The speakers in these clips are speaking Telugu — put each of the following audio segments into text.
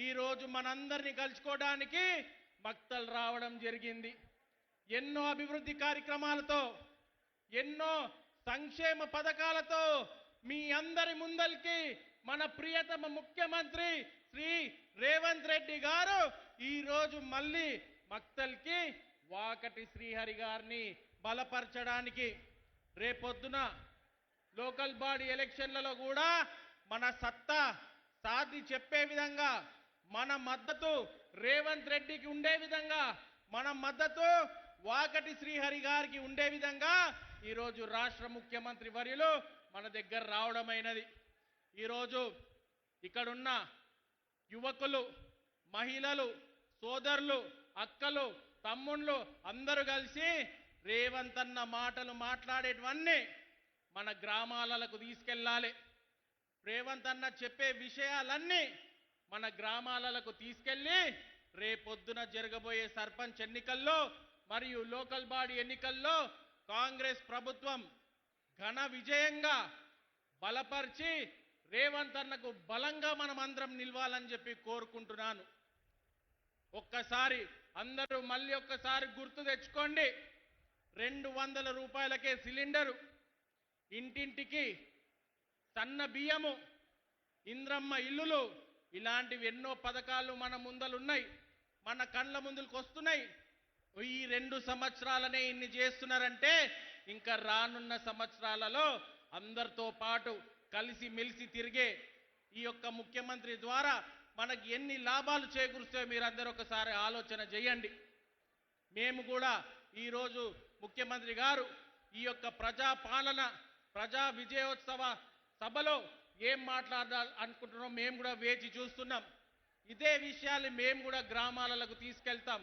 ఈరోజు మనందరినీ కలుసుకోవడానికి మక్తల్ రావడం జరిగింది. ఎన్నో అభివృద్ధి కార్యక్రమాలతో, ఎన్నో సంక్షేమ పథకాలతో మీ అందరి ముందరికి మన ప్రియతమ ముఖ్యమంత్రి శ్రీ రేవంత్ రెడ్డి గారు ఈరోజు మళ్ళీ మక్తల్కి వాకటి శ్రీహరి గారిని బలపరచడానికి, రేపొద్దున లోకల్ బాడీ ఎలక్షన్లలో కూడా మన సత్తా సాధి చెప్పే విధంగా, మన మద్దతు రేవంత్ రెడ్డికి ఉండే విధంగా, మన మద్దతు వాకటి శ్రీహరి గారికి ఉండే విధంగా ఈరోజు రాష్ట్ర ముఖ్యమంత్రి వర్యులు మన దగ్గర రావడమైనది. ఈరోజు ఇక్కడున్న యువకులు, మహిళలు, సోదరులు, అక్కలు, తమ్ముళ్ళు అందరూ కలిసి రేవంత్ అన్న మాటలు మాట్లాడేటివన్నీ మన గ్రామాలకు తీసుకెళ్ళాలి. రేవంత్ అన్న చెప్పే విషయాలన్నీ మన గ్రామాలకు తీసుకెళ్ళి రేపొద్దున జరగబోయే సర్పంచ్ ఎన్నికల్లో మరియు లోకల్ బాడీ ఎన్నికల్లో కాంగ్రెస్ ప్రభుత్వం ఘన విజయంగా బలపరిచి రేవంత్ అన్నకు బలంగా మనం అందరం నిలవాలని చెప్పి కోరుకుంటున్నాను. ఒక్కసారి అందరూ మళ్ళీ ఒక్కసారి గుర్తు తెచ్చుకోండి. 200 రూపాయలకే సిలిండరు, ఇంటింటికి సన్న బియ్యము, ఇంద్రమ్మ ఇల్లులు, ఇలాంటివి ఎన్నో పథకాలు మన ముందలున్నాయి, మన కళ్ళ ముందుకు వస్తున్నాయి. ఈ 2 సంవత్సరాలనే ఇన్ని చేస్తున్నారంటే ఇంకా రానున్న సంవత్సరాలలో అందరితో పాటు కలిసి మెలిసి తిరిగే ఈ యొక్క ముఖ్యమంత్రి ద్వారా మనకి ఎన్ని లాభాలు చేకూరుస్తాయో మీరందరూ ఒకసారి ఆలోచన చేయండి. మేము కూడా ఈరోజు ముఖ్యమంత్రి గారు ఈ యొక్క ప్రజా పాలన, ప్రజా విజయోత్సవ సభలో ఏం మాట్లాడాలి అనుకుంటున్నాం మేము కూడా వేచి చూస్తున్నాం. ఇదే విషయాలు మేము కూడా గ్రామాలకు తీసుకెళ్తాం,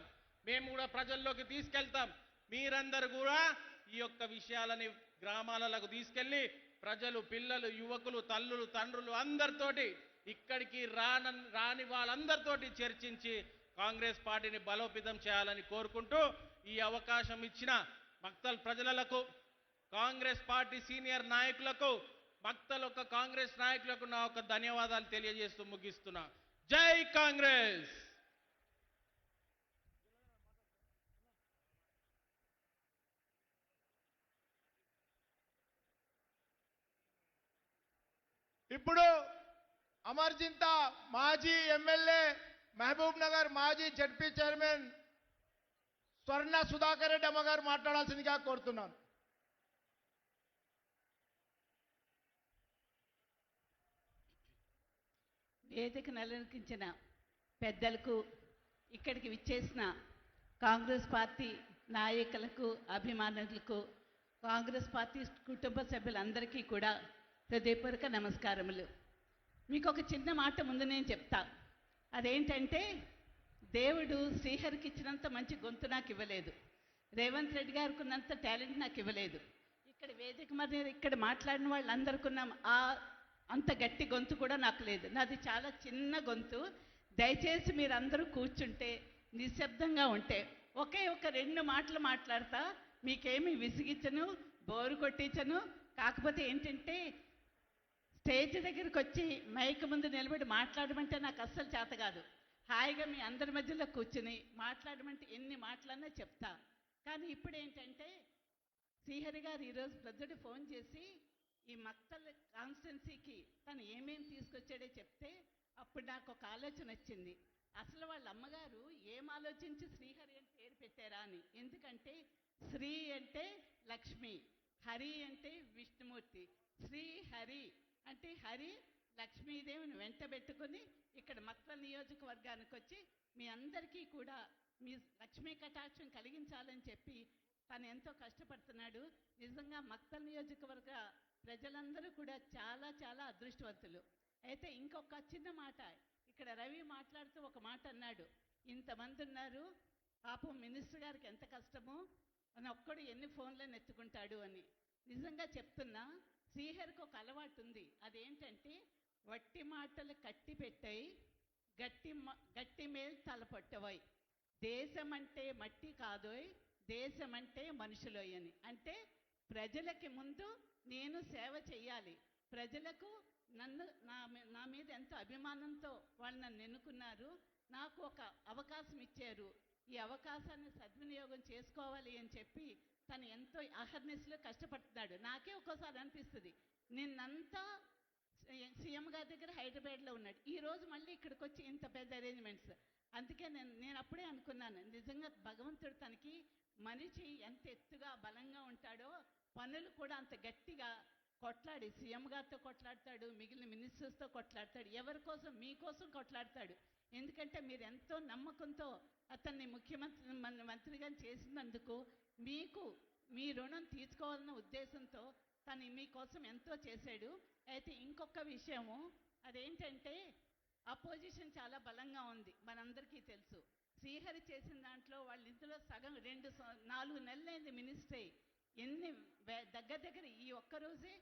మేము కూడా ప్రజల్లోకి తీసుకెళ్తాం. మీరందరూ కూడా ఈ యొక్క విషయాలని గ్రామాలకు తీసుకెళ్లి ప్రజలు, పిల్లలు, యువకులు, తల్లులు, తండ్రులు అందరితోటి, ఇక్కడికి రాని వాళ్ళందరితోటి చర్చించి కాంగ్రెస్ పార్టీని బలోపేతం చేయాలని కోరుకుంటూ ఈ అవకాశం ఇచ్చిన మక్తల్ ప్రజలకు, కాంగ్రెస్ పార్టీ సీనియర్ నాయకులకు, మక్తల్ యొక్క కాంగ్రెస్ నాయకులకు నా ఒక ధన్యవాదాలు తెలియజేస్తూ ముగిస్తున్నా. జై కాంగ్రెస్. ఇప్పుడు అమర్జింత మాజీ ఎమ్మెల్యే, మహబూబ్ నగర్ మాజీ జడ్పీ చైర్మన్ స్వర్ణ సుధాకర్ రెడ్డి అమ్మగారు మాట్లాడాల్సిందిగా కోరుతున్నాను. వేదికను అలంకరించిన పెద్దలకు, ఇక్కడికి విచ్చేసిన కాంగ్రెస్ పార్టీ నాయకులకు, అభిమానులకు, కాంగ్రెస్ పార్టీ కుటుంబ సభ్యులందరికీ కూడా హృదయపూర్వక నమస్కారములు. మీకు ఒక చిన్న మాట ముందు నేను చెప్తా. అదేంటంటే, దేవుడు శ్రీహరికి ఇచ్చినంత మంచి గొంతు నాకు ఇవ్వలేదు, రేవంత్ రెడ్డి గారికి ఉన్నంత టాలెంట్ నాకు ఇవ్వలేదు. ఇక్కడ వేదిక మీద ఇక్కడ మాట్లాడిన వాళ్ళందరికీ ఉన్న అంత గట్టి గొంతు కూడా నాకు లేదు. నాది చాలా చిన్న గొంతు. దయచేసి మీరందరూ కూర్చుంటే, నిశ్శబ్దంగా ఉంటే ఒకే ఒక 2 మాటలు మాట్లాడతా. మీకేమీ విసిగించను, బోరు కొట్టించను. కాకపోతే ఏంటంటే, స్టేజ్ దగ్గరికి వచ్చి మైక్ ముందు నిలబడి మాట్లాడమంటే నాకు అస్సలు చేత కాదు. హాయిగా మీ అందరి మధ్యలో కూర్చుని మాట్లాడమంటే ఎన్ని మాటలన్నా చెప్తా. కానీ ఇప్పుడు ఏంటంటే, శ్రీహరి గారు ఈరోజు ప్రజడు ఫోన్ చేసి ఈ మక్తల్ కాన్స్టిట్యున్సీకి తను ఏమేమి తీసుకొచ్చాడో చెప్తే అప్పుడు నాకు ఒక ఆలోచన వచ్చింది. అసలు వాళ్ళ అమ్మగారు ఏం ఆలోచించి శ్రీహరి అని పేరు పెట్టారా అని. ఎందుకంటే శ్రీ అంటే లక్ష్మి, హరి అంటే విష్ణుమూర్తి. శ్రీహరి అంటే హరి లక్ష్మీదేవిని వెంట పెట్టుకుని ఇక్కడ మక్తల్ నియోజకవర్గానికి వచ్చి మీ అందరికీ కూడా మీ లక్ష్మీ కటాక్షం కలిగించాలని చెప్పి తను ఎంతో కష్టపడుతున్నాడు. నిజంగా మక్తల్ నియోజకవర్గ ప్రజలందరూ కూడా చాలా చాలా అదృష్టవంతులు. అయితే ఇంకొక చిన్న మాట, ఇక్కడ రవి మాట్లాడుతూ ఒక మాట అన్నాడు, ఇంతమంది ఉన్నారు పాపం మినిస్టర్ గారికి ఎంత కష్టమో అని, ఒక్కడు ఎన్ని ఫోన్లను ఎత్తుకుంటాడు అని. నిజంగా చెప్తున్నా, శ్రీహరికి ఒక అలవాటు ఉంది. అదేంటంటే, వట్టి మాటలు కట్టి పెట్టాయి, గట్టి మేలు తలపట్టవాయి. దేశం అంటే మట్టి కాదోయ్, దేశం అంటే మనుషులోయ్ అని. అంటే ప్రజలకి ముందు నేను సేవ చెయ్యాలి, ప్రజలకు నా మీద ఎంతో అభిమానంతో వాళ్ళు నన్ను ఎన్నుకున్నారు. నాకు ఒక అవకాశం ఇచ్చారు. ఈ అవకాశాన్ని సద్వినియోగం చేసుకోవాలి అని చెప్పి తను ఎంతో అహర్నిశలో కష్టపడుతున్నాడు. నాకే ఒక్కోసారి అనిపిస్తుంది, నిన్నంతా సీఎం గారి దగ్గర హైదరాబాద్లో ఉన్నాడు, ఈ రోజు మళ్ళీ ఇక్కడికి వచ్చి ఇంత పెద్ద అరేంజ్మెంట్స్. అందుకే నేను అప్పుడే అనుకున్నాను, నిజంగా భగవంతుడు తనకి మనిషి ఎంత ఎత్తుగా బలంగా ఉంటాడో పనులు కూడా అంత గట్టిగా కొట్లాడి సీఎం గారితో కొట్లాడతాడు, మిగిలిన మినిస్టర్స్తో కొట్లాడతాడు, ఎవరి కోసం మీకోసం కొట్లాడతాడు. ఎందుకంటే మీరు ఎంతో నమ్మకంతో అతన్ని మంత్రిగా చేసినందుకు మీకు మీ రుణం తీర్చుకోవాలన్న ఉద్దేశంతో తను మీకోసం ఎంతో చేశాడు. అయితే ఇంకొక విషయము అదేంటంటే అపోజిషన్ చాలా బలంగా ఉంది, మనందరికీ తెలుసు. శ్రీహరి చేసిన దాంట్లో వాళ్ళు ఇందులో సగం 4 నెలలైంది మినిస్టర్ అయ్యి. దగ్గర ఈ ఒక్కరోజే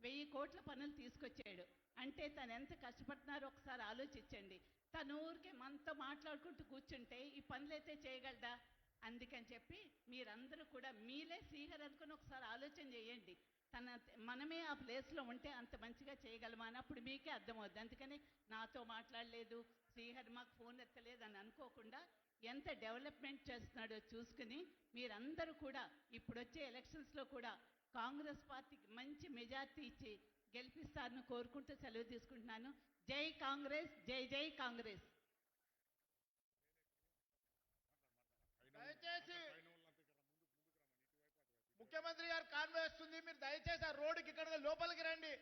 1000 కోట్ల పనులు తీసుకొచ్చాడు. అంటే తను ఎంత కష్టపడుతున్నారో ఒకసారి ఆలోచించండి. తను ఊరికే మనతో మాట్లాడుకుంటూ కూర్చుంటే ఈ పనులైతే చేయగలదా? అందుకని చెప్పి మీరందరూ కూడా మీలే శ్రీహరి అనుకుని ఒకసారి ఆలోచన చేయండి. మనమే ఆ ప్లేస్లో ఉంటే అంత మంచిగా చేయగలమా అని అప్పుడు మీకే అర్థమవుద్ది. అందుకని నాతో మాట్లాడలేదు, శ్రీహరి మాకు ఫోన్ ఎత్తలేదు అని అనుకోకుండా ఎంత డెవలప్మెంట్ చేస్తున్నాడో చూసుకుని మీరందరూ కూడా ఇప్పుడు వచ్చే ఎలక్షన్స్లో కూడా కాంగ్రెస్ పార్టీకి మంచి మెజార్టీ ఇచ్చి గెలిపిస్తారని కోరుకుంటూ సెలవు తీసుకుంటున్నాను. జై కాంగ్రెస్, జై జై కాంగ్రెస్. దయచేసి ముఖ్యమంత్రి గారు కాన్వాయ్ వస్తుంది, మీరు దయచేసి ఆ రోడ్డుకి ఇక్కడ లోపలికి రండి.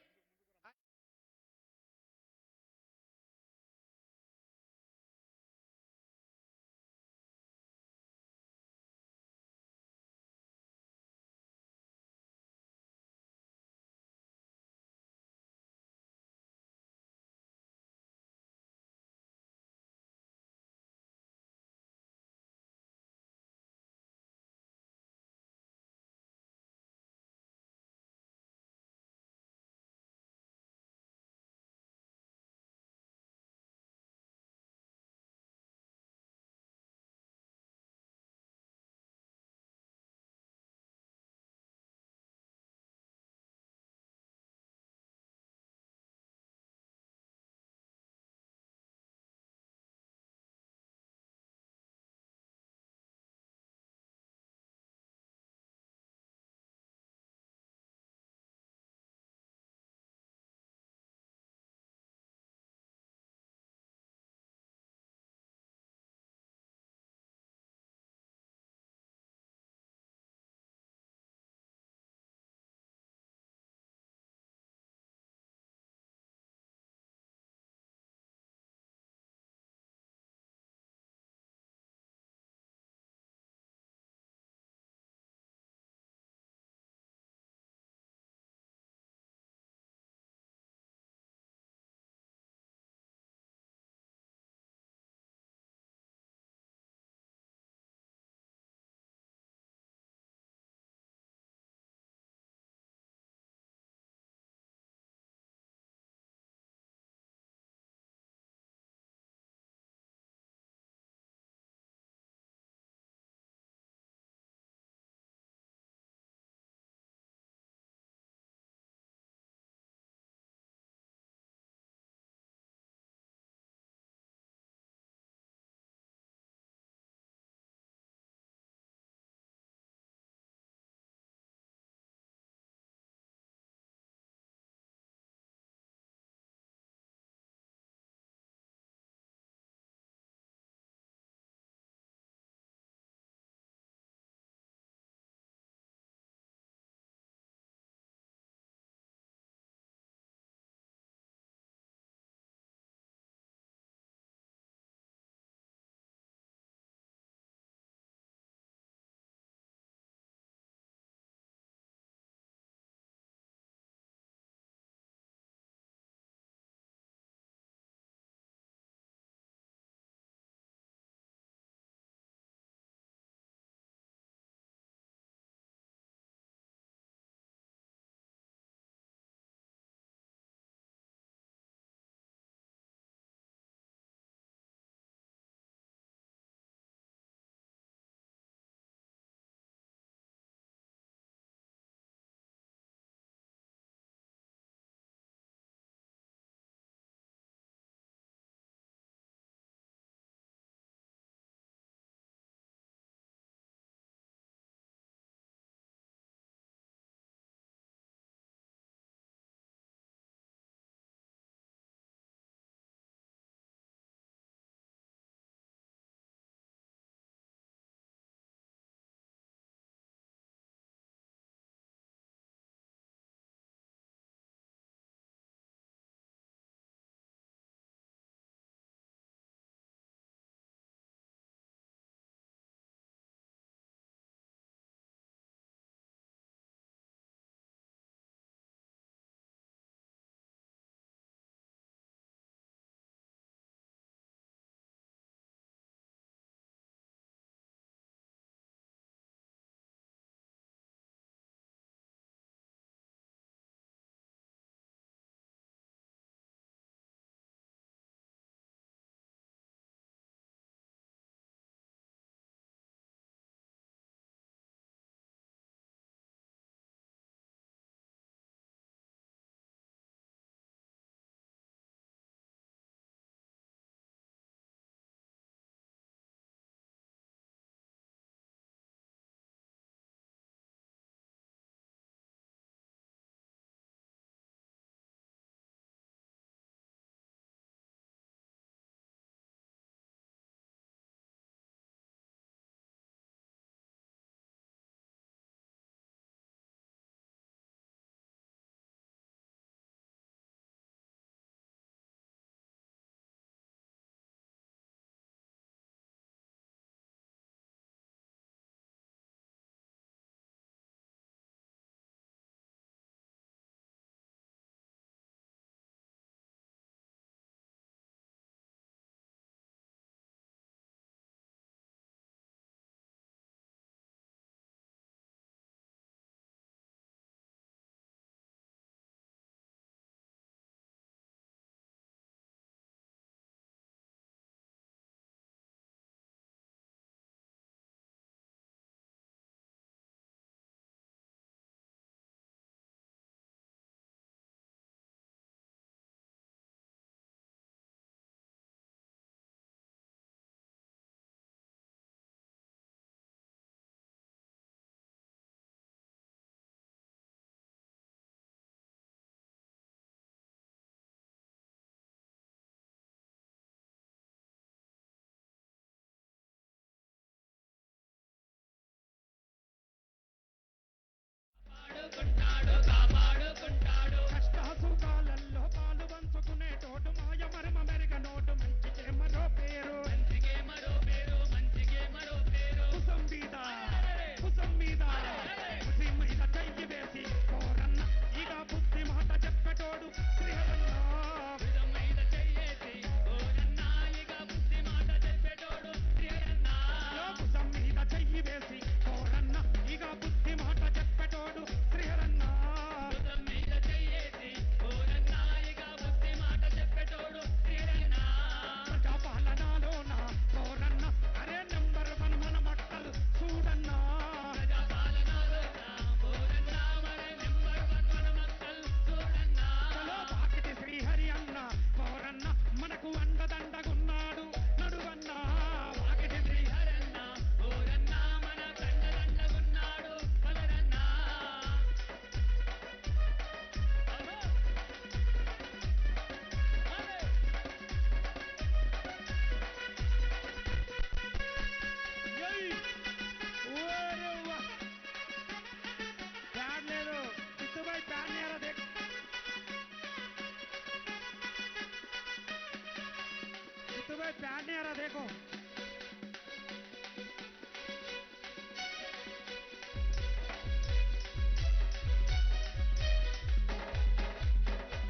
भाई प्यार नहीं आ रहा देखो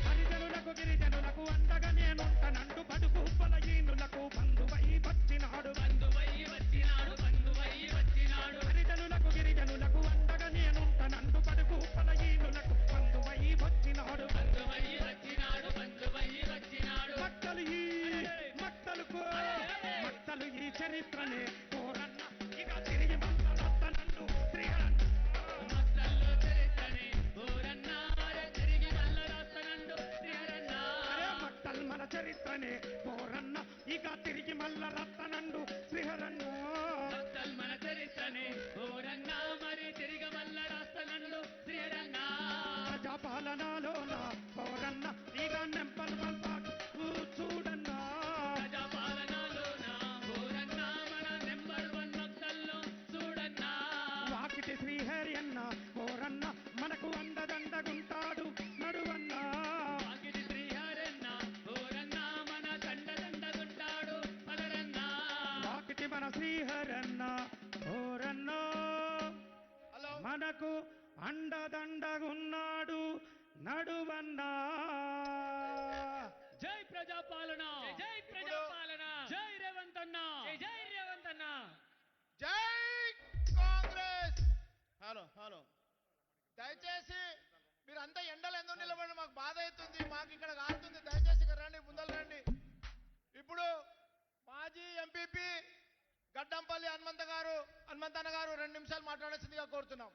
హరిజనులకు గిరిజనులకు అండగా నేనుంటనంటూ బడుగు బలహీనులకు బంధువై వచ్చినాడు హరిజనులకు గిరిజనులకు అండగా నేనుంటనంటూ బడుగు బలహీనులకు బంధువై వచ్చినాడు మట్టలు ఈ చరిత్రనే పోరన్న ఇక తిరిగి మల్లరత్తనండు శ్రీహరన్న మట్టలు మన చరిత్రనే పోరన్న ఇక తిరిగి మల్లరత్తనండు శ్రీహరన్న ప్రజాపాలనలోన పౌరన్న ఇక నెంపలు చూడన్నా వాకిటి శ్రీహరి అన్న పౌరన్న మనకు అండదండగుంటాడు నడువన్నా వాకిటి మన శ్రీహరన్న పౌరన్న హలో మనకు అండదండగున్నాడు నడువన్నా జై ప్రజాపాలన జై ప్రజాపాలన జై రేవంత్ అన్న జై రేవంత్ అన్న జై కాంగ్రెస్. హలో హలో దయచేసి మీరంతా ఎండలు ఎందుకు నిలబడి మాకు బాధ అవుతుంది, మాకు ఇక్కడ కాలుతుంది. దయచేసి ఇక్కడ రండి, ముందర రండి. ఇప్పుడు మాజీ ఎంపీపీ గడ్డంపల్లి హనుమంతన్న గారు 2 నిమిషాలు మాట్లాడాల్సిందిగా కోరుతున్నాం.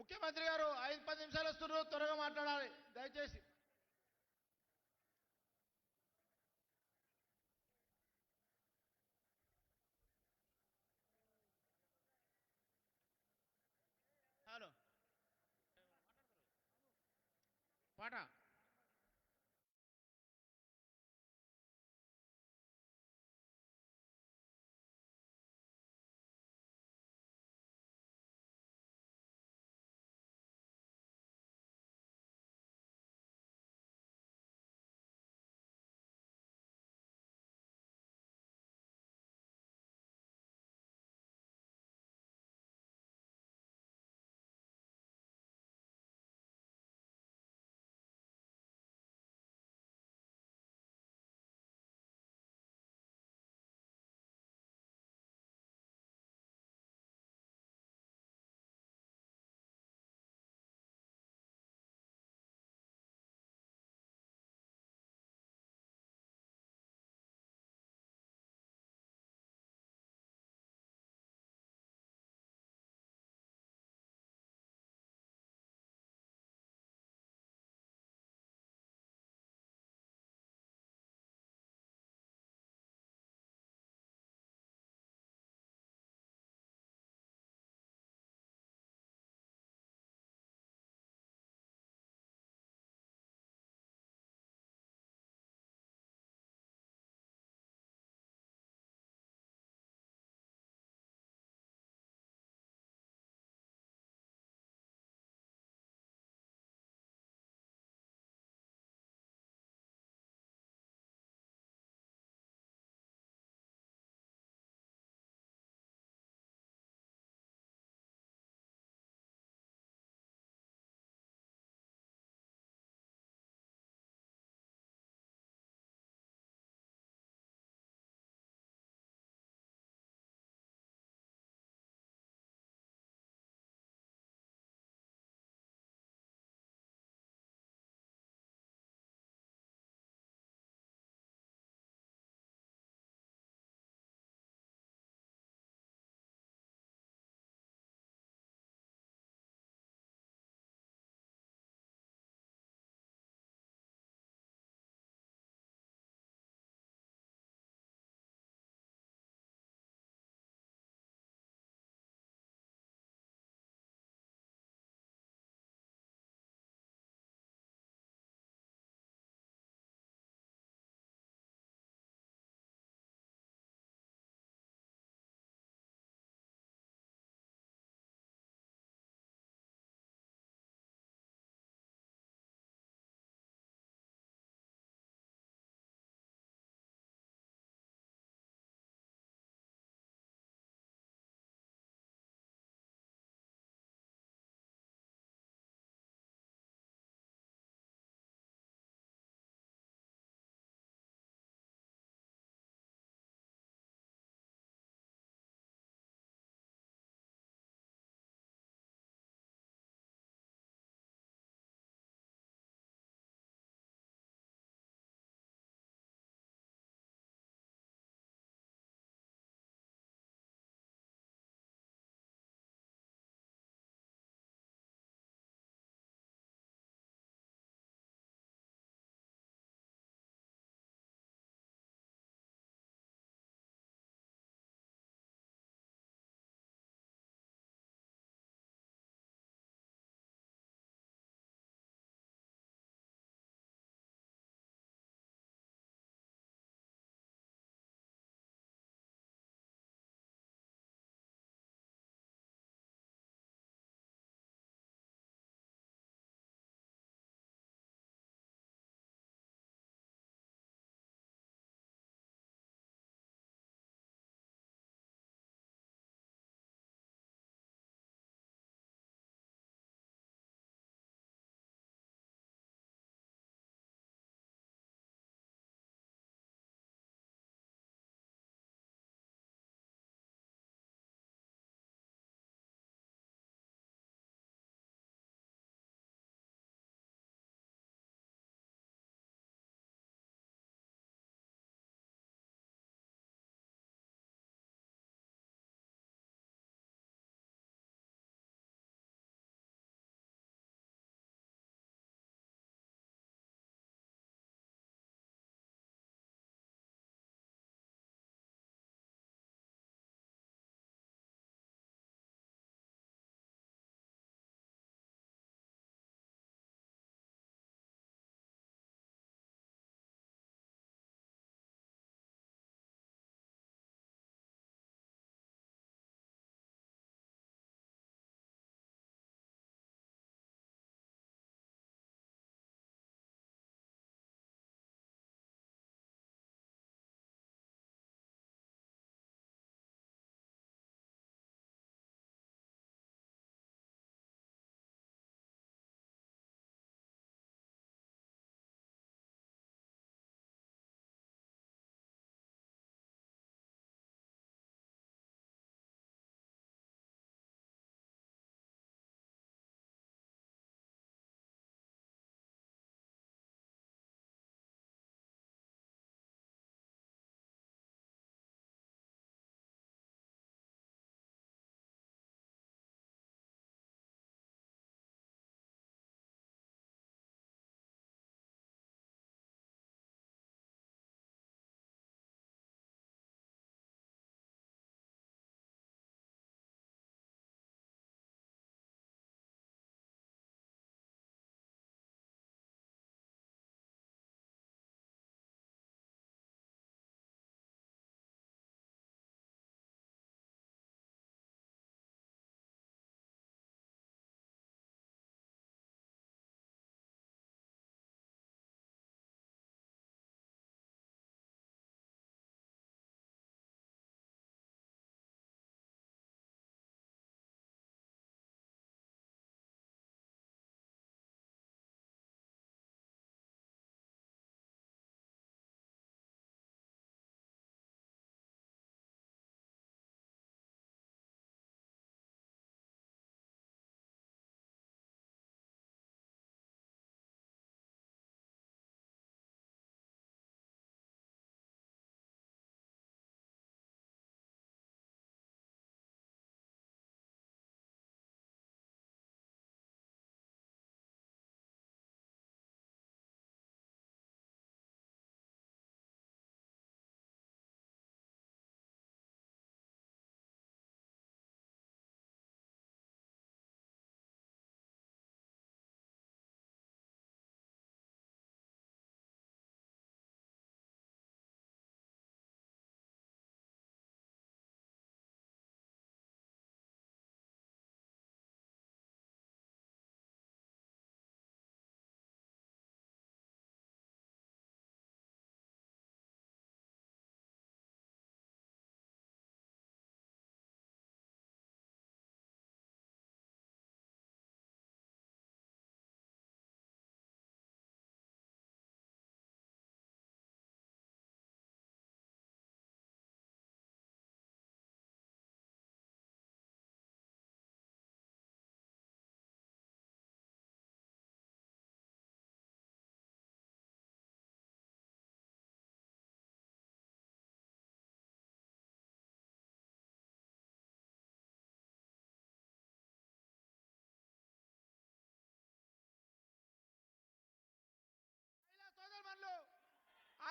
ముఖ్యమంత్రి గారు 5-10 నిమిషాలు వస్తున్నారు, త్వరగా మాట్లాడాలి దయచేసి. హలో పాట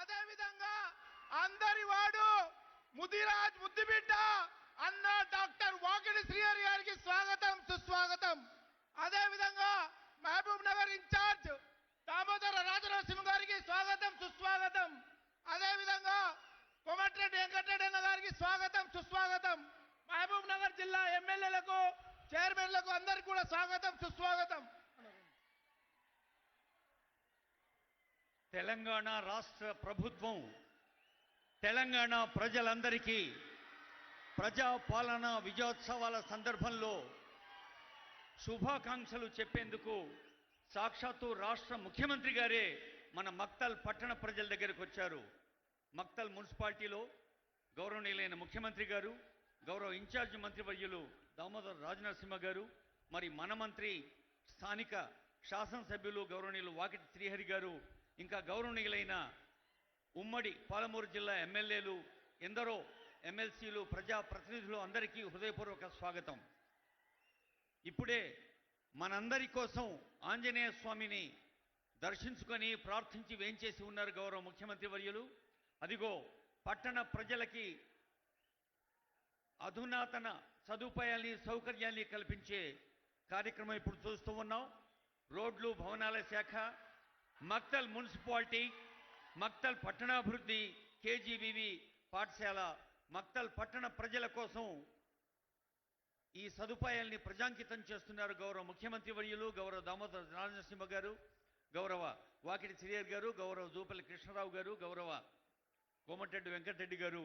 అదే విధంగా అందరి వాడు ముదిరాజ్ ముద్దుబిడ్డ అన్న డాక్టర్ వాకిడి శ్రీహరి గారికి స్వాగతం సుస్వాగతం. అదే విధంగా మహబూబ్ నగర్ ఇన్ఛార్జ్ దామోదర రాజనరసింహ గారికి స్వాగతం సుస్వాగతం. అదే విధంగా కోమటిరెడ్డి వెంకటరెడ్డి అన్న గారికి స్వాగతం సుస్వాగతం. మహబూబ్ నగర్ జిల్లా ఎమ్మెల్యేలకు చైర్మన్లకు అందరికీ కూడా స్వాగతం సుస్వాగతం. తెలంగాణ రాష్ట్ర ప్రభుత్వం తెలంగాణ ప్రజలందరికీ ప్రజాపాలన విజయోత్సవాల సందర్భంలో శుభాకాంక్షలు చెప్పేందుకు సాక్షాత్తు రాష్ట్ర ముఖ్యమంత్రి గారే మన మక్తల్ పట్టణ ప్రజల దగ్గరకు వచ్చారు. మక్తల్ మున్సిపాలిటీలో గౌరవనీయులైన ముఖ్యమంత్రి గారు, గౌరవ ఇన్ఛార్జ్ మంత్రివర్యులు దామోదర రాజనరసింహ గారు, మరి మన మంత్రి స్థానిక శాసనసభ్యులు గౌరవనీయులు వాకిటి శ్రీహరి గారు, ఇంకా గౌరవనీయులైన ఉమ్మడి పాలమూరు జిల్లా ఎమ్మెల్యేలు, ఎందరో ఎమ్మెల్సీలు, ప్రజాప్రతినిధులు అందరికీ హృదయపూర్వక స్వాగతం. ఇప్పుడే మనందరి కోసం ఆంజనేయ స్వామిని దర్శించుకొని ప్రార్థించి వేంచేసి ఉన్నారు గౌరవ ముఖ్యమంత్రి వర్యులు. అదిగో పట్టణ ప్రజలకి అధునాతన సదుపాయాల్ని సౌకర్యాల్ని కల్పించే కార్యక్రమం ఇప్పుడు చూస్తూ ఉన్నాం. రోడ్లు, భవనాల శాఖ, మక్తల్ మున్సిపాలిటీ, మక్తల్ పట్టణాభివృద్ధి, కేజీబీవి పాఠశాల, మక్తల్ పట్టణ ప్రజల కోసం ఈ సదుపాయాల్ని ప్రజాంకితం చేస్తున్నారు గౌరవ ముఖ్యమంత్రి వర్యులు, గౌరవ దామోదర రాజనరసింహ గారు, గౌరవ వాకిటి శ్రీహరి గారు, గౌరవ జూపల్లి కృష్ణారావు గారు, గౌరవ కోమటిరెడ్డి వెంకటరెడ్డి గారు,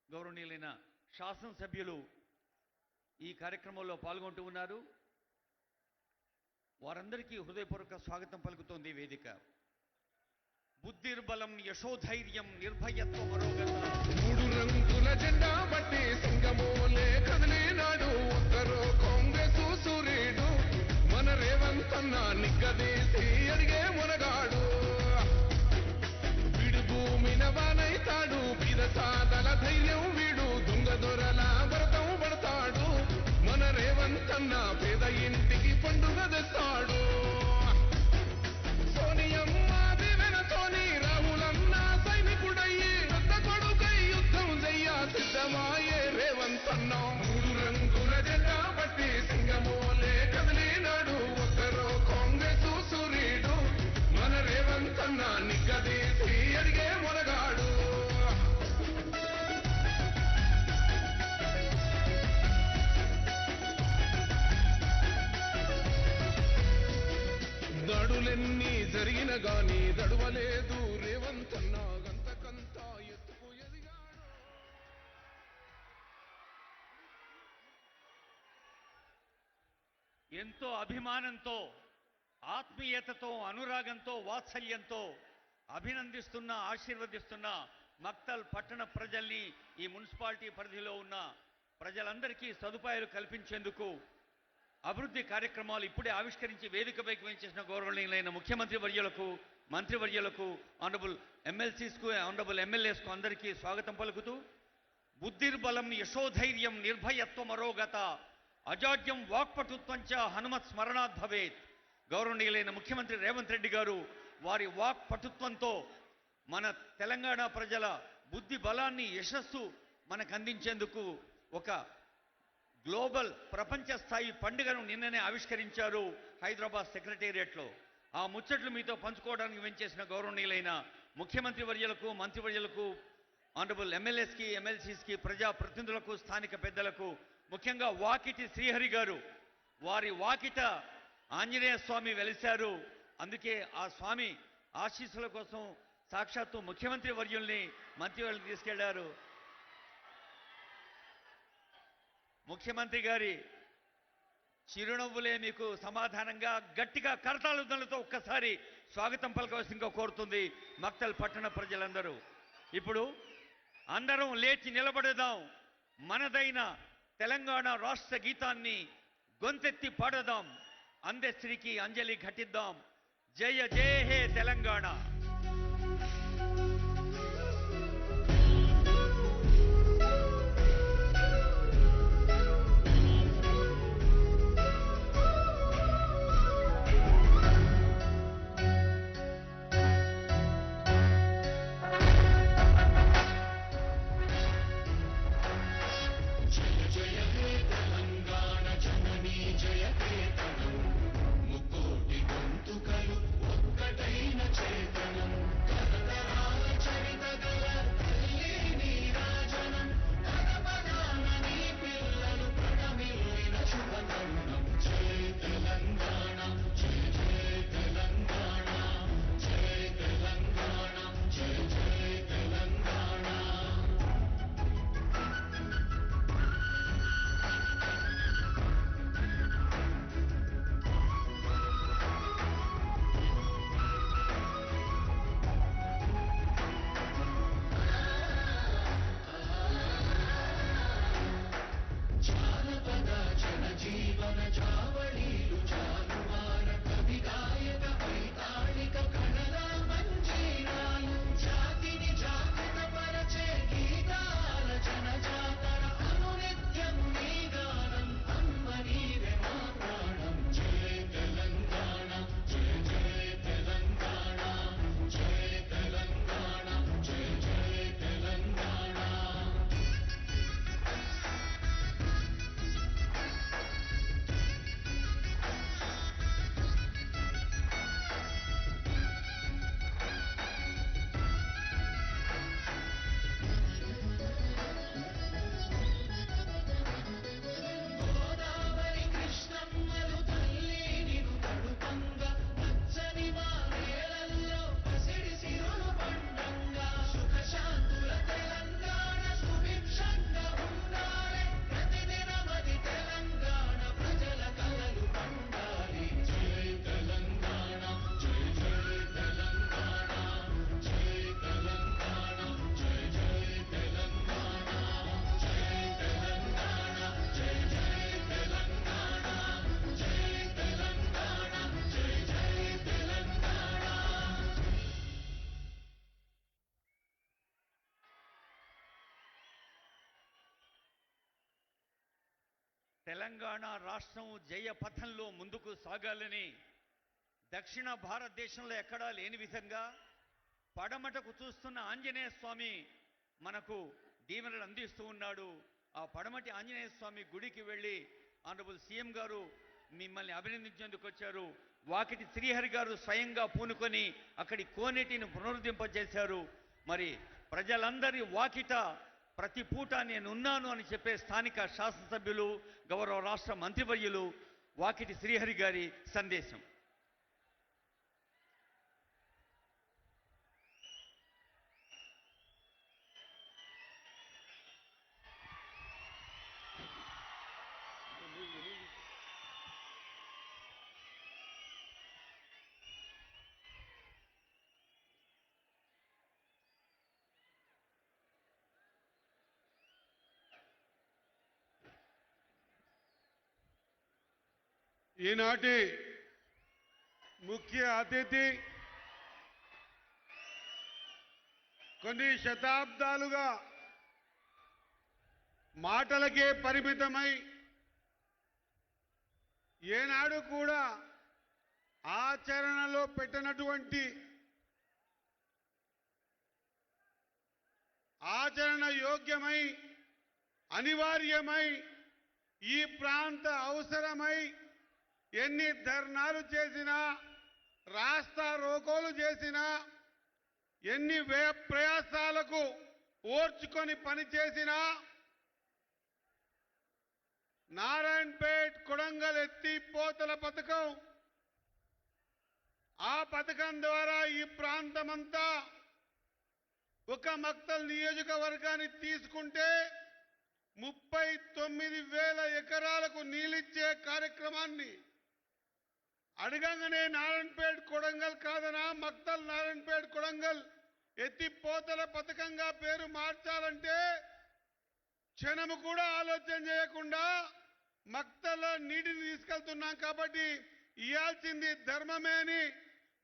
గౌరవనీయులైన శాసనసభ్యులు ఈ కార్యక్రమంలో పాల్గొంటూ ఉన్నారు. వారందరికీ హృదయపూర్వక స్వాగతం పలుకుతోంది వేదిక. బుద్ధిర్బలం యశోధైర్యం నిర్భయత్వం మరోగత. మూడు రంగుల జెండా బట్టి సింగమోలే కదిలినాడు ఉత్తరో కాంగ్రెస్ సూర్యుడు మన రేవంత్ అన్న నిగ్గదీసి అడిగే మునగాడు. వీడు భూమిన వానైతాడు, బీద సాదల ధైర్యం వీడు, దొంగ దొరల వ్రతం పడతాడు. మన రేవంత్ అన్న పేద ఇంటికి పండుగ తెస్తాడు. సోనియమ్మ దివెనతోని రాహులన్న సైనికుడయ్యి పెద్ద కొడుకై యుద్ధం చెయ్య సిద్ధమాయే రేవంత్ అన్న. మూడు రంగుల జెండా బట్టి సింగమోలే కదిలినాడు ఒక్కరో కాంగ్రెస్ సూర్యుడు మన రేవంత్ అన్న నిగ్గదీసి అడిగే మొనగాడు. దడులెన్ని జరిగిన గాని దడువలేదు రేవంత్ అన్న గంతకంత ఎత్తుకు ఎదిగాడు. ఎంతో అభిమానంతో, ఆత్మీయతతో, అనురాగంతో, వాత్సల్యంతో అభినందిస్తున్న, ఆశీర్వదిస్తున్న మక్తల్ పట్టణ ప్రజల్ని, ఈ మున్సిపాలిటీ పరిధిలో ఉన్న ప్రజలందరికీ సదుపాయాలు కల్పించేందుకు అభివృద్ధి కార్యక్రమాలు ఇప్పుడే ఆవిష్కరించి వేదికపైకి వేయించేసిన గౌరవనీయులైన ముఖ్యమంత్రి వర్యులకు, మంత్రివర్యులకు, ఆనరబుల్ ఎమ్మెల్సీస్కు, ఆనరబుల్ ఎమ్మెల్యేస్కు అందరికీ స్వాగతం పలుకుతూ, బుద్ధిర్బలం యశోధైర్యం నిర్భయత్వం అరోగత అజాడ్యం వాక్పటుత్వంచ హనుమత్ స్మరణాత్ భవేత్. గౌరవనీయులైన ముఖ్యమంత్రి రేవంత్ రెడ్డి గారు వారి వాక్పటుత్వంతో మన తెలంగాణ ప్రజల బుద్ధి బలాన్ని, యశస్సు మనకు అందించేందుకు ఒక గ్లోబల్ ప్రపంచ స్థాయి పండుగను నిన్ననే ఆవిష్కరించారు హైదరాబాద్ సెక్రటేరియట్లో. ఆ ముచ్చట్లు మీతో పంచుకోవడానికి వెంచేసిన గౌరవనీయులైన ముఖ్యమంత్రి వర్యులకు, మంత్రివర్యులకు, ఆనరబుల్ ఎమ్మెల్యేస్కి, ఎమ్మెల్సీస్కి, ప్రజాప్రతినిధులకు, స్థానిక పెద్దలకు, ముఖ్యంగా వాకిటి శ్రీహరి గారు, వారి వాకిట ఆంజనేయ స్వామి వెలిశారు. అందుకే ఆ స్వామి ఆశీస్సుల కోసం సాక్షాత్తు ముఖ్యమంత్రి వర్యుల్ని, మంత్రివర్యుల్ని తీసుకెళ్లారు. ముఖ్యమంత్రి గారి చిరునవ్వులే మీకు సమాధానంగా గట్టిగా కరతాళధ్వనులతో ఒక్కసారి స్వాగతం పలకవలసిందిగా కోరుతుంది మక్తల్ పట్టణ ప్రజలందరూ. ఇప్పుడు అందరం లేచి నిలబడదాం, మనదైన తెలంగాణ రాష్ట్ర గీతాన్ని గొంతెత్తి పాడదాం, అందశ్రీకి అంజలి ఘటిద్దాం. జయ జయ హే తెలంగాణ. తెలంగాణ రాష్ట్రం జయపథంలో ముందుకు సాగాలని దక్షిణ భారతదేశంలో ఎక్కడా లేని విధంగా పడమటకు చూస్తున్న ఆంజనేయ స్వామి మనకు దీవెనలు అందిస్తూ ఉన్నాడు. ఆ పడమటి ఆంజనేయ స్వామి గుడికి వెళ్ళి ఆనరబుల్ సీఎం గారు మిమ్మల్ని అభినందించేందుకు వచ్చారు. వాకిటి శ్రీహరి గారు స్వయంగా పూనుకొని అక్కడి కోనేటిని పునరుద్ధరింపజేశారు. మరి ప్రజలందరి వాకిట ప్రతి పూట నేనున్నాను అని చెప్పే స్థానిక శాసనసభ్యులు, గౌరవ రాష్ట్ర మంత్రివర్యులు వాకిటి శ్రీహరి గారి సందేశం. ఈనాటి ముఖ్య అతిథి కొన్ని శతాబ్దాలుగా మాటలకే పరిమితమై ఏనాడు కూడా ఆచరణలో పెట్టినటువంటి ఆచరణ యోగ్యమై అనివార్యమై ఈ ప్రాంత అవసరమై ఎన్ని ధర్నాలు చేసినా, రాస్తా రోకోలు చేసినా, ఎన్ని వ్యయ ప్రయాసాలకు ఓర్చుకొని పనిచేసినా నారాయణపేట్ కొడంగల్ ఎత్తిపోతల పథకం, ఆ పథకం ద్వారా ఈ ప్రాంతమంతా ఒక మక్తల్ నియోజకవర్గాన్ని తీసుకుంటే 39,000 ఎకరాలకు నీళ్ళిచ్చే కార్యక్రమాన్ని అడగంగానే నారాయణపేట్ కొడంగల్ కాదనా, మక్తల్ నారాయణపేట్ కొడంగల్ ఎత్తిపోతల పథకంగా పేరు మార్చాలంటే క్షణము కూడా ఆలోచన చేయకుండా మక్తల నీటిని తీసుకెళ్తున్నాం కాబట్టి ఇయ్యాల్సింది ధర్మమే అని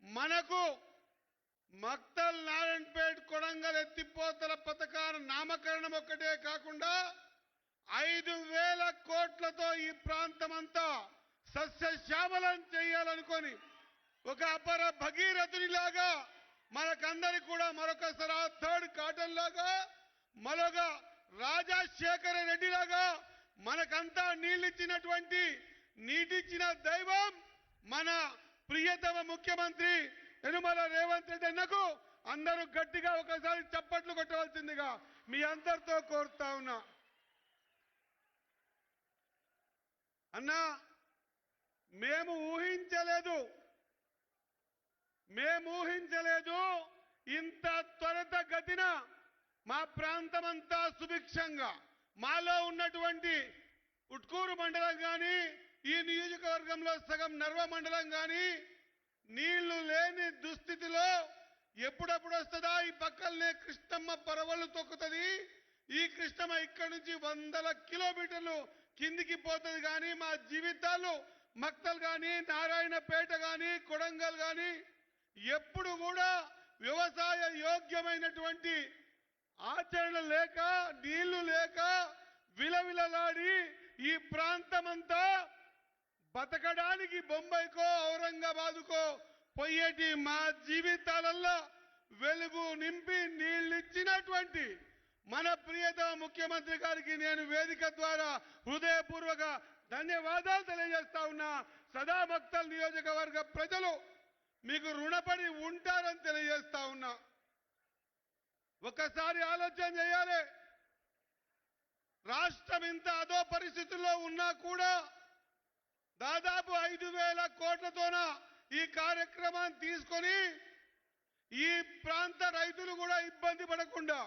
మనకు మక్తల్ నారాయణపేట్ కొడంగల్ ఎత్తిపోతల పథకాల నామకరణం ఒక్కటే కాకుండా 5,000 కోట్లతో ఈ ప్రాంతమంతా సస్యశ్యామలం చేయాలనుకొని ఒక అపర భగీరథునిలాగా మనకందరికి కూడా మరొకసారి థర్డ్ కాటన్ లాగా మరొక రాజశేఖర రెడ్డి లాగా మనకంతా నీళ్ళిచ్చినటువంటి నీటిచ్చిన దైవం మన ప్రియతమ ముఖ్యమంత్రి యనుమల రేవంత్ రెడ్డి అన్నకు అందరూ గట్టిగా ఒకసారి చప్పట్లు కొట్టవలసిందిగా మీ అందరితో కోరుతా ఉన్నా. అన్నా, మేము ఊహించలేదు ఇంత త్వరితగతిన మా ప్రాంతమంతా సుభిక్షంగా, మాలో ఉన్నటువంటి ఉట్కూరు మండలం కానీ, ఈ నియోజకవర్గంలో సగం నర్వ మండలం కానీ నీళ్లు లేని దుస్థితిలో ఎప్పుడప్పుడు వస్తుందా, ఈ పక్కలనే కృష్ణమ్మ పరవళ్ళు తొక్కుతుంది, ఈ కృష్ణమ్మ ఇక్కడి నుంచి 100 కిలోమీటర్లు కిందికి పోతుంది. కానీ మా జీవితాలు మక్తల్ కానీ, నారాయణపేట కానీ, కొడంగల్ కానీ ఎప్పుడు కూడా వ్యవసాయ యోగ్యమైనటువంటి ఆచరణ లేక, నీళ్లు లేక విలవిలలాడి ఈ ప్రాంతమంతా బతకడానికి బొంబాయికో ఔరంగాబాదుకో పోయేటి మా జీవితాలల్లో వెలుగు నింపి నీళ్ళిచ్చినటువంటి మన ప్రియతమ ముఖ్యమంత్రి గారికి నేను వేదిక ద్వారా హృదయపూర్వక ధన్యవాదాలు తెలియజేస్తా ఉన్నా. సదా మక్తల్ నియోజకవర్గ ప్రజలు మీకు రుణపడి ఉంటారని తెలియజేస్తా ఉన్నా. ఒకసారి ఆలోచన చేయాలి, రాష్ట్రం ఇంత అదో పరిస్థితుల్లో ఉన్నా కూడా దాదాపు 5,000 కోట్లతోన ఈ కార్యక్రమాన్ని తీసుకొని ఈ ప్రాంత రైతులు కూడా ఇబ్బంది పడకుండా,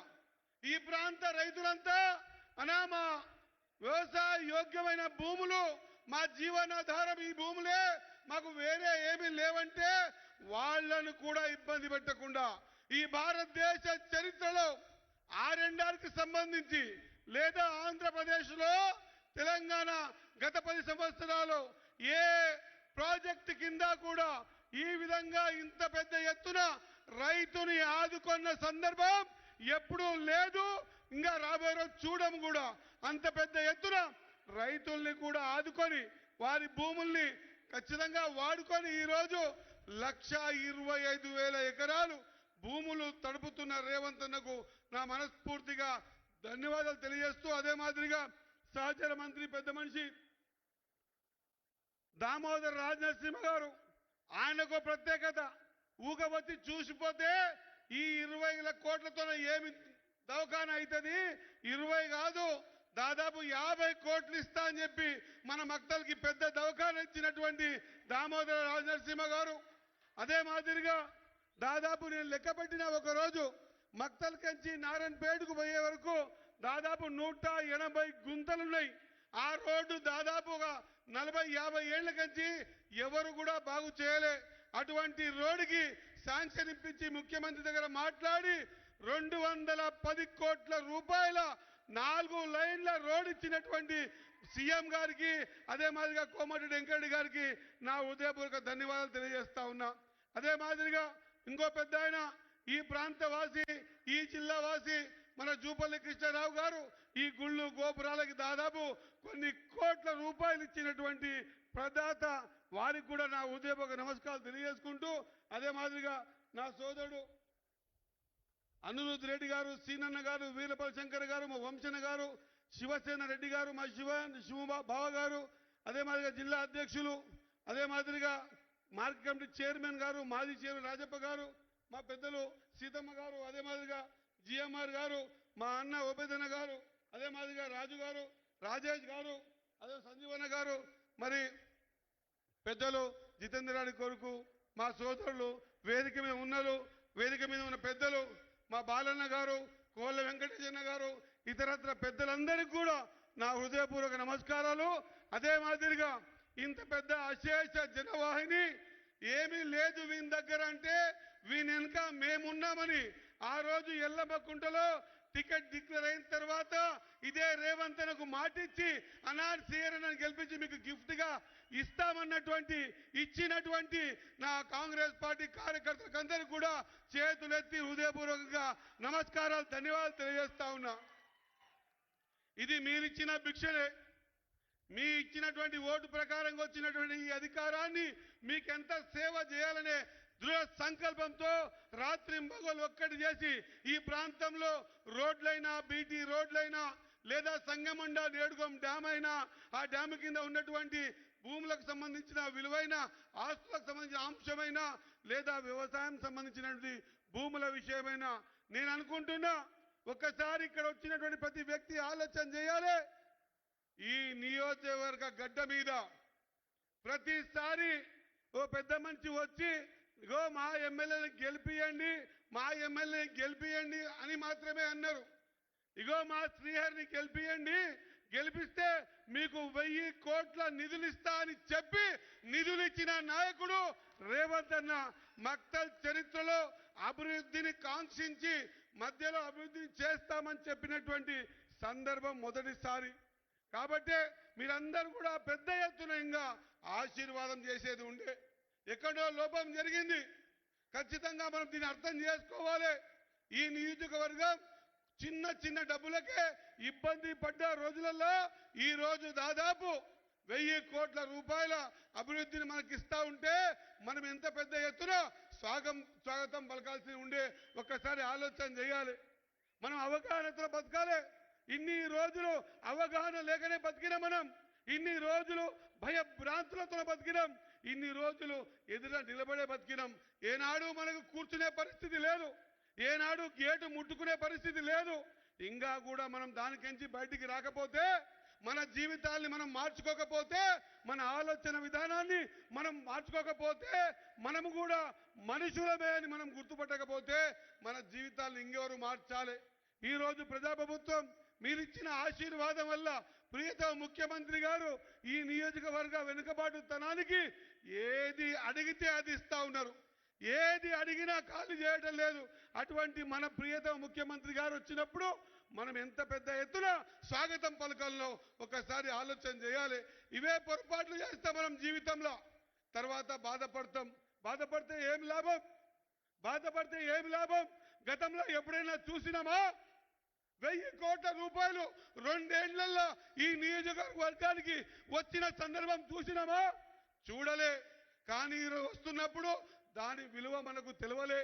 ఈ ప్రాంత రైతులంతా మా వ్యవసాయ యోగ్యమైన భూములు, మా జీవనాధారం ఈ భూములే, మాకు వేరే ఏమీ లేవంటే వాళ్లను కూడా ఇబ్బంది పెట్టకుండా ఈ భారతదేశ చరిత్రలో R&Rకి సంబంధించి లేదా ఆంధ్రప్రదేశ్లో తెలంగాణ గత 10 సంవత్సరాలు ఏ ప్రాజెక్టు కింద కూడా ఈ విధంగా ఇంత పెద్ద ఎత్తున రైతుని ఆదుకున్న సందర్భం ఎప్పుడూ లేదు, ఇంకా రాబోయే రోజు చూడము కూడా. అంత పెద్ద ఎత్తున రైతుల్ని కూడా ఆదుకొని వారి భూముల్ని ఖచ్చితంగా వాడుకొని ఈరోజు 1,25,000 ఎకరాలు భూములు తడుపుతున్న రేవంత్ అన్నకు నా మనస్ఫూర్తిగా ధన్యవాదాలు తెలియజేస్తూ, అదే మాదిరిగా సహచర మంత్రి పెద్ద మనిషి దామోదర్ రాజనరసింహ గారు, ఆయనకు ప్రత్యేకత. ఊగబట్టి చూసిపోతే ఈ 20 కోట్లతో ఏమి దవాఖానా అవుతుంది, 20 కాదు దాదాపు 50 కోట్లు ఇస్తా అని చెప్పి మన మక్తల్కి పెద్ద దవాఖానా ఇచ్చినటువంటి దామోదర రాజనరసింహ గారు. అదే మాదిరిగా దాదాపు నేను లెక్కపెట్టిన ఒకరోజు మక్తల్ కంచి నారాయణపేటకు పోయే వరకు దాదాపు 180 గుంతలున్నాయి. ఆ రోడ్డు దాదాపుగా 40-50 ఏళ్ల కంచి ఎవరు కూడా బాగు చేయలే. అటువంటి రోడ్డుకి శాంక్షన్ ఇప్పించి ముఖ్యమంత్రి దగ్గర మాట్లాడి 210 కోట్ల రూపాయల 4 లైన్ల రోడ్ ఇచ్చినటువంటి సీఎం గారికి, అదే మాదిరిగా కోమటిరెడ్డి వెంకరెడ్డి గారికి నా హృదయపూర్వక ధన్యవాదాలు తెలియజేస్తా ఉన్నా. అదే మాదిరిగా ఇంకో పెద్ద ఆయన, ఈ ప్రాంత వాసి, ఈ జిల్లా వాసి మన జూపల్లి కృష్ణారావు గారు ఈ గుళ్ళు గోపురాలకి దాదాపు కొన్ని కోట్ల రూపాయలు ఇచ్చినటువంటి ప్రదాత, వారికి కూడా నా హృదయపూర్వక నమస్కారాలు తెలియజేసుకుంటూ, అదే మాదిరిగా నా సోదరుడు అనిరుద్ రెడ్డి గారు, సీనన్న గారు, వీరపల్లి శంకర్ గారు, మా వంశన గారు, శివసేన రెడ్డి గారు, మా శివబావ గారు, అదే మాదిరిగా జిల్లా అధ్యక్షులు, అదే మాదిరిగా మార్కెట్ కమిటీ చైర్మన్ గారు, మాజీ చైర్మన్ రాజప్ప గారు, మా పెద్దలు సీతమ్మ గారు, అదే మాదిరిగా జిఎంఆర్ గారు, మా అన్న ఉపేదన్న గారు, అదే మాదిరిగా రాజు గారు, రాజేష్ గారు, అదే సంజీవన్న గారు, మరి పెద్దలు జితేంద్ర రెడ్డి కొడుకు, మా సోదరులు, వేదిక మీద ఉన్నారు, వేదిక మీద ఉన్న పెద్దలు, మా బాలన్న గారు, కోళ్ళ వెంకటేశన్న గారు, ఇతరత్ర పెద్దలందరికీ కూడా నా హృదయపూర్వక నమస్కారాలు. అదే మాదిరిగా ఇంత పెద్ద అశేష జనవాహిని ఏమీ లేదు వీని దగ్గర అంటే వీని వెనుక మేమున్నామని ఆ రోజు ఎల్లమ్మ కుంటలో టికెట్ డిక్లేర్ అయిన తర్వాత ఇదే రేవంత్ అన్నకు మాటిచ్చి అనార్ సీఆర్ఎన్ గెలిపించి మీకు గిఫ్ట్ గా ఇస్తామన్నటువంటి ఇచ్చినటువంటి నా కాంగ్రెస్ పార్టీ కార్యకర్తలకు అందరూ కూడా చేతులెత్తి హృదయపూర్వకంగా నమస్కారాలు, ధన్యవాదాలు తెలియజేస్తా ఉన్నా. ఇది మీరిచ్చిన భిక్షలే. మీ ఇచ్చినటువంటి ఓటు ప్రకారంగా వచ్చినటువంటి ఈ అధికారాన్ని మీకెంత సేవ చేయాలనే దృఢ సంకల్పంతో రాత్రింబగలు ఒక్కటి చేసి ఈ ప్రాంతంలో రోడ్లైనా, బీటీ రోడ్లైనా, లేదా సంగమండ నేడుగం డ్యామ్ అయినా, ఆ డ్యామ్ కింద ఉన్నటువంటి భూములకు సంబంధించిన విలువైన ఆస్తులకు సంబంధించిన అంశమైన, లేదా వ్యవసాయం సంబంధించినటువంటి భూముల విషయమైన నేను అనుకుంటున్నా, ఒక్కసారి ఇక్కడ వచ్చినటువంటి ప్రతి వ్యక్తి ఆలోచన చేయాలి. ఈ నియోజకవర్గ గడ్డ మీద ప్రతిసారి ఓ పెద్ద మనిషి వచ్చి ఇగో మా ఎమ్మెల్యేని గెలిపియండి, మా ఎమ్మెల్యేని గెలిపియండి అని మాత్రమే అన్నారు. ఇగో మా శ్రీహరిని గెలిపియండి, గెలిపిస్తే మీకు 1000 కోట్ల నిధులు ఇస్తా అని చెప్పి నిధులు ఇచ్చిన నాయకుడు రేవంత్ అన్న. మక్తల్ చరిత్రలో అభివృద్ధిని కాంక్షించి మధ్యలో అభివృద్ధిని చేస్తామని చెప్పినటువంటి సందర్భం మొదటిసారి. కాబట్టి మీరందరూ కూడా పెద్ద ఎత్తున ఇంకా ఆశీర్వాదం చేసేది ఉండే. ఎక్కడో లోపం జరిగింది, ఖచ్చితంగా మనం దీన్ని అర్థం చేసుకోవాలి. ఈ నియోజకవర్గం చిన్న చిన్న డబ్బులకే ఇబ్బంది పడ్డ రోజులలో ఈ రోజు దాదాపు 1000 కోట్ల రూపాయల అభివృద్ధిని మనకి ఇస్తా ఉంటే మనం ఎంత పెద్ద ఎత్తున స్వాగతం పలకాల్సి ఉండే. ఒక్కసారి ఆలోచన చేయాలి. మనం అవగాహనతో బతకాలి. ఇన్ని రోజులు అవగాహన లేకనే బతికినాం మనం, ఇన్ని రోజులు భయభ్రాంతులతో బతికినాం, ఇన్ని రోజులు ఎదుర నిలబడే బతికినాం. ఏనాడు మనకు కూర్చునే పరిస్థితి లేదు, ఏనాడు గేటు ముట్టుకునే పరిస్థితి లేదు. ఇంకా కూడా మనం దానికించి బయటికి రాకపోతే, మన జీవితాల్ని మనం మార్చుకోకపోతే, మన ఆలోచన విధానాన్ని మనం మార్చుకోకపోతే, మనము కూడా మనుషులమే అని మనం గుర్తుపట్టకపోతే మన జీవితాలను ఇంకెవరు మార్చాలి. ఈరోజు ప్రజాప్రభుత్వం మీరిచ్చిన ఆశీర్వాదం వల్ల ప్రియతమ ముఖ్యమంత్రి గారు ఈ నియోజకవర్గ వెనుకబాటుతనానికి ఏది అడిగితే అది ఇస్తా ఉన్నారు, ఏది అడిగినా ఖాళీ చేయడం లేదు. అటువంటి మన ప్రియతమ ముఖ్యమంత్రి గారు వచ్చినప్పుడు మనం ఎంత పెద్ద ఎత్తున స్వాగతం పలకల్లో ఒకసారి ఆలోచన చేయాలి. ఇవే పొరపాట్లు చేస్తాం మనం జీవితంలో, తర్వాత బాధపడతాం. బాధపడితే ఏం లాభం? బాధపడితే ఏం లాభం? గతంలో ఎప్పుడైనా చూసినామా 1000 కోట్ల రూపాయలు 2 ఏళ్లలో ఈ నియోజకవర్గానికి వచ్చిన సందర్భం చూసినామా? చూడలే. కానీ ఈరోజు వస్తున్నప్పుడు దాని విలువ మనకు తెలియలే.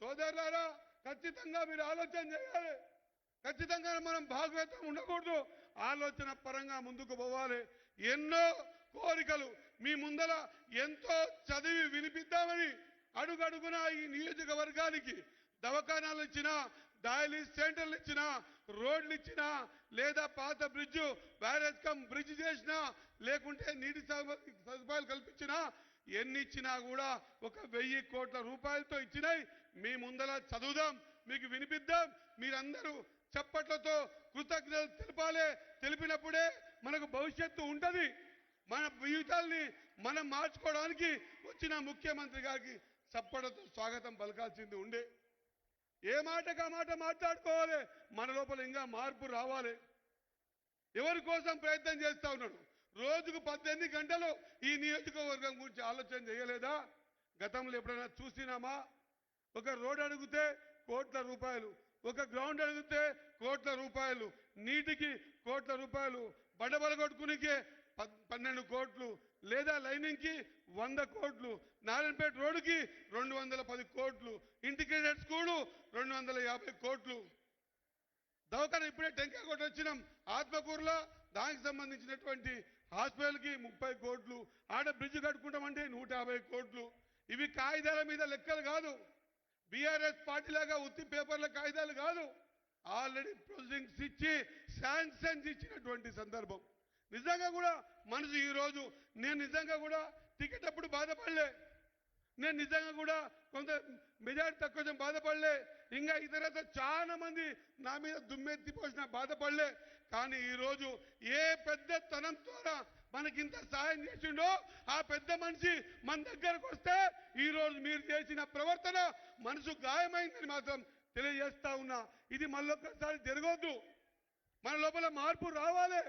సోదరులారా, ఖచ్చితంగా మీరు ఆలోచన చేయాలి. ఖచ్చితంగా మనం భాగవతం ఉండకూడదు. ఆలోచన పరంగా ముందుకు పోవాలి. ఎన్నో కోరికలు మీ ముందర ఎంతో చదివి వినిపిద్దామని అడుగడుగున ఈ నియోజకవర్గానికి దవాఖానాలు ఇచ్చినా, డయాలిసిస్ సెంటర్లు ఇచ్చినా, రోడ్లు ఇచ్చినా, లేదా పాత బ్రిడ్జ్ బ్యారేజ్ కమ్ బ్రిడ్జ్ చేసినా, లేకుంటే నీటి సదుపాయాలు కల్పించినా, ఎన్ని ఇచ్చినా కూడా ఒక 1000 కోట్ల రూపాయలతో ఇచ్చినాయి. మీ ముందర చదువుదాం, మీకు వినిపిద్దాం. మీరందరూ చప్పట్లతో కృతజ్ఞతలు తెలపాలి. తెలిపినప్పుడే మనకు భవిష్యత్తు ఉంటుంది. మన జీవితాల్ని మనం మార్చుకోవడానికి వచ్చిన ముఖ్యమంత్రి గారికి చప్పట్లతో స్వాగతం పలకాల్సింది ఉండే. ఏ మాటకు ఆ మాట మాట్లాడుకోవాలి. మన లోపల ఇంకా మార్పు రావాలి. ఎవరి కోసం ప్రయత్నం చేస్తా ఉన్నాడు? రోజుకు 18 గంటలు ఈ నియోజకవర్గం గురించి ఆలోచన చేయలేదా? గతంలో ఎప్పుడైనా చూసినామా? ఒక రోడ్ అడిగితే కోట్ల రూపాయలు, ఒక గ్రౌండ్ అడిగితే కోట్ల రూపాయలు, నీటికి కోట్ల రూపాయలు, బడబల కొట్టుకునికే 12 కోట్లు, లేదా లైనింగ్కి 100 కోట్లు, నారాయణపేట రోడ్డుకి 210 కోట్లు, ఇంటిగ్రేటెడ్ స్కూలు 250 కోట్లు. దవాఖాన ఇప్పుడే టెంకాయ కొట్టి వచ్చినాం. ఆత్మకూరులో దానికి సంబంధించినటువంటి హాస్పిటల్కి 30 కోట్లు, ఆడ బ్రిడ్జ్ కట్టుకుంటామంటే 150 కోట్లు. ఇవి కాగితాల మీద లెక్కలు కాదు. బీఆర్ఎస్ పార్టీ లాగా ఉత్తి పేపర్ల కాగితాలు కాదు. ఆల్రెడీ ప్రొసీడింగ్స్ ఇచ్చి శాంక్షన్స్ ఇచ్చినటువంటి సందర్భం. నిజంగా కూడా మనసు ఈరోజు నేను నిజంగా కూడా టికెట్ అప్పుడు బాధపడలే. నేను నిజంగా కూడా కొంత మెజారిటీ తక్కువ కొంచెం బాధపడలే. ఇంకా ఇతరత చాలా మంది నా మీద దుమ్మెత్తిపోసిన బాధపడలే. కానీ ఈరోజు ఏ పెద్ద తనం ద్వారా మనకింత సాయం చేసిండో ఆ పెద్ద మనిషి మన దగ్గరకు వస్తే ఈరోజు మీరు చేసిన ప్రవర్తన మనసు గాయమైందని మాత్రం తెలియజేస్తా ఉన్నా. ఇది మళ్ళొక్కసారి జరగొద్దు. మన లోపల మార్పు రావాలి.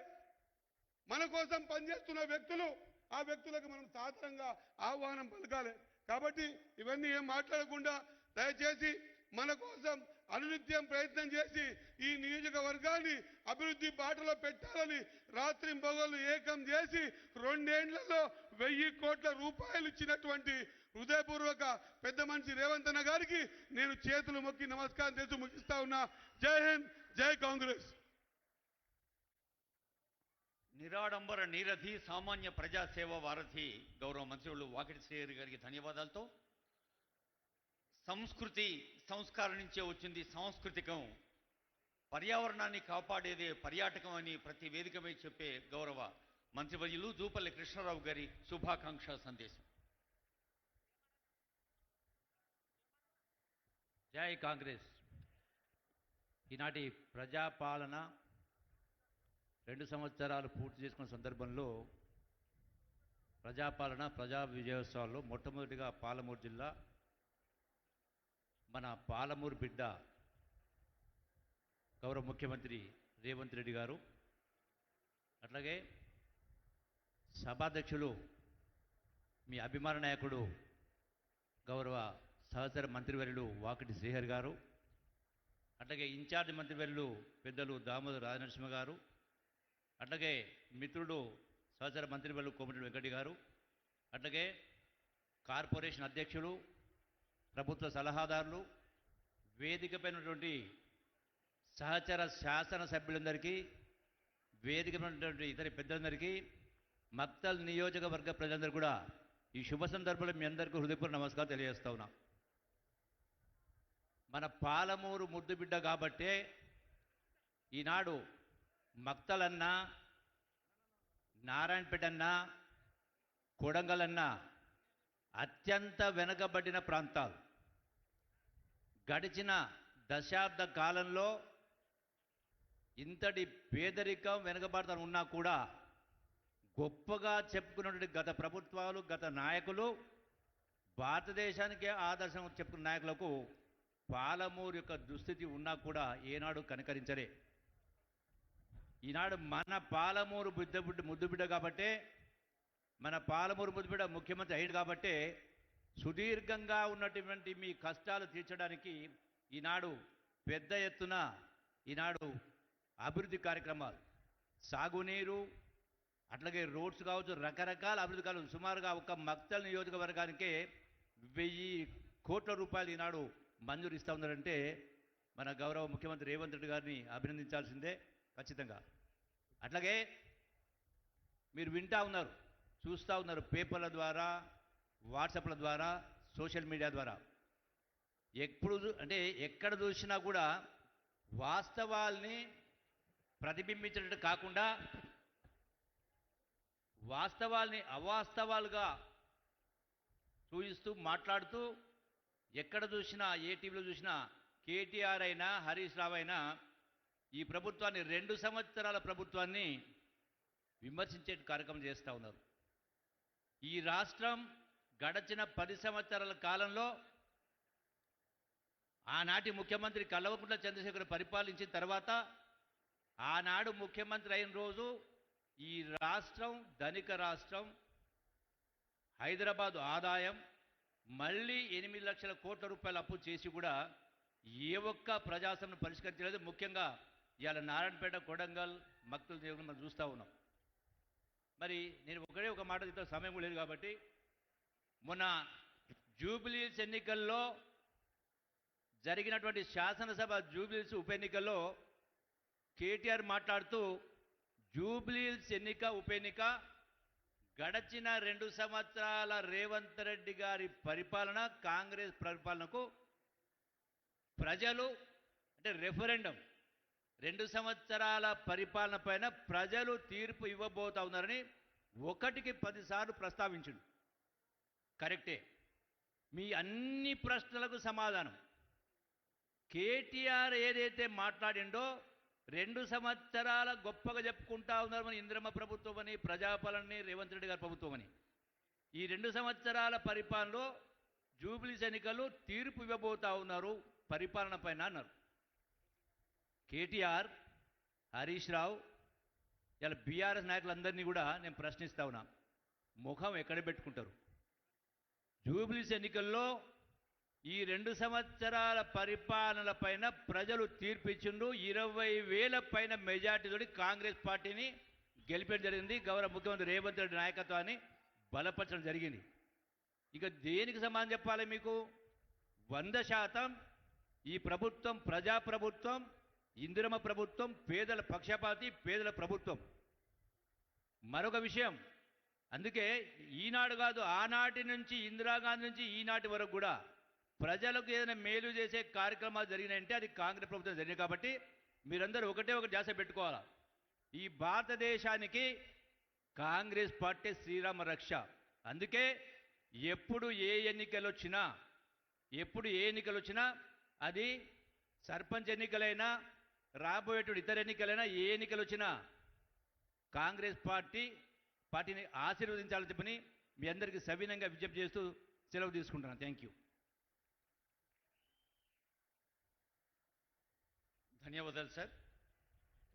మన కోసం పనిచేస్తున్న వ్యక్తులు, ఆ వ్యక్తులకు మనం సాధారణంగా ఆహ్వానం పలకాలి. కాబట్టి ఇవన్నీ ఏం మాట్లాడకుండా దయచేసి మన కోసం అనునిత్యం ప్రయత్నం చేసి ఈ నియోజకవర్గాన్ని అభివృద్ధి బాటలో పెట్టాలని రాత్రింబగళ్ళు ఏకం చేసి 2 ఏళ్లలో 1000 కోట్ల రూపాయలు ఇచ్చినటువంటి హృదయపూర్వక పెద్ద మనిషి రేవంత్ అన్న గారికి నేను చేతులు మొక్కి నమస్కారం చేస్తూ ముగిస్తా ఉన్నా. జై హింద్, జై కాంగ్రెస్. నిరాడంబర నీరథి, సామాన్య ప్రజాసేవ వారధి గౌరవ మంత్రులు వాకిటి శ్రీహరి గారికి ధన్యవాదాలతో, సంస్కృతి సంస్కారం నుంచే వచ్చింది సాంస్కృతికం, పర్యావరణాన్ని కాపాడేదే పర్యాటకం అని ప్రతి వేదికపై చెప్పే గౌరవ మంత్రివర్యులు జూపల్లి కృష్ణారావు గారి శుభాకాంక్ష సందేశం. జై కాంగ్రెస్. ఈనాటి ప్రజాపాలన 2 సంవత్సరాలు పూర్తి చేసుకున్న సందర్భంలో ప్రజాపాలన ప్రజా విజయోత్సవాల్లో మొట్టమొదటిగా పాలమూరు జిల్లా, మన పాలమూరు బిడ్డ గౌరవ ముఖ్యమంత్రి రేవంత్ రెడ్డి గారు, అట్లాగే సభాధ్యక్షులు మీ అభిమాన నాయకుడు గౌరవ సహచర మంత్రివర్యులు వాకిటి శ్రీహరి గారు, అట్లాగే ఇన్ఛార్జ్ మంత్రివర్యులు పెద్దలు దామోదర్ రాజనరసింహ గారు, అట్లాగే మిత్రుడు సహచర మంత్రివర్యులు కోమటిరెడ్డి వెంకటి గారు, అట్లాగే కార్పొరేషన్ అధ్యక్షులు, ప్రభుత్వ సలహాదారులు, వేదికపైనటువంటి సహచర శాసన సభ్యులందరికీ, వేదికపైనటువంటి ఇతర పెద్దలందరికీ, మక్తల్ నియోజకవర్గ ప్రజలందరూ కూడా ఈ శుభ సందర్భంలో మీ అందరికీ హృదయపూర్వక నమస్కారం తెలియజేస్తా ఉన్నా. మన పాలమూరు ముద్దు బిడ్డ కాబట్టే ఈనాడు మక్తలన్నా, నారాయణపేట అన్నా, కొడంగల్ అన్నా అత్యంత వెనుకబడిన ప్రాంతాలు. గడిచిన దశాబ్ద కాలంలో ఇంతటి పేదరికం వెనుకబడతనం ఉన్నా కూడా గొప్పగా చెప్పుకున్నటువంటి గత ప్రభుత్వాలు, గత నాయకులు, భారతదేశానికే ఆదర్శం చెప్పుకున్న నాయకులకు పాలమూరు యొక్క దుస్థితి ఉన్నా కూడా ఏనాడు కనికరించలే. ఈనాడు మన పాలమూరు ముద్దుబిడ్డ కాబట్టే, మన పాలమూరు ముద్దుబిడ్డ ముఖ్యమంత్రి అయ్యాడు కాబట్టే సుదీర్ఘంగా ఉన్నటువంటి మీ కష్టాలు తీర్చడానికి ఈనాడు పెద్ద ఎత్తున ఈనాడు అభివృద్ధి కార్యక్రమాలు, సాగునీరు, అట్లాగే రోడ్స్ కావచ్చు, రకరకాల అభివృద్ధి కావచ్చు. సుమారుగా ఒక మక్తల్ నియోజకవర్గానికే 1000 కోట్ల రూపాయలు ఈనాడు మంజూరు ఇస్తూ ఉన్నారంటే మన గౌరవ ముఖ్యమంత్రి రేవంత్ రెడ్డి గారిని అభినందించాల్సిందే ఖచ్చితంగా. అట్లాగే మీరు వింటా ఉన్నారు, చూస్తూ ఉన్నారు పేపర్ల ద్వారా, వాట్సాప్ల ద్వారా, సోషల్ మీడియా ద్వారా. అంటే ఎక్కడ చూసినా కూడా వాస్తవాల్ని ప్రతిబింబించినట్టు కాకుండా వాస్తవాల్ని అవాస్తవాలుగా చూపిస్తూ మాట్లాడుతూ, ఎక్కడ చూసినా ఏ టీవీలో చూసినా కేటీఆర్ అయినా హరీష్ రావు అయినా ఈ ప్రభుత్వాన్ని 2 సంవత్సరాల ప్రభుత్వాన్ని విమర్శించే కార్యక్రమం చేస్తూ ఉన్నారు. ఈ రాష్ట్రం గడచిన 10 సంవత్సరాల కాలంలో ఆనాటి ముఖ్యమంత్రి కల్వకుంట్ల చంద్రశేఖర్ పరిపాలించిన తర్వాత, ఆనాడు ముఖ్యమంత్రి అయిన రోజు ఈ రాష్ట్రం ధనిక రాష్ట్రం, హైదరాబాదు ఆదాయం, మళ్ళీ 8 లక్షల కోట్ల రూపాయల అప్పు చేసి కూడా ఏ ఒక్క ప్రజాసమస్యను పరిష్కరించలేదు. ముఖ్యంగా ఇవాళ నారాయణపేట, కొడంగల్, మక్తల్ దేవుని మనం చూస్తూ ఉన్నాం. మరి నేను ఒక మాట చెప్తా, సమయం లేదు కాబట్టి, మొన్న జూబ్లీహిల్స్ ఎన్నికల్లో జరిగినటువంటి శాసనసభ జూబ్లీహిల్స్ ఉప ఎన్నికల్లో కేటీఆర్ మాట్లాడుతూ, జూబ్లీహిల్స్ ఉప ఎన్నిక గడచిన 2 సంవత్సరాల రేవంత్ రెడ్డి గారి పరిపాలన, కాంగ్రెస్ పరిపాలనకు ప్రజలు అంటే రెఫరెండం 2 సంవత్సరాల పరిపాలన పైన ప్రజలు తీర్పు ఇవ్వబోతా ఉన్నారని 1కి 10 సార్లు ప్రస్తావించిండు. కరెక్టే. మీ అన్ని ప్రశ్నలకు సమాధానం కేటీఆర్ ఏదైతే మాట్లాడిండో, 2 సంవత్సరాల గొప్పగా చెప్పుకుంటా ఉన్నారు మన ఇంద్రమ్మ ప్రభుత్వం అని, ప్రజాపాలనని, రేవంత్ రెడ్డి గారి ప్రభుత్వం అని. ఈ 2 సంవత్సరాల పరిపాలనలో జూబ్లీస్ ఎన్నికలు తీర్పు ఇవ్వబోతా ఉన్నారు పరిపాలన పైన అన్నారు. కేటీఆర్, హరీష్ రావు, ఇలా బీఆర్ఎస్ నాయకులందరినీ కూడా నేను ప్రశ్నిస్తా ఉన్నా, ముఖం ఎక్కడ పెట్టుకుంటారు? జూబ్లీస్ ఎన్నికల్లో ఈ 2 సంవత్సరాల పరిపాలన పైన ప్రజలు తీర్పిచ్చిండు. 20,000 పైన మెజార్టీతోటి కాంగ్రెస్ పార్టీని గెలిపేయడం జరిగింది. గౌరవ ముఖ్యమంత్రి రేవంత్ రెడ్డి నాయకత్వాన్ని బలపరచడం జరిగింది. ఇక దేనికి సమాధానం చెప్పాలి మీకు? 100% ఈ ప్రభుత్వం ప్రజాప్రభుత్వం, ఇందిరమ్మ ప్రభుత్వం, పేదల పక్షపాతి, పేదల ప్రభుత్వం. మరొక విషయం, అందుకే ఈనాడు కాదు, ఆనాటి నుంచి ఇందిరాగాంధీ నుంచి ఈనాటి వరకు కూడా ప్రజలకు ఏదైనా మేలు చేసే కార్యక్రమాలు జరిగినాయంటే అది కాంగ్రెస్ ప్రభుత్వం జరిగింది. కాబట్టి మీరందరూ ఒకటే ఒక ధ్యాస పెట్టుకోవాలా, ఈ భారతదేశానికి కాంగ్రెస్ పార్టీ శ్రీరామ రక్ష. అందుకే ఎప్పుడు ఏ ఎన్నికలు వచ్చినా అది సర్పంచ్ ఎన్నికలైనా, రాబోయేటువంటి ఇతర ఎన్నికలైనా, ఏ ఎన్నికలు వచ్చినా కాంగ్రెస్ పార్టీని ఆశీర్వదించాలని చెప్పని మీ అందరికీ సవినంగా విజ్ఞప్తి చేస్తూ సెలవు తీసుకుంటున్నాను. Thank you. ధన్యవాదాలు సార్.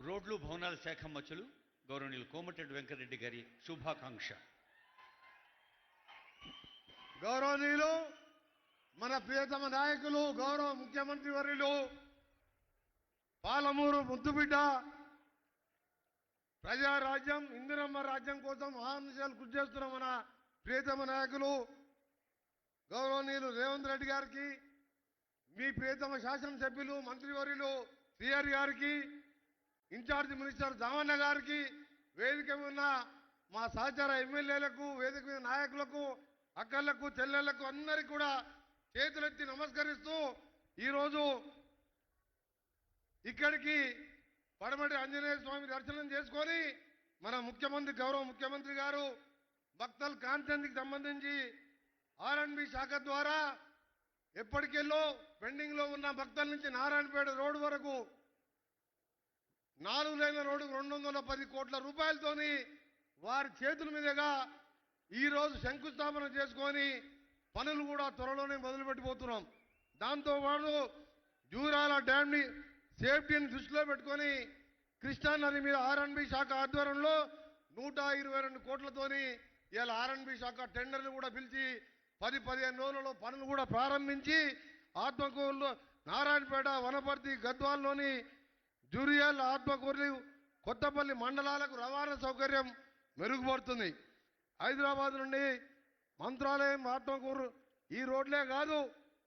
రోడ్లు భవనాల శాఖ మంత్రులు గౌరవనీయులు కోమటిరెడ్డి వెంకటరెడ్డి గారి శుభాకాంక్ష. గౌరవనీయులు మన ప్రియతమ నాయకులు గౌరవ ముఖ్యమంత్రి వర్యులు పాలమూరు ముద్దుబిడ్డ, ప్రజారాజ్యం, ఇందిరమ్మ రాజ్యం కోసం ఆహర్నిశలు కృషి చేస్తున్న మన ప్రియతమ నాయకులు గౌరవనీయులు రేవంత్ రెడ్డి గారికి, మీ ప్రియతమ శాసనసభ్యులు మంత్రివర్యులు సిఆర్ గారికి, ఇన్ఛార్జ్ మినిస్టర్ జామన్న గారికి, వేదిక మీద ఉన్న మా సహచార ఎమ్మెల్యేలకు, వేదిక మీద నాయకులకు, అక్కలకు, చెల్లెళ్లకు అందరికీ కూడా చేతులెత్తి నమస్కరిస్తూ ఈరోజు ఇక్కడికి పడమటి ఆంజనేయ స్వామి దర్శనం చేసుకొని మన గౌరవ ముఖ్యమంత్రి గారు భక్తల్ కాన్సెన్స్కి సంబంధించి R&B శాఖ ద్వారా ఎప్పటికెళ్ళో పెండింగ్ లో ఉన్న భక్తల నుంచి నారాయణపేట రోడ్డు వరకు 4 లైన్ల రోడ్డుకు 210 కోట్ల రూపాయలతోని వారి చేతుల మీదుగా ఈరోజు శంకుస్థాపన చేసుకొని పనులు కూడా త్వరలోనే మొదలుపెట్టిపోతున్నాం. దాంతోపాటు జూరాల డ్యామ్ని సేఫ్టీని దృష్టిలో పెట్టుకొని కృష్ణా నది మీద R&B శాఖ ఆధ్వర్యంలో 122 కోట్లతోని ఇలా R&B శాఖ టెండర్లు కూడా పిలిచి 10-15 రోజులలో పనులు కూడా ప్రారంభించి ఆత్మకూరులో, నారాయణపేట, వనపర్తి, గద్వాల్లోని జూరియల్, ఆత్మకూరు, కొత్తపల్లి మండలాలకు రవాణా సౌకర్యం మెరుగుపడుతుంది. హైదరాబాద్ నుండి మంత్రాలయం, ఆత్మకూరు ఈ రోడ్లే కాదు,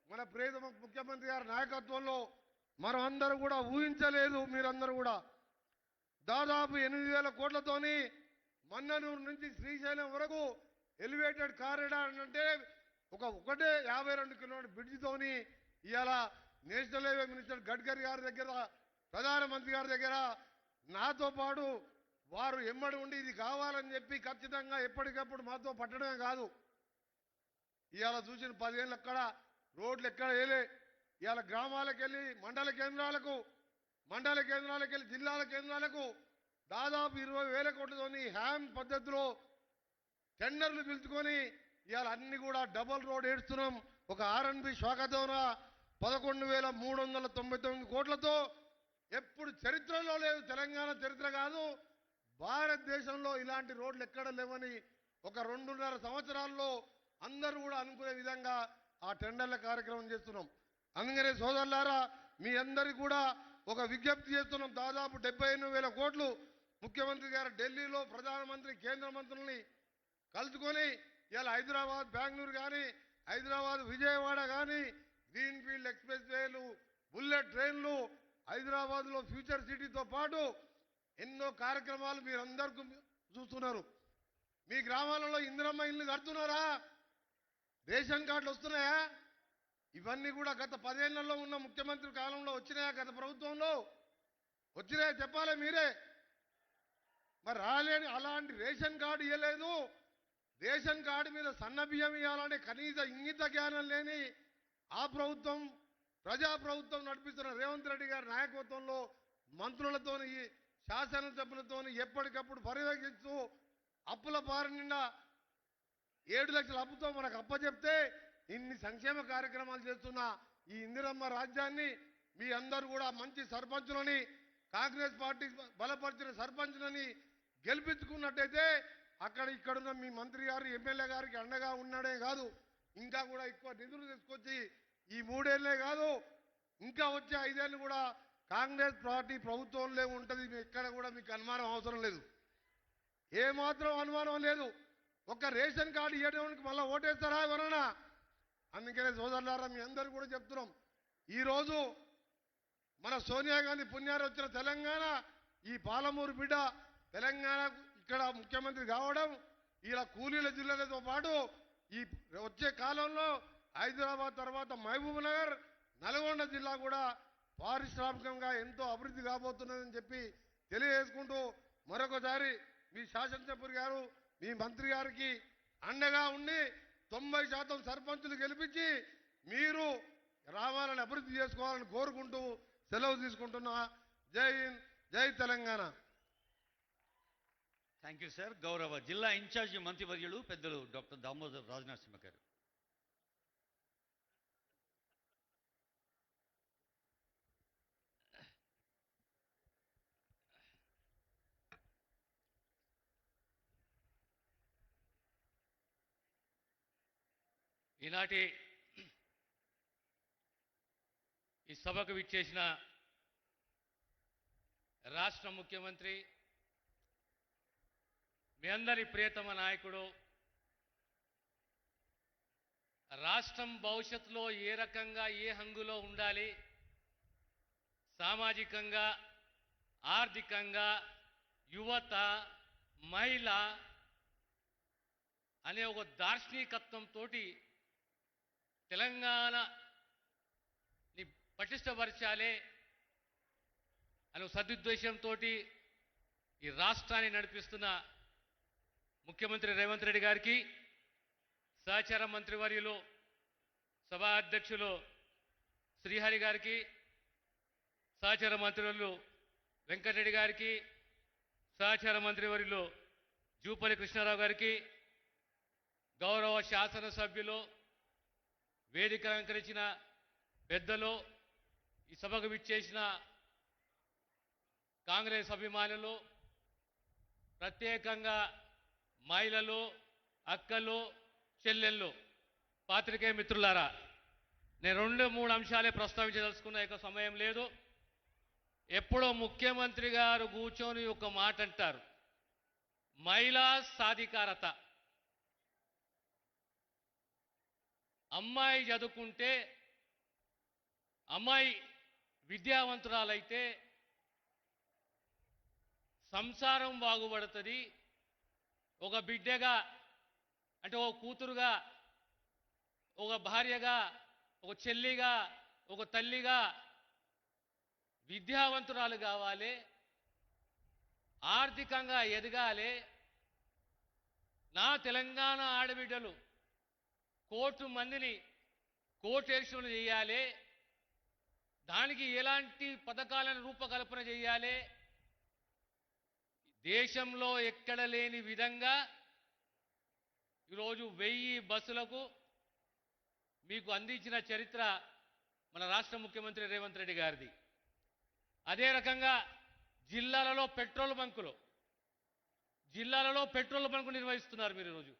మన ప్రియతమ ముఖ్యమంత్రి గారి నాయకత్వంలో మనం అందరూ కూడా ఊహించలేదు. మీరందరూ కూడా దాదాపు 8,000 కోట్లతోని మన్ననూరు నుంచి శ్రీశైలం వరకు ఎలివేటెడ్ కారిడార్ అంటే ఒకటే 52 కిలోమీటర్ బ్రిడ్జితోని ఇవాళ నేషనల్ హైవే మినిస్టర్ గడ్కరీ గారి దగ్గర, ప్రధానమంత్రి గారి దగ్గర నాతో పాటు వారు ఎమ్మడి ఉండి ఇది కావాలని చెప్పి ఖచ్చితంగా ఎప్పటికప్పుడు మాతో పట్టడమే కాదు, ఇవాళ చూసిన 10 ఏళ్ళు ఎక్కడ రోడ్లు ఎక్కడ వేయలే. ఇవాళ గ్రామాలకు వెళ్ళి మండల కేంద్రాలకు వెళ్ళి జిల్లాల కేంద్రాలకు దాదాపు 20,000 కోట్లతోని హ్యామ్ పద్ధతిలో టెండర్లు పిలుచుకొని ఇవాళ అన్ని కూడా డబల్ రోడ్ ఏడుస్తున్నాం. ఒక ఆర్ఎన్బి శాఖతోన 11,399 కోట్లతో ఎప్పుడు చరిత్రలో లేదు, తెలంగాణ చరిత్ర కాదు, భారతదేశంలో ఇలాంటి రోడ్లు ఎక్కడ లేవని ఒక 2.5 సంవత్సరాల్లో అందరూ కూడా అనుకునే విధంగా ఆ టెండర్ల కార్యక్రమం చేస్తున్నాం. అందుకనే సోదరులారా, మీ అందరికీ కూడా ఒక విజ్ఞప్తి చేస్తున్నాం. దాదాపు 78,000 కోట్లు ముఖ్యమంత్రి గారు ఢిల్లీలో ప్రధానమంత్రి, కేంద్ర మంత్రుల్ని కలుసుకొని ఇలా హైదరాబాద్, బెంగళూరు కానీ, హైదరాబాద్, విజయవాడ కానీ గ్రీన్ఫీల్డ్ ఎక్స్ప్రెస్ వేలు, బుల్లెట్ ట్రైన్లు, హైదరాబాద్లో ఫ్యూచర్ సిటీతో పాటు ఎన్నో కార్యక్రమాలు మీరందరికీ చూస్తున్నారు. మీ గ్రామాలలో ఇందిరమ్మ ఇల్లు కడుతున్నారా? రేషన్ కార్డులు వస్తున్నాయా? ఇవన్నీ కూడా గత 10 ఏళ్లలో ఉన్న ముఖ్యమంత్రి కాలంలో వచ్చినాయా? గత ప్రభుత్వంలో వచ్చినాయా? చెప్పాలి మీరే. మరి రాలేని అలాంటి రేషన్ కార్డు ఇవ్వలేదు. రేషన్ కార్డు మీద సన్న బియ్యం ఇవ్వాలనే కనీస ఇంగిత జ్ఞానం లేని ఆ ప్రభుత్వం, ప్రజా ప్రభుత్వం నడిపిస్తున్న రేవంత్ రెడ్డి గారి నాయకత్వంలో మంత్రులతోని, శాసనసభ్యులతోని ఎప్పటికప్పుడు పర్యవేక్షిస్తూ అప్పుల బారి నిండా 7 లక్షల అప్పుతో మనకు అప్పచెప్తే ఇన్ని సంక్షేమ కార్యక్రమాలు చేస్తున్న ఈ ఇందిరమ్మ రాజ్యాన్ని మీ అందరూ కూడా మంచి సర్పంచులని, కాంగ్రెస్ పార్టీ బలపరిచిన సర్పంచులని గెలిపించుకున్నట్టయితే ఇక్కడున్న మీ మంత్రి గారు, ఎమ్మెల్యే గారికి అండగా ఉన్నాడే కాదు, ఇంకా కూడా ఎక్కువ నిధులు తీసుకొచ్చి ఈ 3 ఏళ్లే కాదు, ఇంకా వచ్చే 5 ఏళ్ళు కూడా కాంగ్రెస్ పార్టీ ప్రభుత్వంలో ఉంటుంది. ఎక్కడ కూడా మీకు అనుమానం అవసరం లేదు, ఏమాత్రం అనుమానం లేదు. ఒక్క రేషన్ కార్డు ఇవ్వడానికి మళ్ళీ ఓటేస్తారా ఎవరన్నా? అందుకనే సోదరులారా, మీ అందరూ కూడా చెప్తున్నాం, ఈరోజు మన సోనియా గాంధీ పుణ్యాన్ని వచ్చిన తెలంగాణ, ఈ పాలమూరు బిడ్డ తెలంగాణ ఇక్కడ ముఖ్యమంత్రి కావడం, ఇలా కూలీల జిల్లాలతో పాటు ఈ వచ్చే కాలంలో హైదరాబాద్ తర్వాత మహబూబ్ నగర్, నల్గొండ జిల్లా కూడా పారిశ్రామికంగా ఎంతో అభివృద్ధి కాబోతున్నదని చెప్పి తెలియజేసుకుంటూ మరొకసారి మీ శాసనసభ్యులు గారు, మీ మంత్రి గారికి అండగా ఉండి 90% సర్పంచులు గెలిపించి మీరు రావాలని అభివృద్ధి చేసుకోవాలని కోరుకుంటూ సెలవు తీసుకుంటున్నా. జై హింద్, జై తెలంగాణ. Thank you sir. గౌరవ జిల్లా ఇన్ఛార్జి మంత్రివర్యులు పెద్దలు డాక్టర్ దామోదర్ రాజనరసింహ గారు. ఈనాటి ఈ సభకు విచ్చేసిన రాష్ట్ర ముఖ్యమంత్రి, మీ అందరి ప్రియతమ నాయకుడు, రాష్ట్రం భవిష్యత్తులో ఏ రకంగా ఏ హంగులో ఉండాలి, సామాజికంగా, ఆర్థికంగా, యువత, మహిళ అనే ఒక దార్శనికత్వంతో తెలంగాణని పటిష్టపరచాలి అనే సదుద్దేశంతో ఈ రాష్ట్రాన్ని నడిపిస్తున్న ముఖ్యమంత్రి రేవంత్ రెడ్డి గారికి, సహచార మంత్రివర్యులు, సభా అధ్యక్షులు శ్రీహరి గారికి, సహచార మంత్రివర్యులు వెంకటరెడ్డి గారికి, సహచార మంత్రివర్యులు జూపల్లి కృష్ణారావు గారికి, గౌరవ శాసనసభ్యులు, వేదిక అలంకరించిన పెద్దలు, ఈ సభకు విచ్చేసిన కాంగ్రెస్ అభిమానులు, ప్రత్యేకంగా మహిళలు, అక్కలు, చెల్లెళ్ళు, పాత్రికేయ మిత్రులారా, నేను 2-3 అంశాలే ప్రస్తావించదలుచుకున్న సమయం లేదు. ఎప్పుడో ముఖ్యమంత్రి గారు కూర్చొని ఒక మాట అంటారు, మహిళా సాధికారత. అమ్మాయి చదువుకుంటే, అమ్మాయి విద్యావంతురాలైతే సంసారం బాగుపడుతుంది. ఒక బిడ్డగా అంటే ఒక కూతురుగా, ఒక భార్యగా, ఒక చెల్లిగా, ఒక తల్లిగా విద్యావంతురాలు కావాలి, ఆర్థికంగా ఎదగాలి. నా తెలంగాణ ఆడబిడ్డలు కోటి మందిని కోటేశ్వరులు చేయాలి. దానికి ఎలాంటి పథకాలను రూపకల్పన చేయాలి. దేశంలో ఎక్కడ లేని విధంగా ఈరోజు 1000 బస్సులకు మీకు అందించిన చరిత్ర మన రాష్ట్ర ముఖ్యమంత్రి రేవంత్ రెడ్డి గారిది. అదే రకంగా జిల్లాలలో పెట్రోల్ బంకులు నిర్వహిస్తున్నారు మీరు. ఈరోజు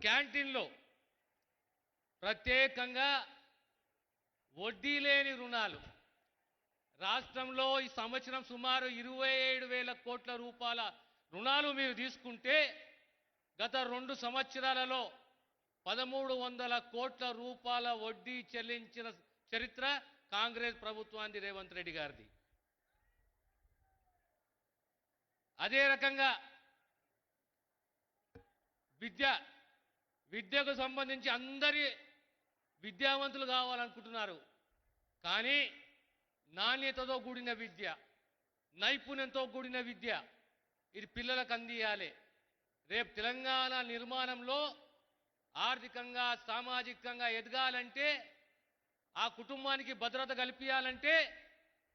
క్యాంటీన్లో ప్రత్యేకంగా వడ్డీ లేని రుణాలు. రాష్ట్రంలో ఈ సంవత్సరం సుమారు 27,000 కోట్ల రూపాయల రుణాలు మీరు తీసుకుంటే గత 2 సంవత్సరాలలో 1,300 కోట్ల రూపాయల వడ్డీ చెల్లించిన చరిత్ర కాంగ్రెస్ ప్రభుత్వానికి రేవంత్ రెడ్డి గారిది. అదే రకంగా విద్యకు సంబంధించి అందరి విద్యావంతులు కావాలనుకుంటున్నారు. కానీ నాణ్యతతో కూడిన విద్య, నైపుణ్యంతో కూడిన విద్య ఇది పిల్లలకు అందియాలి. రేపు తెలంగాణ నిర్మాణంలో ఆర్థికంగా సామాజికంగా ఎదగాలంటే, ఆ కుటుంబానికి భద్రత కల్పించాలంటే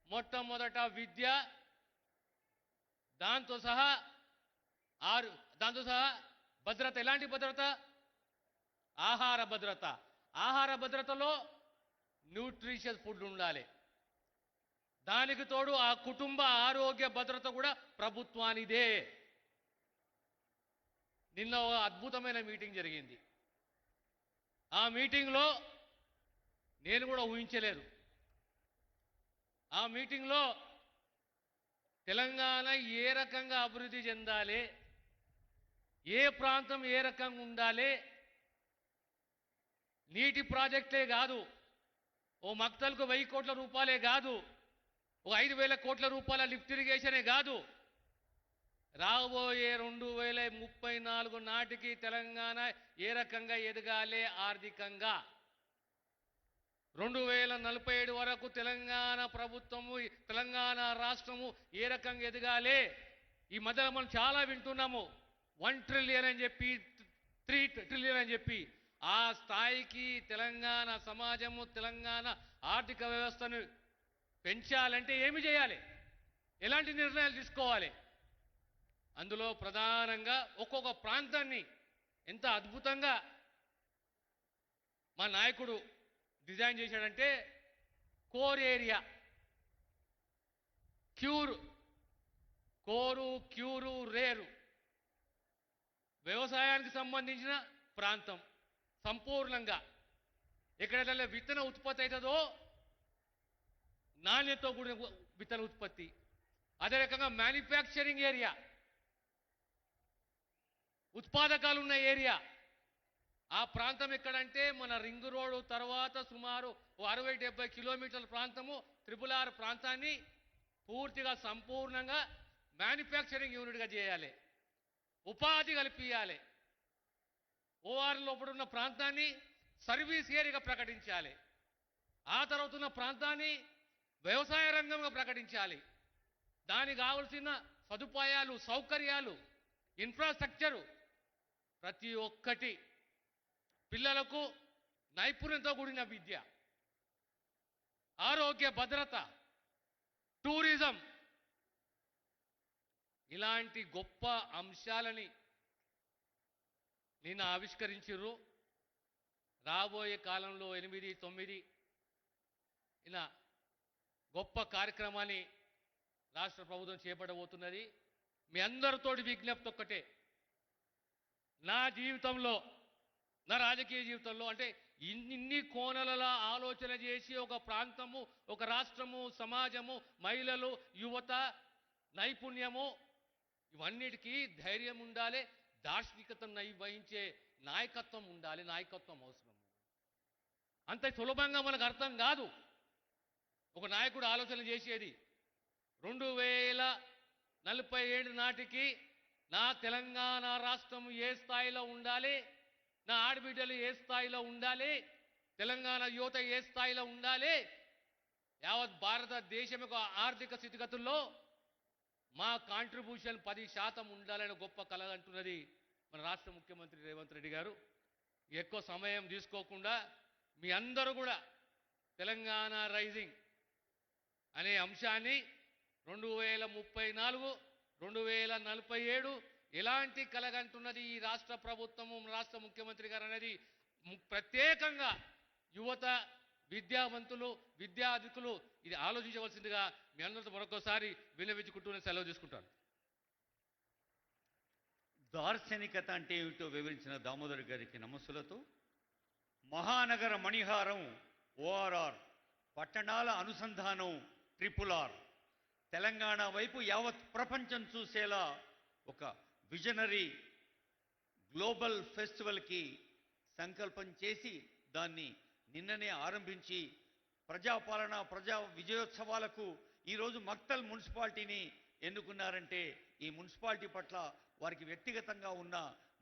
మొట్టమొదట విద్య, దాంతో సహా భద్రత. ఎలాంటి భద్రత? ఆహార భద్రత. ఆహార భద్రతలో న్యూట్రిషియస్ ఫుడ్ ఉండాలి. దానికి తోడు ఆ కుటుంబ ఆరోగ్య భద్రత కూడా ప్రభుత్వానిదే. నిన్న ఒక అద్భుతమైన మీటింగ్ జరిగింది. ఆ మీటింగ్లో నేను కూడా ఊహించలేదు. ఆ మీటింగ్లో తెలంగాణ ఏ రకంగా అభివృద్ధి చెందాలి, ఏ ప్రాంతం ఏ రకంగా ఉండాలి, నీటి ప్రాజెక్టులే కాదు, ఓ మక్తల్కు 1000 కోట్ల రూపాయలే కాదు, ఓ 5,000 కోట్ల రూపాయల లిఫ్ట్ ఇరిగేషనే కాదు, రాబోయే 2034 నాటికి తెలంగాణ ఏ రకంగా ఎదగాలి ఆర్థికంగా, 2047 వరకు తెలంగాణ ప్రభుత్వము, తెలంగాణ రాష్ట్రము ఏ రకంగా ఎదగాలి. ఈ మధ్యలో మనం చాలా వింటున్నాము, 1 ట్రిలియన్ అని చెప్పి, 3 ట్రిలియన్ అని చెప్పి. ఆ స్థాయికి తెలంగాణ సమాజము, తెలంగాణ ఆర్థిక వ్యవస్థను పెంచాలంటే ఏమి చేయాలి, ఎలాంటి నిర్ణయాలు తీసుకోవాలి? అందులో ప్రధానంగా ఒక్కొక్క ప్రాంతాన్ని ఎంత అద్భుతంగా మా నాయకుడు డిజైన్ చేశాడంటే, కోర్ ఏరియా, కోరు, క్యూరు, రేరు వ్యవసాయానికి సంబంధించిన ప్రాంతం సంపూర్ణంగా. ఎక్కడైతే విత్తన ఉత్పత్తి అవుతుందో నాణ్యతతో కూడిన విత్తన ఉత్పత్తి. అదే రకంగా మ్యానుఫ్యాక్చరింగ్ ఏరియా, ఉత్పాదకాలు ఉన్న ఏరియా. ఆ ప్రాంతం ఎక్కడంటే మన రింగ్ రోడ్డు తర్వాత సుమారు 60-70 కిలోమీటర్ల ప్రాంతము, RRR ప్రాంతాన్ని పూర్తిగా సంపూర్ణంగా మ్యానుఫ్యాక్చరింగ్ యూనిట్గా చేయాలి, ఉపాధి కల్పించాలి. OR లోపల ఉన్న ప్రాంతాన్ని సర్వీస్ ఏరియాగా ప్రకటించాలి. ఆ తర్వాత ఉన్న ప్రాంతాన్ని వ్యవసాయ రంగంగా ప్రకటించాలి. దానికి కావలసిన సదుపాయాలు, సౌకర్యాలు, ఇన్ఫ్రాస్ట్రక్చరు ప్రతి ఒక్కటి, పిల్లలకు నైపుణ్యంతో కూడిన విద్య, ఆరోగ్య భద్రత, టూరిజం, ఇలాంటి గొప్ప అంశాలని నిన్న ఆవిష్కరించారు. రాబోయే కాలంలో 8-9 ఇలా గొప్ప కార్యక్రమాన్ని రాష్ట్ర ప్రభుత్వం చేపట్టబోతున్నది. మీ అందరితోటి విజ్ఞప్తి ఒక్కటే, నా జీవితంలో, నా రాజకీయ జీవితంలో అంటే ఇన్ని కోణల ఆలోచన చేసి ఒక ప్రాంతము, ఒక రాష్ట్రము, సమాజము, మహిళలు, యువత, నైపుణ్యము ఇవన్నిటికీ ధైర్యం ఉండాలి, దార్శనికతను వహించే నాయకత్వం ఉండాలి. నాయకత్వం అవసరం. అంత సులభంగా మనకు అర్థం కాదు ఒక నాయకుడు ఆలోచన చేసేది. 2047 నాటికి నా తెలంగాణ రాష్ట్రం ఏ స్థాయిలో ఉండాలి, నా ఆడబిడ్డలు ఏ స్థాయిలో ఉండాలి, తెలంగాణ యువత ఏ స్థాయిలో ఉండాలి, యావత్ భారతదేశం యొక్క ఆర్థిక స్థితిగతుల్లో మా కాంట్రిబ్యూషన్ 10% ఉండాలని గొప్ప కల అంటున్నది మన రాష్ట్ర ముఖ్యమంత్రి రేవంత్ రెడ్డి గారు. ఎక్కువ సమయం తీసుకోకుండా మీ అందరూ కూడా తెలంగాణ రైజింగ్ అనే అంశాన్ని 2034, 2047 ఎలాంటి కలగంటున్నది ఈ రాష్ట్ర ప్రభుత్వము, రాష్ట్ర ముఖ్యమంత్రి గారు అనేది ప్రత్యేకంగా యువత, విద్యావంతులు, విద్యాధికులు ఇది ఆలోచించవలసిందిగా మీ అందరితో మరొకసారి విన్నవించుకుంటూ సెలవు తీసుకుంటాను. దార్శనికత అంటే ఏమిటో వివరించిన దామోదర్ గారికి నమస్సులతో మహానగర మణిహారం ఓఆర్ఆర్, పట్టణాల అనుసంధానం RRR, తెలంగాణ వైపు యావత్ ప్రపంచం చూసేలా ఒక విజనరీ గ్లోబల్ ఫెస్టివల్కి సంకల్పం చేసి దాన్ని నిన్ననే ఆరంభించి ప్రజాపాలన, ప్రజా విజయోత్సవాలకు ఈరోజు మక్తల్ మున్సిపాలిటీని ఎన్నుకున్నారంటే ఈ మున్సిపాలిటీ పట్ల వారికి వ్యక్తిగతంగా ఉన్న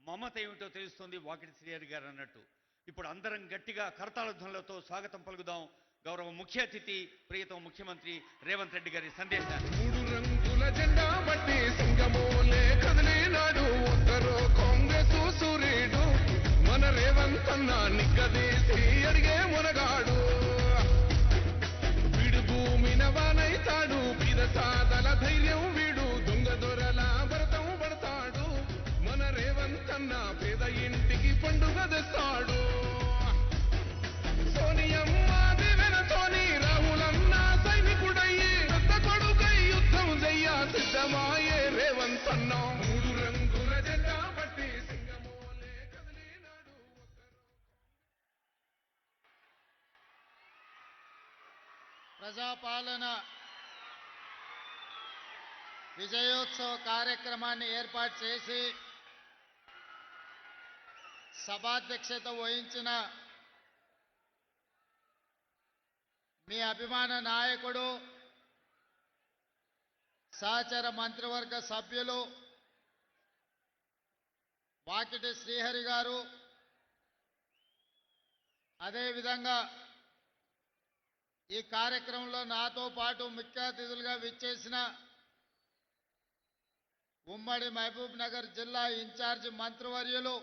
మమత ఏమిటో తెలుస్తుంది. వాకిటి శ్రీహరి గారు అన్నట్టు ఇప్పుడు అందరం గట్టిగా కరతాళ ధ్వనులతో స్వాగతం పలుకుదాం గౌరవ ముఖ్య అతిథి ప్రియతమ ముఖ్యమంత్రి రేవంత్ రెడ్డి గారి సందేశాన్ని. 3 రంగుల జెండా బట్టి సింగమోలే కదిలినాడు ఒక్కరో కాంగ్రెస్ సూర్యుడు మన రేవంత్ అన్న నిగ్గదీసి అడిగే మునగాడు. వీడు భూమిన వానైతాడు, బీద సాదల ధైర్యం వీడు, దొంగ దొరల భరతం పడతాడు. మన రేవంత్ అన్న పేద ఇంటికి పండుగ తెస్తాడు. సోనియమ్మ దివెనతోని రాహులన్న సైనికుడయ్యి పెద్ద కొడుకై యుద్ధం చెయ్య సిద్ధమాయే రేవంత్ అన్న. 3 రంగుల జెండా బట్టి సింగమోలే కదిలినాడు ప్రజాపాలన విజయోత్సవ కార్యక్రమాన్ని ఏర్పాటు చేసి సభాధ్యక్షత వహించిన మీ అభిమాన నాయకుడు, సహచర మంత్రివర్గ సభ్యులు వాకిటి శ్రీహరి గారు, అదేవిధంగా ఈ కార్యక్రమంలో నాతో పాటు ముఖ్య అతిథులుగా విచ్చేసిన ఉమ్మడి మహబూబ్ నగర్ జిల్లా ఇన్ఛార్జి మంత్రివర్యులు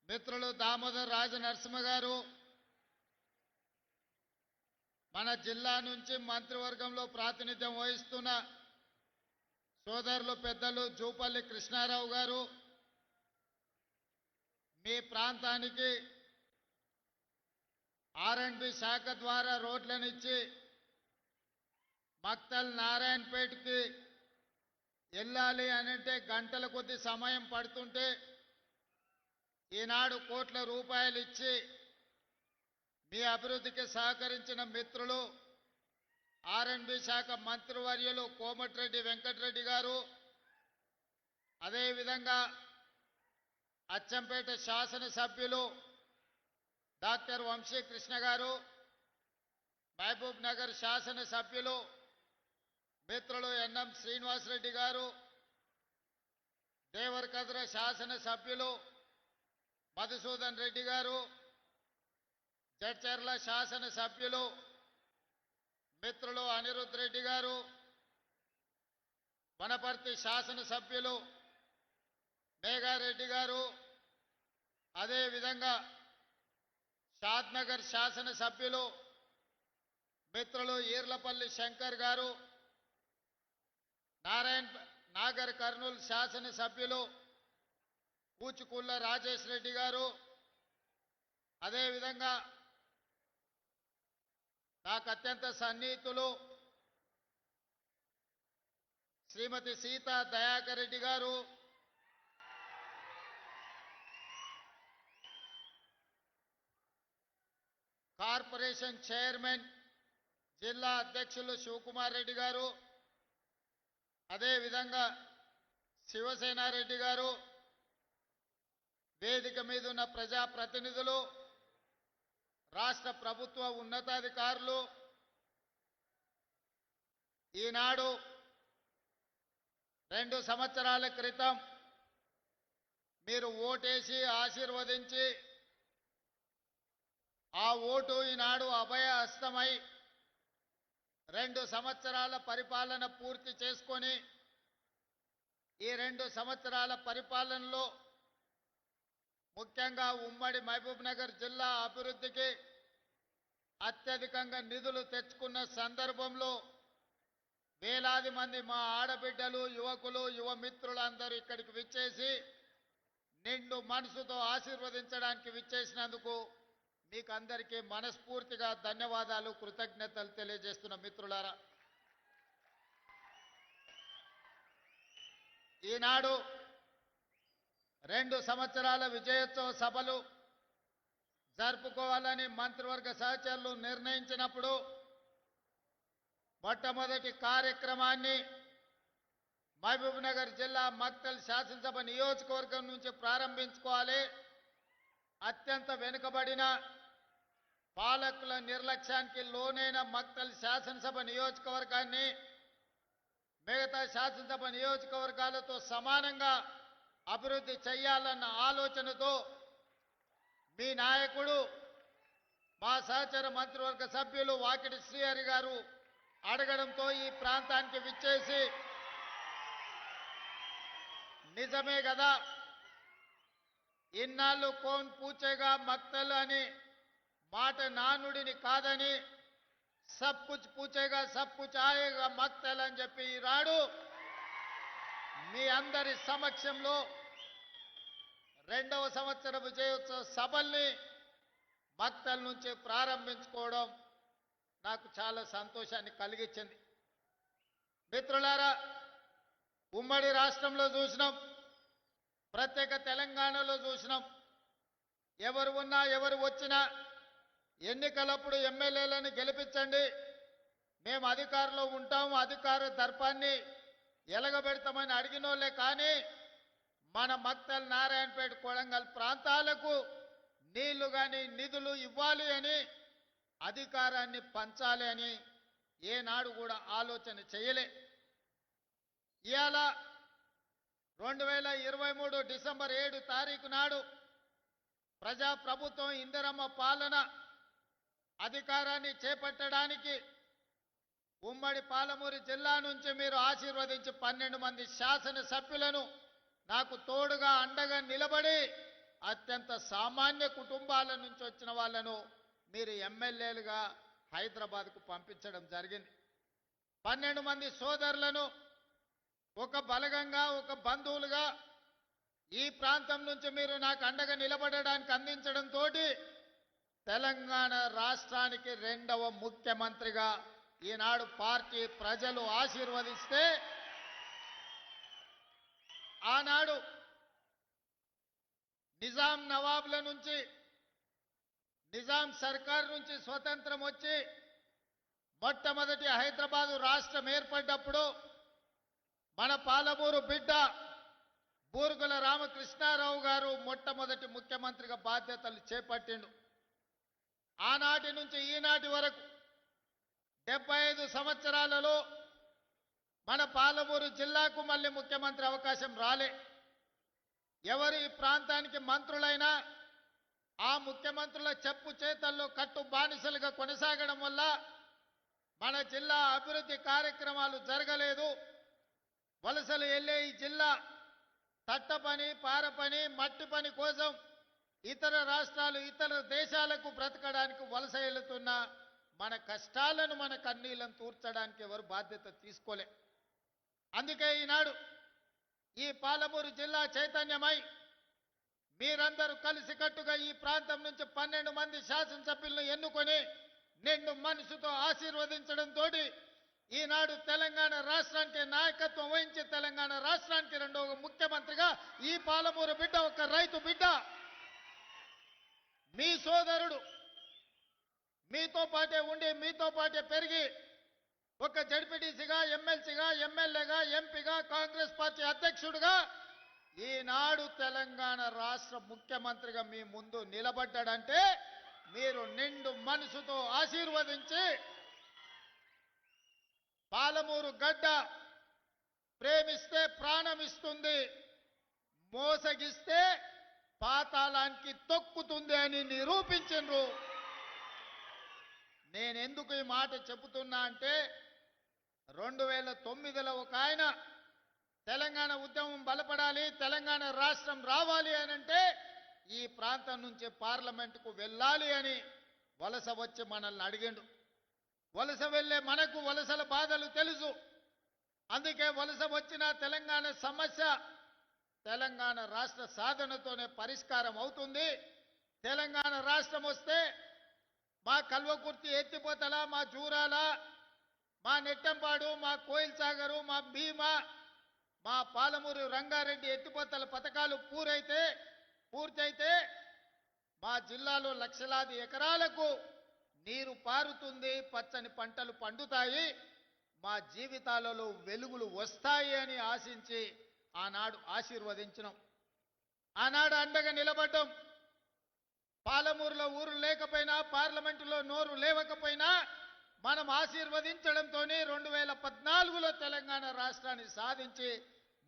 మిత్రులు దామోదర్ రాజనరసింహ గారు, మన జిల్లా నుంచి మంత్రివర్గంలో ప్రాతినిధ్యం వహిస్తున్న సోదరులు పెద్దలు జూపల్లి కృష్ణారావు గారు, మీ ప్రాంతానికి R&B శాఖ ద్వారా రోడ్లనిచ్చి మక్తల్ నారాయణపేటకి వెళ్ళాలి అనంటే గంటల కొద్ది సమయం పడుతుంటే ఈనాడు కోట్ల రూపాయలు ఇచ్చి మీ అభివృద్ధికి సహకరించిన మిత్రులు R&B శాఖ మంత్రివర్యులు కోమటిరెడ్డి వెంకటరెడ్డి గారు, అదేవిధంగా అచ్చంపేట శాసనసభ్యులు డాక్టర్ వంశీకృష్ణ గారు, మహబూబ్ నగర్ శాసనసభ్యులు మిత్రులు ఎన్ఎం శ్రీనివాసరెడ్డి గారు, దేవరకద్ర శాసనసభ్యులు మధుసూదన్ రెడ్డి గారు, జడ్చర్ల శాసనసభ్యులు మిత్రులు అనిరుద్ రెడ్డి గారు, వనపర్తి శాసనసభ్యులు మేఘారెడ్డి గారు, అదేవిధంగా షాద్నగర్ శాసనసభ్యులు మిత్రులు ఈర్లపల్లి శంకర్ గారు, నాగర్ కర్నూలు శాసనసభ్యులు కూచుకుళ్ళ రాజేష్ రెడ్డి గారు, అదేవిధంగా నాకు అత్యంత సన్నిహితులు శ్రీమతి సీతా దయాకర్ రెడ్డి గారు, కార్పొరేషన్ చైర్మన్ జిల్లా అధ్యక్షులు శివకుమార్ రెడ్డి గారు, అదేవిధంగా శివసేనారెడ్డి గారు, వేదిక మీద ఉన్న ప్రజాప్రతినిధులు, రాష్ట్ర ప్రభుత్వ ఉన్నతాధికారులు, ఈనాడు 2 సంవత్సరాల క్రితం మీరు ఓటేసి ఆశీర్వదించి ఆ ఓటు ఈనాడు అభయ హస్తమై 2 సంవత్సరాల పరిపాలన పూర్తి చేసుకొని ఈ 2 సంవత్సరాల పరిపాలనలో ముఖ్యంగా ఉమ్మడి మహబూబ్ నగర్ జిల్లా అభివృద్ధికి అత్యధికంగా నిధులు తెచ్చుకున్న సందర్భంలో వేలాది మంది మా ఆడబిడ్డలు, యువకులు, యువ మిత్రులందరూ ఇక్కడికి విచ్చేసి నిండు మనసుతో ఆశీర్వదించడానికి విచ్చేసినందుకు మీకు అందరికీ మనస్ఫూర్తిగా ధన్యవాదాలు, కృతజ్ఞతలు తెలియజేస్తున్న మిత్రులారా. ఈనాడు 2 సంవత్సరాల విజయోత్సవ సభలు జరుపుకోవాలని మంత్రివర్గ సహచరులు నిర్ణయించినప్పుడు మొట్టమొదటి కార్యక్రమాన్ని మహబూబ్ నగర్ జిల్లా మక్తల్ శాసనసభ నియోజకవర్గం నుంచి ప్రారంభించుకోవాలి. అత్యంత వెనుకబడిన పాలకుల నిర్లక్ష్యానికి లోనైన మక్తల్ శాసనసభ నియోజకవర్గాన్ని మిగతా శాసనసభ నియోజకవర్గాలతో సమానంగా అభివృద్ధి చేయాలన్న ఆలోచనతో మీ నాయకుడు మా సహచర మంత్రివర్గ సభ్యులు వాకిటి శ్రీహరి గారు అడగడంతో ఈ ప్రాంతానికి విచ్చేసి నిజమే కదా, ఇన్నాళ్ళు కోన్ పూచేగా మక్తల్ అని మాట నానుడిని కాదని సబ్ కుచ్ పూచేగా సబ్ కుచ్ ఆయేగా మక్తల్ అని చెప్పి ఈనాడు మీ అందరి సమక్షంలో 2వ సంవత్సర విజయోత్సవ సభల్ని మక్తల్ నుంచి ప్రారంభించుకోవడం నాకు చాలా సంతోషాన్ని కలిగించింది. మిత్రులారా, ఉమ్మడి రాష్ట్రంలో చూసినాం, ప్రత్యేక తెలంగాణలో చూసినాం. ఎవరు ఉన్నా ఎవరు వచ్చినా ఎన్నికలప్పుడు ఎమ్మెల్యేలను గెలిపించండి, మేము అధికారంలో ఉంటాము, అధికార దర్పాన్ని ఎలగబెడతామని అడిగినోళ్ళే. కానీ మన మక్తల్, నారాయణపేట, కొడంగల్ ప్రాంతాలకు నీళ్లు కానీ నిధులు ఇవ్వాలి అని, అధికారాన్ని పంచాలి అని ఏనాడు కూడా ఆలోచన చేయలే. ఇవాళ 2023 డిసెంబర్ 7 తారీఖు నాడు ప్రజాప్రభుత్వం ఇందిరమ్మ పాలన అధికారాన్ని చేపట్టడానికి ఉమ్మడి పాలమూరు జిల్లా నుంచి మీరు ఆశీర్వదించి 12 మంది శాసనసభ్యులను నాకు తోడుగా అండగా నిలబడి అత్యంత సామాన్య కుటుంబాల నుంచి వచ్చిన వాళ్ళను మీరు ఎమ్మెల్యేలుగా హైదరాబాద్కు పంపించడం జరిగింది. 12 మంది సోదరులను ఒక బలగంగా, ఒక బంధువులుగా ఈ ప్రాంతం నుంచి మీరు నాకు అండగా నిలబడడానికి అందించడంతో తెలంగాణ రాష్ట్రానికి 2వ ముఖ్యమంత్రిగా ఈనాడు పార్టీ ప్రజలు ఆశీర్వదిస్తే, ఆనాడు నిజాం నవాబుల నుంచి, నిజాం సర్కార్ నుంచి స్వతంత్రం వచ్చి మొట్టమొదటి హైదరాబాదు రాష్ట్రం ఏర్పడ్డప్పుడు మన పాలమూరు బిడ్డ బూరుగుల రామకృష్ణారావు గారు మొట్టమొదటి ముఖ్యమంత్రిగా బాధ్యతలు చేపట్టిండు. ఆనాటి నుంచి ఈనాటి వరకు 75 సంవత్సరాలలో మన పాలమూరు జిల్లాకు మళ్ళీ ముఖ్యమంత్రి అవకాశం రాలే. ఎవరు ఈ ప్రాంతానికి మంత్రులైనా ఆ ముఖ్యమంత్రుల చెప్పు చేతల్లో కట్టు బానిసలుగా కొనసాగడం వల్ల మన జిల్లా అభివృద్ధి కార్యక్రమాలు జరగలేదు. వలసలు వెళ్ళే ఈ జిల్లా తట్ట పని, పార పని, మట్టి పని కోసం ఇతర రాష్ట్రాలు, ఇతర దేశాలకు బ్రతకడానికి వలస వెళుతున్న మన కష్టాలను, మన కన్నీళ్లను తూర్చడానికి ఎవరు బాధ్యత తీసుకోలే. అందుకే ఈనాడు ఈ పాలమూరు జిల్లా చైతన్యమై మీరందరూ కలిసికట్టుగా ఈ ప్రాంతం నుంచి 12 మంది శాసనసభ్యులను ఎన్నుకొని నిండు మనసుతో ఆశీర్వదించడంతో ఈనాడు తెలంగాణ రాష్ట్రానికి నాయకత్వం వహించి తెలంగాణ రాష్ట్రానికి 2వ ముఖ్యమంత్రిగా ఈ పాలమూరు బిడ్డ, ఒక రైతు బిడ్డ, మీ సోదరుడు మీతో పాటే ఉండి మీతో పాటే పెరిగి ఒక జడ్పీటీసీగా ఎమ్మెల్సీగా ఎమ్మెల్యేగా ఎంపీగా కాంగ్రెస్ పార్టీ అధ్యక్షుడిగా ఈనాడు తెలంగాణ రాష్ట్ర ముఖ్యమంత్రిగా మీ ముందు నిలబడ్డాడంటే మీరు నిండు మనసుతో ఆశీర్వదించి పాలమూరు గడ్డ ప్రేమిస్తే ప్రాణం ఇస్తుంది, మోసగిస్తే పాతాళానికి తొక్కుతుంది అని నిరూపించిండ్రు. నేనెందుకు ఈ మాట చెబుతున్నా అంటే 2009లో ఒక ఆయన తెలంగాణ ఉద్యమం బలపడాలి, తెలంగాణ రాష్ట్రం రావాలి అని అంటే ఈ ప్రాంతం నుంచి పార్లమెంటుకు వెళ్ళాలి అని వలస వచ్చి మనల్ని అడిగిండు. వలస వెళ్ళే మనకు వలసల బాధలు తెలుసు. అందుకే వలస వచ్చిన తెలంగాణ సమస్య తెలంగాణ రాష్ట్ర సాధనతోనే పరిష్కారం అవుతుంది. తెలంగాణ రాష్ట్రం వస్తే మా కల్వకుర్తి ఎత్తిపోతల, మా జూరాల, మా నెట్టంపాడు, మా కోయిల్ సాగరు, మా భీమా, మా పాలమూరు రంగారెడ్డి ఎత్తిపోతల పథకాలు పూర్తయితే మా జిల్లాలో లక్షలాది ఎకరాలకు నీరు పారుతుంది, పచ్చని పంటలు పండుతాయి, మా జీవితాలలో వెలుగులు వస్తాయి అని ఆశించి ఆనాడు ఆశీర్వదించినాం. ఆనాడు అండగా నిలబడ్డాం. పాలమూరులో ఊరు లేకపోయినా, పార్లమెంటులో నోరు లేవకపోయినా మనం ఆశీర్వదించడంతో 2014లో తెలంగాణ రాష్ట్రాన్ని సాధించి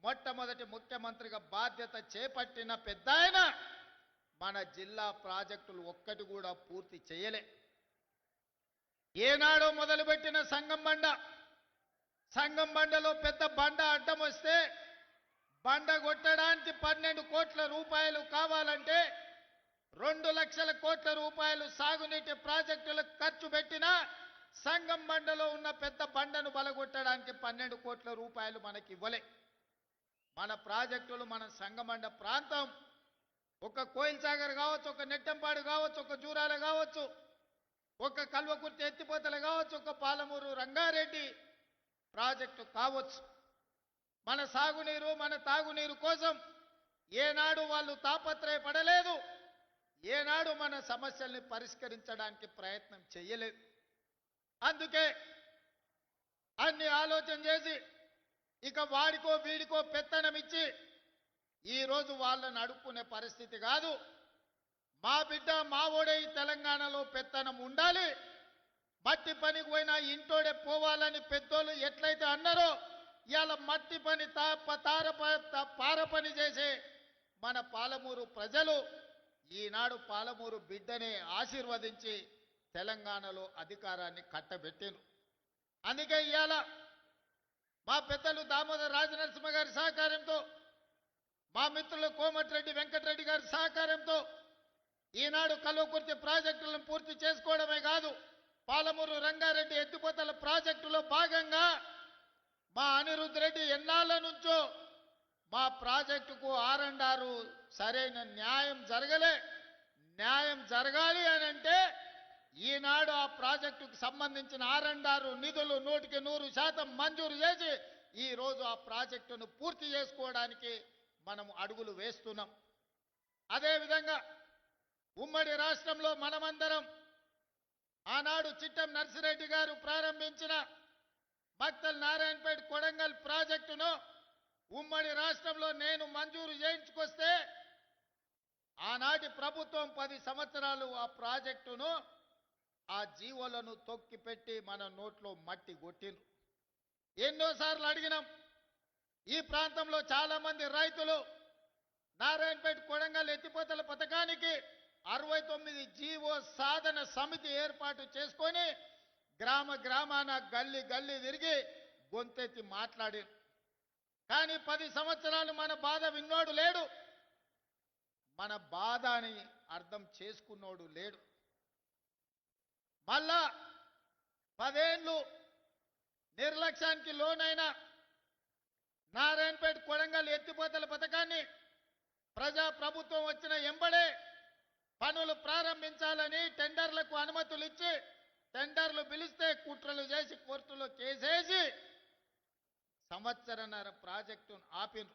మొట్టమొదటి ముఖ్యమంత్రిగా బాధ్యత చేపట్టిన పెద్దాయన మన జిల్లా ప్రాజెక్టులు ఒక్కటి కూడా పూర్తి చేయలే. ఏనాడో మొదలుపెట్టిన సంగం బండలో పెద్ద బండ అడ్డం వస్తే బండ కొట్టడానికి 12 కోట్ల రూపాయలు కావాలంటే 2 లక్షల కోట్ల రూపాయలు సాగునీటి ప్రాజెక్టులకు ఖర్చు పెట్టినా సంగం బండలో ఉన్న పెద్ద బండను బలగొట్టడానికి 12 కోట్ల రూపాయలు మనకి ఇవ్వలే. మన ప్రాజెక్టులు, మన సంగమండ ప్రాంతం ఒక కోయిల్ సాగర్ కావచ్చు, ఒక నెట్టంపాడు కావచ్చు, ఒక జూరాల కావచ్చు, ఒక కల్వకుర్తి ఎత్తిపోతలు కావచ్చు, ఒక పాలమూరు రంగారెడ్డి ప్రాజెక్టు కావచ్చు, మన సాగునీరు, మన తాగునీరు కోసం ఏనాడు వాళ్ళు తాపత్రయపడలేదు. ఏనాడు మన సమస్యల్ని పరిష్కరించడానికి ప్రయత్నం చేయలేదు. అందుకే అన్ని ఆలోచన చేసి ఇక వాడికో వీడికో పెత్తనం ఇచ్చి ఈరోజు వాళ్ళని అడుక్కునే పరిస్థితి కాదు. మా బిడ్డ మా ఓడే ఈ తెలంగాణలో పెత్తనం ఉండాలి. మట్టి పనికి పోయినా ఇంటోడే పోవాలని పెద్దోళ్ళు ఎట్లయితే అన్నారో ఇవాళ మట్టి పని పార పని చేసే మన పాలమూరు ప్రజలు ఈనాడు పాలమూరు బిడ్డనే ఆశీర్వదించి తెలంగాణలో అధికారాన్ని కట్టబెట్టారు. అందుకే ఇవాళ మా పెద్దలు దామోదర్ రాజనరసింహ గారి సహకారంతో, మా మిత్రులు కోమటిరెడ్డి వెంకటరెడ్డి గారి సహకారంతో ఈనాడు కల్వకుర్తి ప్రాజెక్టులను పూర్తి చేసుకోవడమే కాదు, పాలమూరు రంగారెడ్డి ఎత్తిపోతల ప్రాజెక్టులో భాగంగా మా అనిరుద్ధ్ రెడ్డి ఎన్నాళ్ళ నుంచో మా ప్రాజెక్టుకు ఆర్&ఆర్ సరైన న్యాయం జరగలే. న్యాయం జరగాలి అని అంటే ఈనాడు ఆ ప్రాజెక్టుకు సంబంధించిన ఆర్&ఆర్ నిధులు 100% మంజూరు చేసి ఈరోజు ఆ ప్రాజెక్టును పూర్తి చేసుకోవడానికి మనం అడుగులు వేస్తున్నాం. అదేవిధంగా ఉమ్మడి రాష్ట్రంలో మనమందరం ఆనాడు చిట్టం నర్సిరెడ్డి గారు ప్రారంభించిన మక్తల్ నారాయణపేట కొడంగల్ ప్రాజెక్టును ఉమ్మడి రాష్ట్రంలో నేను మంజూరు చేయించుకొస్తే ఆనాటి ప్రభుత్వం 10 సంవత్సరాలు ఆ ప్రాజెక్టును, ఆ జీవోలను తొక్కిపెట్టి మన నోట్లో మట్టి కొట్టిండ్రు. ఎన్నోసార్లు అడిగినాం. ఈ ప్రాంతంలో చాలా మంది రైతులు నారాయణపేట కొడంగల్ ఎత్తిపోతల పథకానికి 69 జీవో సాధన సమితి ఏర్పాటు చేసుకొని గ్రామాన గల్లీ తిరిగి గొంతెత్తి మాట్లాడి, కానీ 10 సంవత్సరాలు మన బాధ విన్నోడు లేడు, మన బాధ అని అర్థం చేసుకున్నోడు లేడు. మళ్ళా 10 ఏళ్ళు నిర్లక్ష్యానికి లోనైన నారాయణపేట కొడంగల్ ఎత్తిపోతల పథకాన్ని ప్రజాప్రభుత్వం వచ్చిన ఎంబడే పనులు ప్రారంభించాలని టెండర్లకు అనుమతులు ఇచ్చి టెండర్లు పిలిస్తే కుట్రలు చేసి కోర్టులో కేసేసి సంవత్సరన్నర ప్రాజెక్టును ఆపిను.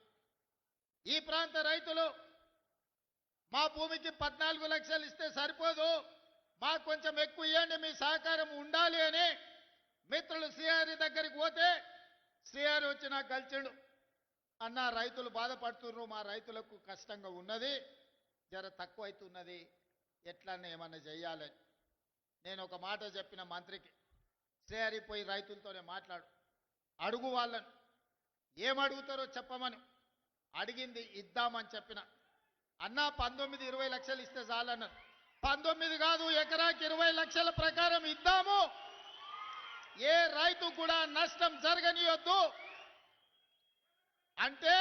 ఈ ప్రాంత రైతులు మా భూమికి 14 లక్షలు ఇస్తే సరిపోదు, మాకు కొంచెం ఎక్కువ ఇవ్వండి, మీ సహకారం ఉండాలి అని మిత్రులు శ్రీహరి దగ్గరికి పోతే శ్రీహరి వచ్చి నాకు కలిసిండు. అన్న రైతులు బాధపడుతున్నారు, మా రైతులకు కష్టంగా ఉన్నది, జర తక్కువ అవుతున్నది, ఎట్లన్నా ఏమన్నా చెయ్యాలని. నేను ఒక మాట చెప్పిన మంత్రికి, శ్రీహరి పోయి రైతులతోనే మాట్లాడు, అడుగు వాళ్ళను, ఏమడుగుతారో చెప్పమని. అడిగింది ఇద్దామని చెప్పిన. అన్న 19-20 లక్షలు ఇస్తే చాలన్నారు. 19 కాదు, ఎకరాకి 20 లక్షల ప్రకారం ఇద్దాము, ఏ రైతు కూడా నష్టం జరగనియొద్దు అంటే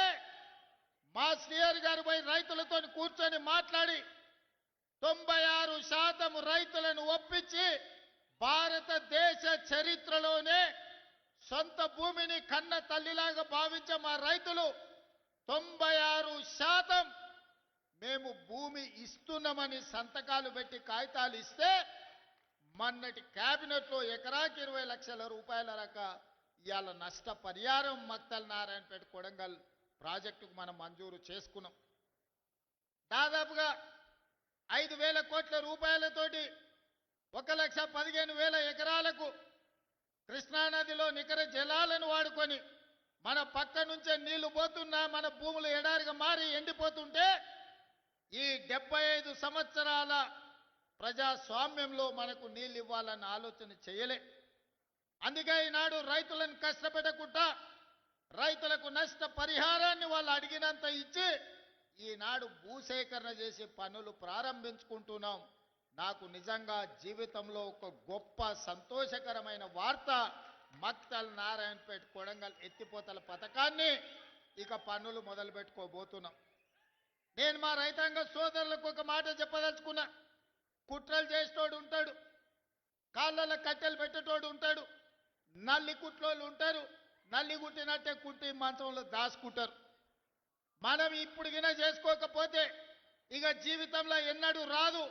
మా శ్రీహరి గారు పోయి రైతులతో కూర్చొని మాట్లాడి 96% రైతులను ఒప్పించి భారతదేశ చరిత్రలోనే సొంత భూమిని కన్న తల్లిలాగా భావించే మా రైతులు 96% మేము భూమి ఇస్తున్నామని సంతకాలు పెట్టి కాగితాలు ఇస్తే మొన్నటి కేబినెట్లో ఎకరాకి 20 లక్షల రూపాయల రక ఇవాళ నష్టపరిహారం మక్తల్ నారాయణపేట కొడంగల్ ప్రాజెక్టుకు మనం మంజూరు చేసుకున్నాం. దాదాపుగా 5,000 కోట్ల రూపాయలతోటి 1,15,000 ఎకరాలకు కృష్ణానదిలో నికర జలాలను వాడుకొని మన పక్క నుంచే నీళ్లు పోతున్నా మన భూములు ఎడారిగా మారి ఎండిపోతుంటే ఈ 75 సంవత్సరాల ప్రజాస్వామ్యంలో మనకు నీళ్ళు ఇవ్వాలన్న ఆలోచన చేయలే. అందుకే ఈనాడు రైతులను కష్టపెట్టకుండా రైతులకు నష్ట పరిహారాన్ని వాళ్ళు అడిగినంత ఇచ్చి ఈనాడు భూసేకరణ చేసి పనులు ప్రారంభించుకుంటున్నాం. నాకు నిజంగా జీవితంలో ఒక గొప్ప సంతోషకరమైన వార్త, మక్తల్ నారాయణపేట కొడంగల్ ఎత్తిపోతల పథకాన్ని ఇక పనులు మొదలు పెట్టుకోబోతున్నాం. నేను మా రైతాంగ సోదరులకు ఒక మాట చెప్పదలుచుకున్నా. కుట్రలు చేసేటోడు ఉంటాడు, కాళ్ళలో కట్టెలు పెట్టేటోడు ఉంటాడు, నల్లి కుట్లోళ్ళు ఉంటారు, నల్లి కుట్టినట్టే కుట్టి మంచంలో దాచుకుంటారు. మనం ఇప్పుడు గిన చేసుకోకపోతే ఇక జీవితంలో ఎన్నడూ రాదు.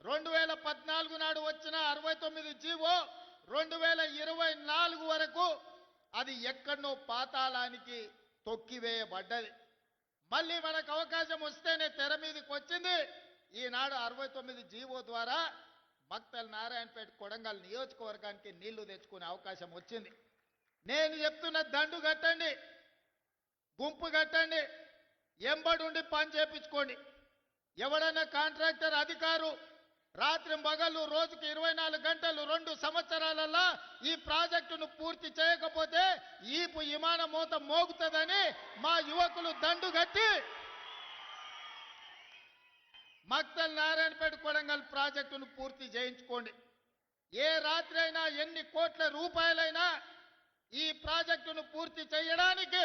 2014 నాడు వచ్చిన 69 జీవో 2024 వరకు అది ఎక్కడనో పాతాళానికి తొక్కివేయబడ్డది. మళ్ళీ మనకు అవకాశం వస్తేనే తెర మీదకి వచ్చింది. ఈనాడు 69 జీవో ద్వారా మక్తల్ నారాయణపేట కొడంగల్ నియోజకవర్గానికి నీళ్లు తెచ్చుకునే అవకాశం వచ్చింది. నేను చెప్తున్న దండు కట్టండి, గుంపు కట్టండి, ఎంబడుండి పని చేపించుకోండి. ఎవడన్నా కాంట్రాక్టర్ అధికారు రాత్రి పగలు రోజుకి 24 గంటలు 2 సంవత్సరాలలో ఈ ప్రాజెక్టును పూర్తి చేయకపోతే ఈపు విమాన మోత మోగుతుందని మా యువకులు దండు కట్టి మక్తల్ నారాయణపేట కొడంగల్ ప్రాజెక్టును పూర్తి చేయించుకోండి. ఏ రాత్రి అయినా ఎన్ని కోట్ల రూపాయలైనా ఈ ప్రాజెక్టును పూర్తి చేయడానికి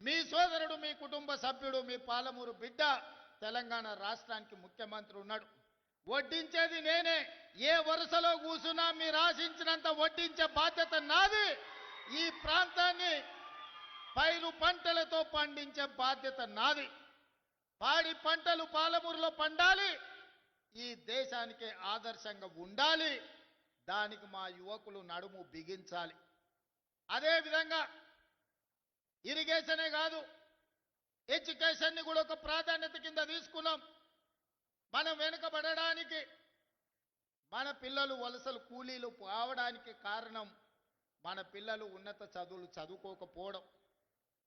మీ సోదరుడు, మీ కుటుంబ సభ్యుడు, మీ పాలమూరు బిడ్డ తెలంగాణ రాష్ట్రానికి ముఖ్యమంత్రి ఉన్నాడు. వడ్డించేది నేనే. ఏ వరుసలో కూసున్నా మీరు ఆశించినంత వడ్డించే బాధ్యత నాది. ఈ ప్రాంతాన్ని పైరు పంటలతో పండించే బాధ్యత నాది. పాడి పంటలు పాలమూరులో పండాలి, ఈ దేశానికి ఆదర్శంగా ఉండాలి. దానికి మా యువకులు నడుము బిగించాలి. అదేవిధంగా ఇరిగేషనే కాదు, ఎడ్యుకేషన్ని కూడా ఒక ప్రాధాన్యత కింద తీసుకున్నాం. మనం వెనుకబడడానికి, మన పిల్లలు వలసలు కూలీలు కావడానికి కారణం మన పిల్లలు ఉన్నత చదువులు చదువుకోకపోవడం,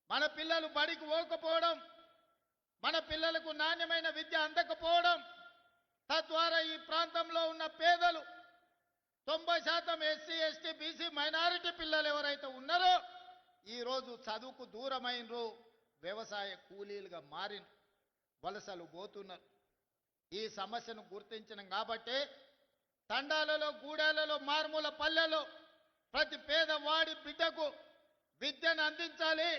మన పిల్లలు బడికి పోకపోవడం, మన పిల్లలకు నాణ్యమైన విద్య అందకపోవడం. తద్వారా ఈ ప్రాంతంలో ఉన్న పేదలు 90% ఎస్సీ, ఎస్టీ, బీసీ, మైనారిటీ పిల్లలు ఎవరైతే ఉన్నారో ఈరోజు చదువుకు దూరమైనరు, వ్యవసాయ కూలీలుగా మారిన వలసలు పోతున్నారు. ఈ సమస్యను గుర్తించినాం కాబట్టి తండాలలో, గూడాలలో, మారుమూల పల్లెలో ప్రతి పేదవాడి బిడ్డకు విద్యను అందించాలి.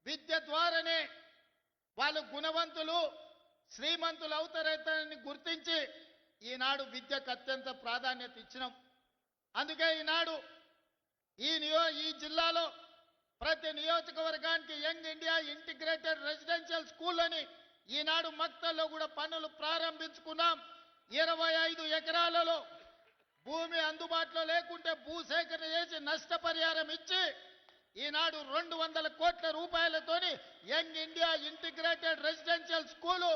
విద్య ద్వారానే వాళ్ళు గుణవంతులు, శ్రీమంతులు అవుతారని గుర్తించి ఈనాడు విద్యకు అత్యంత ప్రాధాన్యత ఇచ్చినాం. అందుకే ఈనాడు ఈ జిల్లాలో ప్రతి నియోజకవర్గానికి young India integrated residential school అని ఈనాడు మక్తల్లో కూడా పనులు ప్రారంభించుకున్నాం. 25 ఎకరాలలో భూమి అందుబాటులో లేకుంటే భూసేకరణ చేసి నష్టపరిహారం ఇచ్చి ఈనాడు 200 కోట్ల రూపాయలతోని young India integrated residential school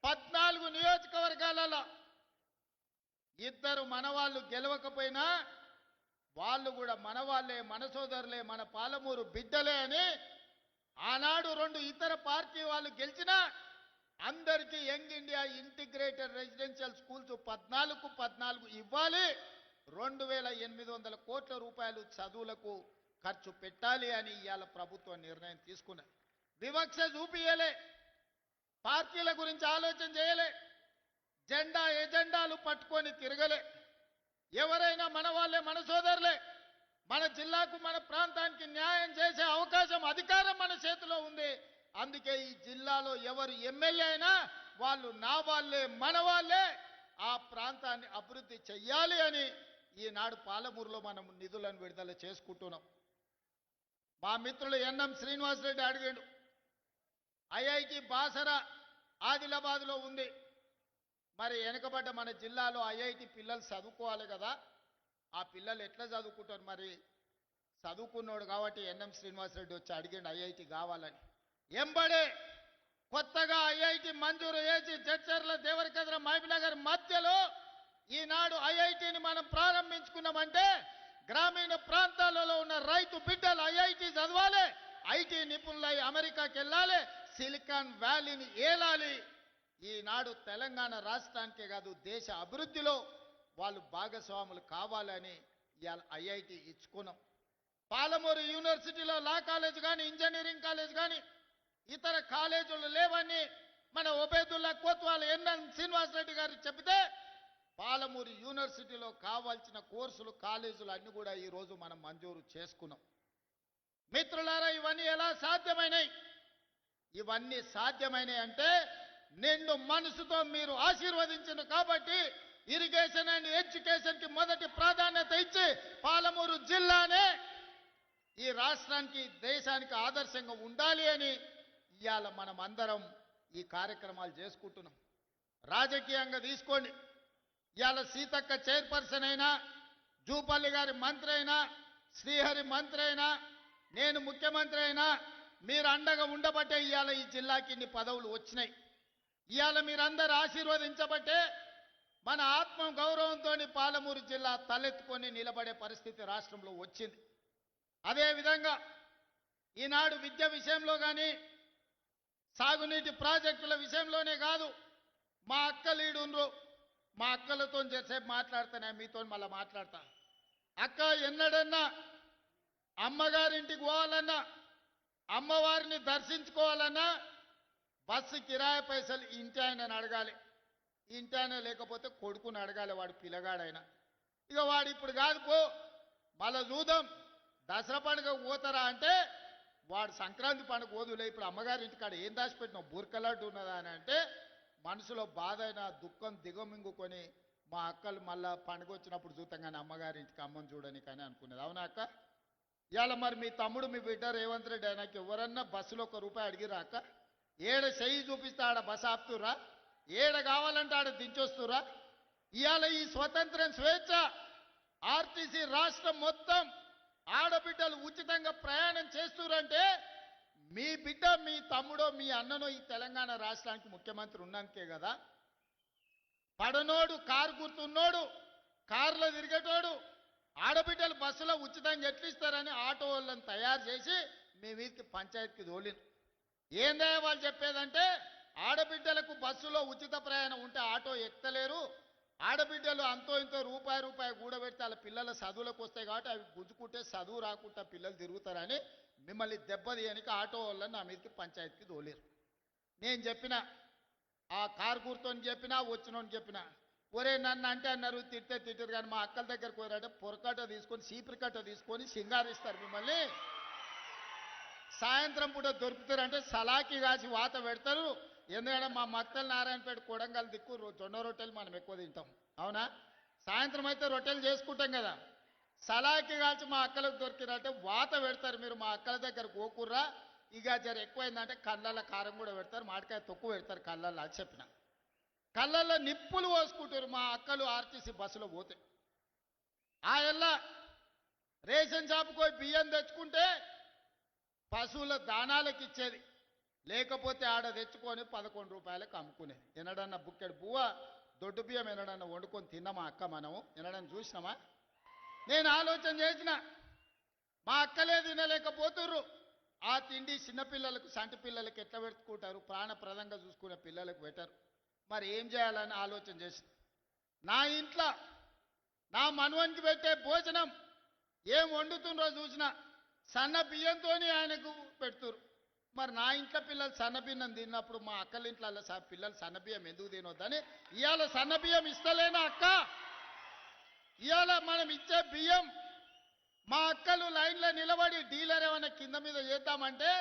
14 నియోజకవర్గాలలో ఇద్దరు మనవాళ్ళు గెలవకపోయినా వాళ్ళు కూడా మనవాళ్ళే, మన సోదరులే, మన పాలమూరు బిడ్డలే అని ఆనాడు 2 ఇతర పార్టీ వాళ్ళు గెలిచినా అందరికీ young India integrated residential schools 14 ఇవ్వాలి, 2800 కోట్ల రూపాయలు చదువులకు ఖర్చు పెట్టాలి అని ఇవాళ ప్రభుత్వం నిర్ణయం తీసుకున్నది. వివక్ష చూపియలే, పార్టీల గురించి ఆలోచన చేయలే, ఎజెండాలు పట్టుకొని తిరగలే. ఎవరైనా మన వాళ్ళే, మన సోదరులే. మన జిల్లాకు, మన ప్రాంతానికి న్యాయం చేసే అవకాశం, అధికారం మన చేతిలో ఉంది. అందుకే ఈ జిల్లాలో ఎవరు ఎమ్మెల్యే అయినా వాళ్ళు నా వాళ్ళే, మన వాళ్ళే. ఆ ప్రాంతాన్ని అభివృద్ధి చెయ్యాలి అని ఈనాడు పాలమూరులో మనం నిధులను విడుదల చేసుకుంటున్నాం. మా మిత్రులు ఎన్ఎం శ్రీనివాసరెడ్డి అడిగాడు, ఐఐటి బాసరా ఆదిలాబాద్లో ఉంది. మరి వెనకబడ్డ మన జిల్లాలో ఐఐటి పిల్లలు చదువుకోవాలి కదా, ఆ పిల్లలు ఎట్లా చదువుకుంటారు? మరి చదువుకున్నాడు కాబట్టి ఎన్ఎం శ్రీనివాసరెడ్డి వచ్చి అడిగాడు ఐఐటి కావాలని. ఎంబడే కొత్తగా ఐఐటి మంజూరు చేసి జడ్చర్ల, దేవరకద్ర, మహబూబ్నగర్ మధ్యలో ఈనాడు ఐఐటిని మనం ప్రారంభించుకున్నామంటే గ్రామీణ ప్రాంతాలలో ఉన్న రైతు బిడ్డలు ఐఐటి చదవాలి, ఐటీ నిపుణులై అమెరికాకి వెళ్ళాలి, సిలికాన్ వ్యాలీని ఏలాలి. ఈనాడు తెలంగాణ రాష్ట్రానికే కాదు దేశ అభివృద్ధిలో వాళ్ళు భాగస్వాములు కావాలని ఇవాళ ఐఐటి ఇచ్చుకున్నాం. పాలమూరు యూనివర్సిటీలో లా కాలేజ్ కానీ, ఇంజనీరింగ్ కాలేజ్ కానీ, ఇతర కాలేజీలు లేవని మన ఒబేదుల్లా కోత్వాల్ ఎన్ఎన్ శ్రీనివాసరెడ్డి గారు చెబితే పాలమూరు యూనివర్సిటీలో కావాల్సిన కోర్సులు, కాలేజీలు అన్ని కూడా ఈరోజు మనం మంజూరు చేసుకున్నాం. మిత్రులారా, ఇవన్నీ ఎలా సాధ్యమైనాయి? ఇవన్నీ సాధ్యమైనాయి అంటే నిండు మనసుతో మీరు ఆశీర్వదించిన కాబట్టి ఇరిగేషన్ అండ్ ఎడ్యుకేషన్కి మొదటి ప్రాధాన్యత ఇచ్చి పాలమూరు జిల్లానే ఈ రాష్ట్రానికి, దేశానికి ఆదర్శంగా ఉండాలి అని ఇవాళ మనం అందరం ఈ కార్యక్రమాలు చేసుకుంటున్నాం. రాజకీయంగా తీసుకోండి, ఇవాళ సీతక్క చైర్పర్సన్ అయినా, జూపల్లి గారి మంత్రి అయినా, శ్రీహరి మంత్రి అయినా, నేను ముఖ్యమంత్రి అయినా మీరు అండగా ఉండబట్టే ఇవాళ ఈ జిల్లాకి ఇన్ని పదవులు వచ్చినాయి. ఇవాళ మీరందరూ ఆశీర్వదించబట్టే మన ఆత్మ గౌరవంతో పాలమూరు జిల్లా తలెత్తుకొని నిలబడే పరిస్థితి రాష్ట్రంలో వచ్చింది. అదేవిధంగా ఈనాడు విద్య విషయంలో కానీ, సాగునీటి ప్రాజెక్టుల విషయంలోనే కాదు, మా అక్కలీడుండ్రు, మా అక్కలతో చేసేపు మాట్లాడుతానే, మీతో మళ్ళీ మాట్లాడతా. అక్క ఎన్నడన్నా అమ్మగారింటికి పోవాలన్నా, అమ్మవారిని దర్శించుకోవాలన్నా బస్సు కిరాయి పైసలు ఇంటి ఆయనని అడగాలి. ఇంటి ఆయన లేకపోతే కొడుకుని అడగాలి, వాడు పిల్లగాడైనా. ఇక వాడు ఇప్పుడు కాదు పో, మళ్ళా చూద్దాం, దసరా పండుగ పోతారా అంటే వాడు సంక్రాంతి పండుగ పోదులే, ఇప్పుడు అమ్మగారి ఇంటికాడ ఏం దాచిపెట్టినావు, బుర్కలాంటి ఉన్నదా అని అంటే మనసులో బాధ అయినా దుఃఖం దిగమింగుకొని మా అక్కలు మళ్ళా పండుగ వచ్చినప్పుడు చూద్దాం కానీ అమ్మగారి ఇంటికి అమ్మని చూడని కానీ అనుకునేది. అవునా అక్క? ఇవాళ మరి మీ తమ్ముడు, మీ బిడ్డ రేవంత్ రెడ్డి ఆయనకి ఎవరన్నా బస్సులో ₹1 అడిగిరా అక్క? ఏడ చెయ్యి చూపిస్తే ఆడ బస్సు ఆపుతురా, ఏడ కావాలంటే ఆడ దించొస్తురా? ఇవాళ ఈ స్వతంత్రం, స్వేచ్ఛ, ఆర్టీసీ రాష్ట్రం మొత్తం ఆడబిడ్డలు ఉచితంగా ప్రయాణం చేస్తురంటే మీ బిడ్డ, మీ తమ్ముడో, మీ అన్ననో ఈ తెలంగాణ రాష్ట్రానికి ముఖ్యమంత్రి ఉన్నందుకే కదా. పడనోడు, కారు గుర్తున్నోడు, కారులో తిరిగేటోడు ఆడబిడ్డలు బస్సులో ఉచితంగా ఎట్లు ఇస్తారని ఆటో వాళ్ళని తయారు చేసి మీ వీరికి పంచాయతీకి తోలిను. ఏందే వాళ్ళు చెప్పేదంటే ఆడబిడ్డలకు బస్సులో ఉచిత ప్రయాణం ఉంటే ఆటో ఎక్కలేరు, ఆడబిడ్డలు అంతో ఇంతో రూపాయి కూడబెడితే వాళ్ళ పిల్లల చదువులకు వస్తాయి కాబట్టి అవి గుంజుకుంటే చదువు రాకుండా పిల్లలు తిరుగుతారని మిమ్మల్ని దెబ్బతీయనికి ఆటో వాళ్ళని నా మీదకి పంచాయతీకి తోలేరు. నేను చెప్పిన, ఆ కారు గుర్తోని చెప్పినా, వచ్చినోని చెప్పినా, ఒరే నన్ను అంటే అన్నారు, తిట్టే తిట్టారు కానీ మా అక్కల దగ్గరకు పోయారంటే పొరకట్ట తీసుకొని, సీపురికట్ట తీసుకొని సింగారిస్తారు మిమ్మల్ని. సాయంత్రం పూట దొరుకుతారంటే సలాకి కాసి వాత పెడతారు. ఎందుకంటే మా మక్తల్ నారాయణపేట, కొడంగల్ దిక్కు జొన్న రొట్టెలు మనం ఎక్కువ తింటాం, అవునా? సాయంత్రం అయితే రొట్టెలు చేసుకుంటాం కదా, సలాకి కాల్చి మా అక్కలకు దొరికినంటే వాత పెడతారు. మీరు మా అక్కల దగ్గర గోకుర్రా, ఇక జర ఎక్కువైందంటే కళ్ళల్లో కారం కూడా పెడతారు, మామిడికాయ తొక్కు పెడతారు కళ్ళల్లో. అది చెప్పిన కళ్ళల్లో నిప్పులు పోసుకుంటారు మా అక్కలు ఆర్టీసీ బస్సులో పోతే. ఆ ఎల్లా రేషన్ షాపుకి పోయి బియ్యం తెచ్చుకుంటే పశువుల దానాలకు ఇచ్చేది, లేకపోతే ఆడ తెచ్చుకొని ₹11 అమ్ముకునేది. ఎన్నడన్నా బుక్కెడు బువ్వ దొడ్డు బియ్యం ఎనడన్నా వండుకొని తిన్నామా అక్క మనము ఎనడన్నా చూసినామా? నేను ఆలోచన చేసిన మా అక్కలే తినలేకపోతుర్రు. ఆ తిండి చిన్నపిల్లలకు సంటి పిల్లలకు ఎట్లా పెట్టుకుంటారు? ప్రాణప్రదంగా చూసుకునే పిల్లలకు పెట్టరు. మరి ఏం చేయాలని ఆలోచన చేసిన నా ఇంట్లో నా మనవనికి పెట్టే భోజనం ఏం వండుతుండ్రో చూసిన సన్న బియ్యంతో ఆయనకు పెడుతురు. మరి నా ఇంట్లో పిల్లలు సన్న బియ్యం తిన్నప్పుడు మా అక్కల ఇంట్లో పిల్లలు సన్న బియ్యం ఎందుకు తినొద్దని ఇవాళ సన్న బియ్యం ఇస్తలేనా అక్క? ఇవాళ మనం ఇచ్చే బియ్యం మా అక్కలు లైన్లో నిలబడి డీలర్ ఏమైనా కింద మీద చేద్దామంటే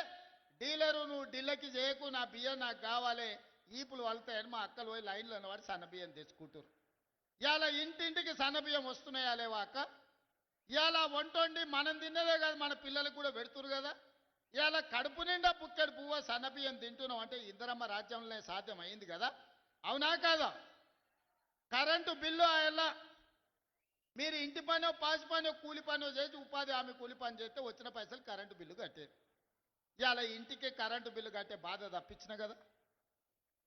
డీలరు నువ్వు ఢిల్లీకి చేయకు, నా బియ్యం నాకు కావాలి, ఈపులు వలుతాయని మా అక్కలు పోయి లైన్లో నిలబడి సన్న బియ్యం తెచ్చుకుంటారు. ఇవాళ ఇంటింటికి సన్న బియ్యం వస్తున్నాయా లేవా అక్క? ఇవాళ వంటొండి మనం తిన్నదే కాదు మన పిల్లలకు కూడా పెడుతురు కదా. ఇవాళ కడుపు నిండా పుక్కడి పువ్వ సన్న బియ్యం తింటున్నాం అంటే ఇందిరమ్మ రాజ్యంలోనే సాధ్యం అయింది కదా, అవునా కాదా? కరెంటు బిల్లు అలా మీరు ఇంటి పనో పాసి పనో కూలి పనో చేసి ఉపాధి హామీ కూలి పని చేస్తే వచ్చిన పైసలు కరెంటు బిల్లు కట్టేది. ఇవాళ ఇంటికి కరెంటు బిల్లు కట్టే బాధ తప్పించిన కదా,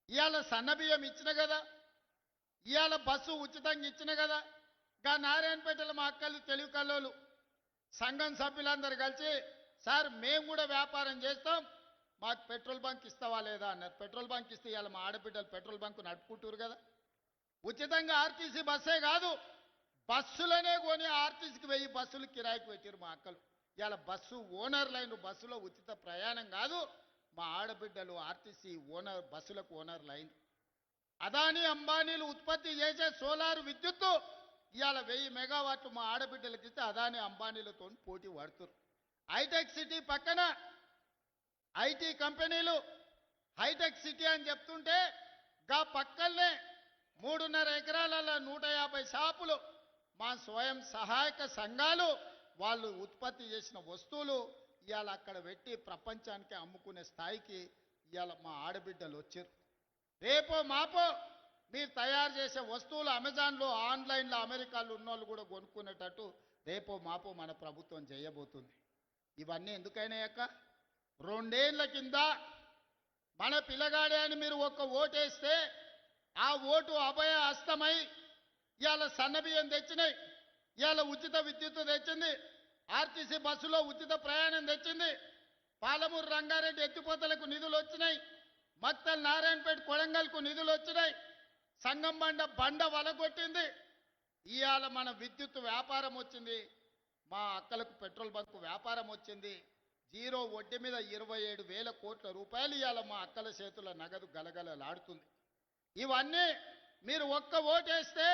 ఇవాళ సన్నబియ్యం ఇచ్చిన కదా, ఇవాళ బస్సు ఉచితంగా ఇచ్చిన కదా. గా నారాయణపేటలో మా అక్కలు తెలివి కల్లోలు సంఘం సభ్యులందరూ కలిసి సార్ మేము కూడా వ్యాపారం చేస్తాం, మాకు పెట్రోల్ బంక్ ఇస్తావా లేదా అన్నారు. పెట్రోల్ బంక్ ఇస్తే ఇవాళ మా ఆడబిడ్డలు పెట్రోల్ బంకు నడుపుకుంటారు కదా. ఉచితంగా ఆర్టీసీ బస్సే కాదు బస్సులనే కొని ఆర్టీసీకి 1000 బస్సులు కిరాయికి పెట్టారు మా అక్కలు. ఇవాళ బస్సు ఓనర్ లైన్ బస్సులో ఉచిత ప్రయాణం కాదు, మా ఆడబిడ్డలు ఆర్టీసీ ఓనర్ బస్సులకు ఓనర్ లైన్. అదానీ అంబానీలు ఉత్పత్తి చేసే సోలార్ విద్యుత్తు ఇవాళ 1000 మెగావాట్లు మా ఆడబిడ్డలకి ఇస్తే అదానీ అంబానీలతో పోటీ పడుతున్నారు. హైటెక్ సిటీ పక్కన ఐటీ కంపెనీలు హైటెక్ సిటీ అని చెప్తుంటే గా పక్కనే 3.5 ఎకరాలలో 150 షాపులు మా స్వయం సహాయక సంఘాలు వాళ్ళు ఉత్పత్తి చేసిన వస్తువులు ఇవాళ అక్కడ పెట్టి ప్రపంచానికి అమ్ముకునే స్థాయికి ఇవాళ మా ఆడబిడ్డలు వచ్చారు. రేపో మాపో మీరు తయారు చేసే వస్తువులు అమెజాన్లో ఆన్లైన్లో అమెరికాలో ఉన్నోళ్ళు కూడా కొనుక్కునేటట్టు రేపో మాపో మన ప్రభుత్వం చేయబోతుంది. ఇవన్నీ ఎందుకైనా అక్క? 2 ఏళ్ల కింద మన పిల్లగాడే అని మీరు ఒక్క ఓటేస్తే ఆ ఓటు అభయ హస్తమై ఇవాళ సన్నబియ్యం తెచ్చినాయి, ఇవాళ ఉచిత విద్యుత్తు తెచ్చింది, ఆర్టీసీ బస్సులో ఉచిత ప్రయాణం తెచ్చింది, పాలమూరు రంగారెడ్డి ఎత్తిపోతలకు నిధులు వచ్చినాయి, మక్తల్ నారాయణపేట కొడంగల్కు నిధులు వచ్చినాయి, సంగం బండ వలగొట్టింది. ఇవాళ మన విద్యుత్ వ్యాపారం వచ్చింది, మా అక్కలకు పెట్రోల్ బంకు వ్యాపారం వచ్చింది. జీరో వడ్డీ మీద 27,000 కోట్ల రూపాయలు ఇవాళ మా అక్కల చేతుల నగదు గలగలలాడుతుంది. ఇవన్నీ మీరు ఒక్క ఓటేస్తే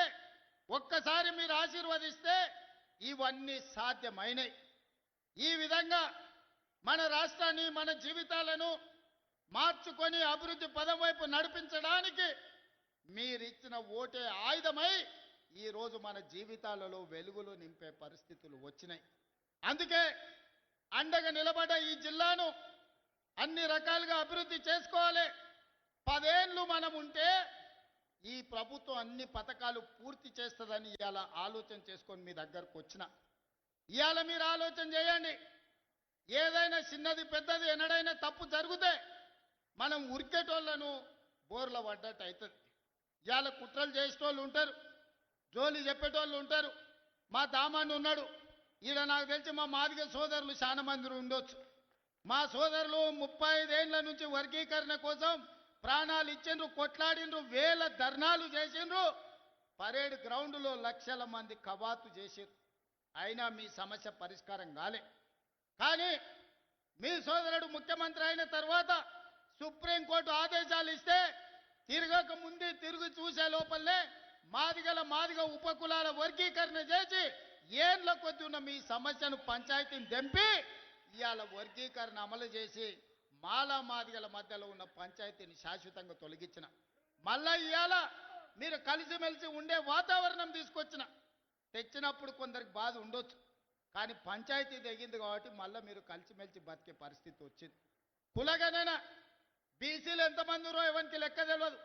ఒక్కసారి మీరు ఆశీర్వదిస్తే ఇవన్నీ సాధ్యమైనవి. ఈ విధంగా మన రాష్ట్రాన్ని మన జీవితాలను మార్చుకొని అభివృద్ధి పదం వైపు నడిపించడానికి మీరిచ్చిన ఓటే ఆయుధమై ఈరోజు మన జీవితాలలో వెలుగులు నింపే పరిస్థితులు వచ్చినాయి. అందుకే అండగా నిలబడ్డ ఈ జిల్లాను అన్ని రకాలుగా అభివృద్ధి చేసుకోవాలి. 10 ఏళ్ళు మనం ఉంటే ఈ ప్రభుత్వం అన్ని పథకాలు పూర్తి చేస్తుందని ఇవాళ ఆలోచన చేసుకొని మీ దగ్గరకు వచ్చిన. ఇవాళ మీరు ఆలోచన చేయండి, ఏదైనా చిన్నది పెద్దది ఎన్నడైనా తప్పు జరిగితే మనం ఉరికేటోళ్లను బోర్ల పడ్డట్టు అవుతుంది. ఇవాళ కుట్రలు చేసేటోళ్ళు ఉంటారు, జోలి చెప్పేటోళ్ళు ఉంటారు. మా దామాన్ని ఉన్నాడు ఈడ, నాకు తెలిసి మా మాదిగ సోదరులు చాలా మంది ఉండొచ్చు. మా సోదరులు 35 ఏళ్ల నుంచి వర్గీకరణ కోసం ప్రాణాలు ఇచ్చిండ్రు, కొట్లాడిండ్రు, 1000 ధర్నాలు చేసిండ్రు, పరేడ్ గ్రౌండ్లో లక్షల మంది కవాతు చేసిండ్రు. అయినా మీ సమస్య పరిష్కారం కాలే. కానీ మీ సోదరుడు ముఖ్యమంత్రి అయిన తర్వాత సుప్రీంకోర్టు ఆదేశాలు ఇస్తే తిరగక ముందే తిరిగి చూసే లోపలనే మాదిగ ఉపకులాల వర్గీకరణ చేసి ఏళ్ళ కొద్ది ఉన్న మీ సమస్యను పంచాయతీని తెంపి ఇవాళ వర్గీకరణ అమలు చేసి మాదిగల మధ్యలో ఉన్న పంచాయతీని శాశ్వతంగా తొలగించిన. మళ్ళా ఇవాళ మీరు కలిసిమెలిసి ఉండే వాతావరణం తెచ్చినప్పుడు కొందరికి బాధ ఉండొచ్చు, కానీ పంచాయతీ తెగింది కాబట్టి మళ్ళీ మీరు కలిసిమెలిసి బతికే పరిస్థితి వచ్చింది. కులగణన బీసీలు ఎంతమంది ఉన్నారో ఎవరికి లెక్క తెలియదు.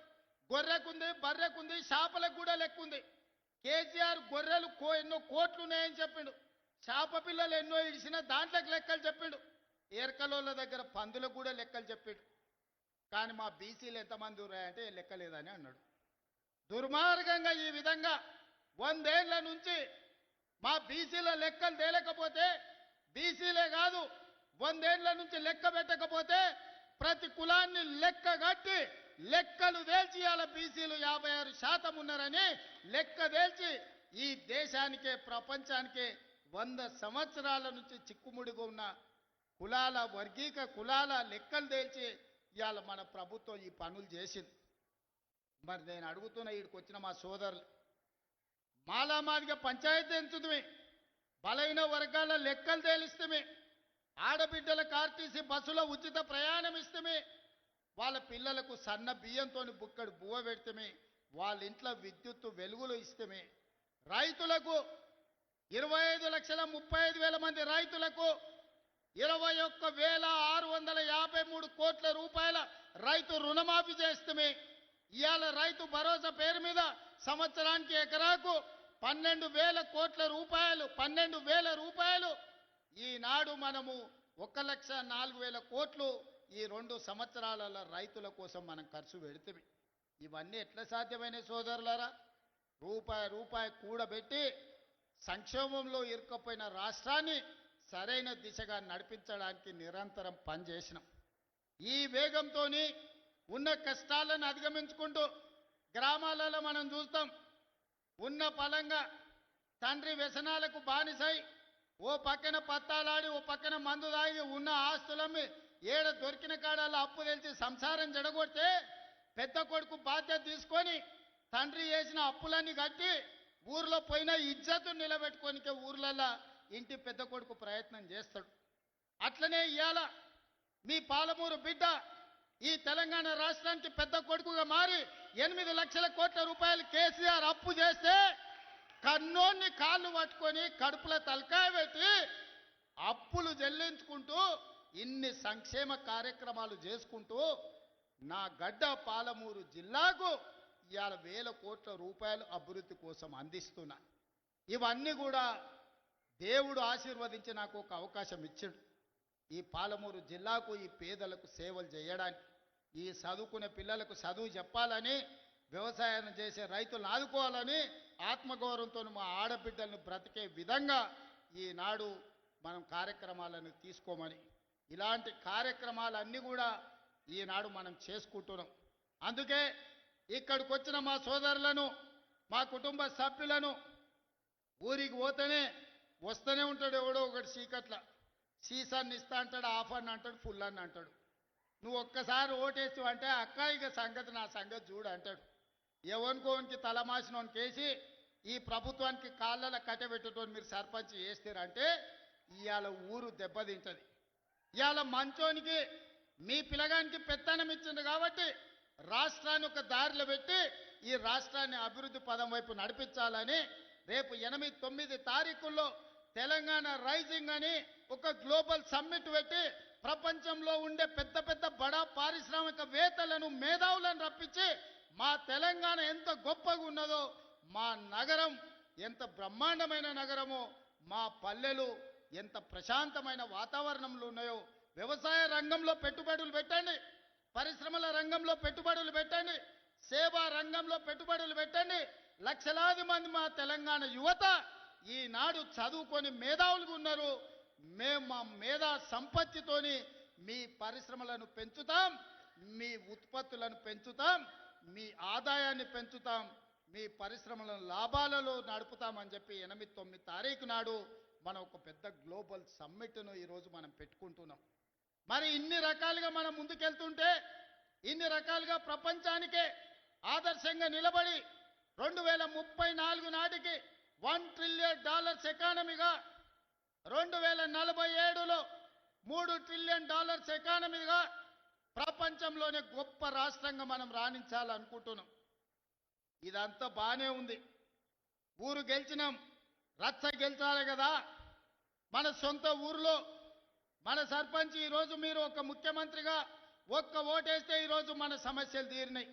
గొర్రెకుంది, బర్రెకుంది, చేపలకు కూడా లెక్క ఉంది. కేసీఆర్ గొర్రెలు ఎన్నో కోట్లు ఉన్నాయని చెప్పిండు, చేప పిల్లలు ఎన్నో ఇడిసిన దాంట్లోకి లెక్కలు చెప్పిండు, ఏర్కలోళ్ళ దగ్గర పందులకు కూడా లెక్కలు చెప్పిండు. కానీ మా బీసీలు ఎంతమంది ఉన్నాయంటే లెక్క లేదని అన్నాడు. దుర్మార్గంగా ఈ విధంగా 100 ఏళ్ల నుంచి మా బీసీల లెక్కలు తేలకపోతే, బీసీలే కాదు 100 ఏళ్ల నుంచి లెక్క పెట్టకపోతే ప్రతి కులాన్ని లెక్క కట్టి లెక్కలు తేల్చి ఇవాళ బీసీలు 56% ఉన్నారని లెక్క తేల్చి ఈ దేశానికే ప్రపంచానికే 100 సంవత్సరాల నుంచి చిక్కుముడిగా ఉన్న కులాల వర్గీక కులాల లెక్కలు తేల్చి ఇవాళ మన ప్రభుత్వం ఈ పనులు చేసింది. మరి నేను అడుగుతున్న వీడికి వచ్చిన మా సోదరులు, మాలామాదిగా పంచాయతీ ఎంచుతుమే, బలైన వర్గాల లెక్కలు తేలిస్తమే, ఆడబిడ్డలకు ఆర్టీసీ బస్సులో ఉచిత ప్రయాణం ఇస్తమే, వాళ్ళ పిల్లలకు సన్న బియ్యంతో బుక్కడు బువ్వ పెడితమే, వాళ్ళ ఇంట్లో విద్యుత్తు వెలుగులు ఇస్తమే, రైతులకు 25,35,000 మంది రైతులకు 21,653 కోట్ల రూపాయల రైతు రుణమాఫీ చేస్తమే, ఇవాళ రైతు భరోసా పేరు మీద సంవత్సరానికి ఎకరాకు 12,000 కోట్ల రూపాయలు 12,000 రూపాయలు ఈనాడు మనము 1,04,000 కోట్లు ఈ 2 సంవత్సరాల రైతుల కోసం మనం ఖర్చు పెడితే ఇవన్నీ ఎట్లా సాధ్యమైన సోదరులారా? రూపాయి కూడబెట్టి సంక్షోభంలో ఇరుక్కపోయిన రాష్ట్రాన్ని సరైన దిశగా నడిపించడానికి నిరంతరం పనిచేసినాం. ఈ వేగంతో ఉన్న కష్టాలను అధిగమించుకుంటూ గ్రామాలలో మనం చూస్తాం, ఉన్న పలంగా తండ్రి వ్యసనాలకు బానిసై ఓ పక్కన పత్తాలాడి ఓ పక్కన మందు తాగి ఉన్న ఆస్తులమ్మి ఏడ దొరికిన కాడాల అప్పు తెలిసి సంసారం జడగొడితే పెద్ద కొడుకు బాధ్యత తీసుకొని తండ్రి చేసిన అప్పులన్నీ కట్టి ఊర్లో పోయిన ఇజ్జతు నిలబెట్టుకోనికే ఊర్లలో ఇంటి పెద్ద కొడుకు ప్రయత్నం చేస్తాడు. అట్లనే ఇవాళ మీ పాలమూరు బిడ్డ ఈ తెలంగాణ రాష్ట్రానికి పెద్ద కొడుకుగా మారి 8 లక్షల కోట్ల రూపాయలు కేసీఆర్ అప్పు చేస్తే కన్నోన్ని కాళ్ళు పట్టుకొని కడుపులో తలకాయ పెట్టి అప్పులు చెల్లించుకుంటూ ఇన్ని సంక్షేమ కార్యక్రమాలు చేసుకుంటూ నా గడ్డ పాలమూరు జిల్లాకు ఇవాళ 1,000 కోట్ల రూపాయలు అభివృద్ధి కోసం అందిస్తున్నా. ఇవన్నీ కూడా దేవుడు ఆశీర్వదించి నాకు ఒక అవకాశం ఇచ్చాడు. ఈ పాలమూరు జిల్లాకు ఈ పేదలకు సేవలు చేయడానికి, ఈ చదువుకునే పిల్లలకు చదువు చెప్పాలని, వ్యవసాయం చేసే రైతులను ఆదుకోవాలని, ఆత్మగౌరవంతో మా ఆడబిడ్డలను బ్రతికే విధంగా ఈనాడు మనం కార్యక్రమాలను తీసుకోమని, ఇలాంటి కార్యక్రమాలన్నీ కూడా ఈనాడు మనం చేసుకుంటున్నాం. అందుకే ఇక్కడికి వచ్చిన మా సోదరులను, మా కుటుంబ సభ్యులను ఊరికి పోతేనే వస్తూనే ఉంటాడు ఎవడో ఒకటి చీకట్ల, సీసాన్ని ఇస్తా అంటాడు, ఆఫ్ అని అంటాడు, ఫుల్ అని అంటాడు. నువ్వు ఒక్కసారి ఓటేసి అంటే అక్క ఇక సంగతి నా సంగతి చూడు అంటాడు. ఎవరికోనికి తలమాసినోనికి వేసి ఈ ప్రభుత్వానికి కాళ్ళలో కట్టబెట్టేటోని మీరు సర్పంచ్ చేస్తారంటే ఇవాళ ఊరు దెబ్బతింటది. ఇవాళ మంచోనికి మీ పిల్లగానికి పెత్తనం ఇచ్చింది కాబట్టి రాష్ట్రాన్ని ఒక దారిలో పెట్టి ఈ రాష్ట్రాన్ని అభివృద్ధి పదం వైపు నడిపించాలని రేపు 8-9 తారీఖుల్లో తెలంగాణ రైజింగ్ అని ఒక గ్లోబల్ సమ్మిట్ పెట్టి ప్రపంచంలో ఉండే పెద్ద పెద్ద బడా పారిశ్రామికవేత్తలను మేధావులను రప్పించి మా తెలంగాణ ఎంత గొప్పగా ఉన్నదో, మా నగరం ఎంత బ్రహ్మాండమైన నగరమో, మా పల్లెలు ఎంత ప్రశాంతమైన వాతావరణంలో ఉన్నాయో, వ్యవసాయ రంగంలో పెట్టుబడులు పెట్టండి, పరిశ్రమల రంగంలో పెట్టుబడులు పెట్టండి, సేవా రంగంలో పెట్టుబడులు పెట్టండి. లక్షలాది మంది మా తెలంగాణ యువత ఈనాడు చదువుకొని మేధావులుగా ఉన్నారు. మేము మా మేధా సంపత్తితోని మీ పరిశ్రమలను పెంచుతాం, మీ ఉత్పత్తులను పెంచుతాం, మీ ఆదాయాన్ని పెంచుతాం, మీ పరిశ్రమలను లాభాలలో నడుపుతామని చెప్పి 8-9 తారీఖు నాడు మనం ఒక పెద్ద గ్లోబల్ సమ్మిట్ను ఈరోజు మనం పెట్టుకుంటున్నాం. మరి ఇన్ని రకాలుగా మనం ముందుకెళ్తుంటే, ఇన్ని రకాలుగా ప్రపంచానికే ఆదర్శంగా నిలబడి 2034 నాటికి $1 ట్రిలియన్ ఎకానమీగా, 2047లో $3 ట్రిలియన్ ఎకానమీగా ప్రపంచంలోనే గొప్ప రాష్ట్రంగా మనం రాణించాలనుకుంటున్నాం. ఇదంతా బానే ఉంది. ఊరు గెలిచినాం, రచ్చ గెలిచాలి కదా. మన సొంత ఊరిలో మన సర్పంచ్ ఈరోజు మీరు ఒక ముఖ్యమంత్రిగా ఒక్క ఓటేస్తే ఈరోజు మన సమస్యలు తీరినాయి.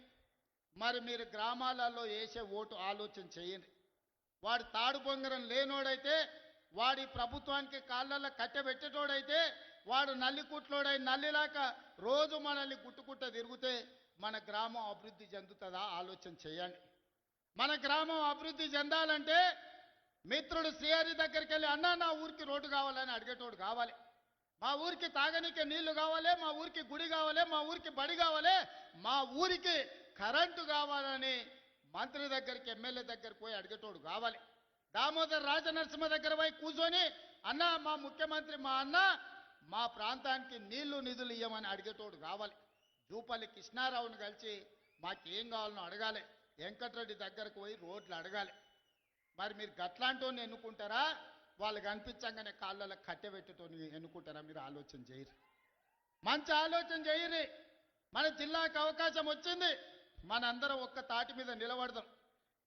మరి మీరు గ్రామాలలో వేసే ఓటు ఆలోచన చేయండి. వాడు తాడు బొంగరం లేనోడైతే, వాడి ప్రభుత్వానికి కాళ్ళల్లో కట్టెబెట్టేటోడైతే, వాడు నల్లికుట్లోడై నల్లిలాక రోజు మనల్ని గుట్టుకుట్ట తిరిగితే మన గ్రామం అభివృద్ధి చెందుతుందా ఆలోచన చేయండి. మన గ్రామం అభివృద్ధి చెందాలంటే మిత్రుడు శ్రీహరి దగ్గరికి వెళ్ళి అన్నా నా ఊరికి రోడ్డు కావాలని అడిగేటోడు కావాలి, మా ఊరికి తాగనీకే నీళ్లు కావాలి, మా ఊరికి గుడి కావాలి, మా ఊరికి బడి కావాలి, మా ఊరికి కరెంటు కావాలని మంత్రి దగ్గరికి ఎమ్మెల్యే దగ్గరికి పోయి అడిగేటోడు కావాలి. దామోదర్ రాజనరసింహ దగ్గర పోయి కూర్చొని అన్న మా ముఖ్యమంత్రి మా అన్న మా ప్రాంతానికి నీళ్లు నిధులు ఇవ్వమని అడిగేటోడు కావాలి. జూపల్లి కృష్ణారావుని కలిసి మాకేం కావాలనో అడగాలి, వెంకటరెడ్డి దగ్గరకు పోయి రోడ్లు అడగాలి. మరి మీరు గట్లాంటోని ఎన్నుకుంటారా, వాళ్ళు కనిపించగానే కాళ్ళలో కట్టెబెట్టుతోని ఎన్నుకుంటారా? మీరు ఆలోచన చేయరు, మంచి ఆలోచన చేయరు. మన జిల్లాకు అవకాశం వచ్చింది, మనందరం ఒక్క తాటి మీద నిలబడదాం.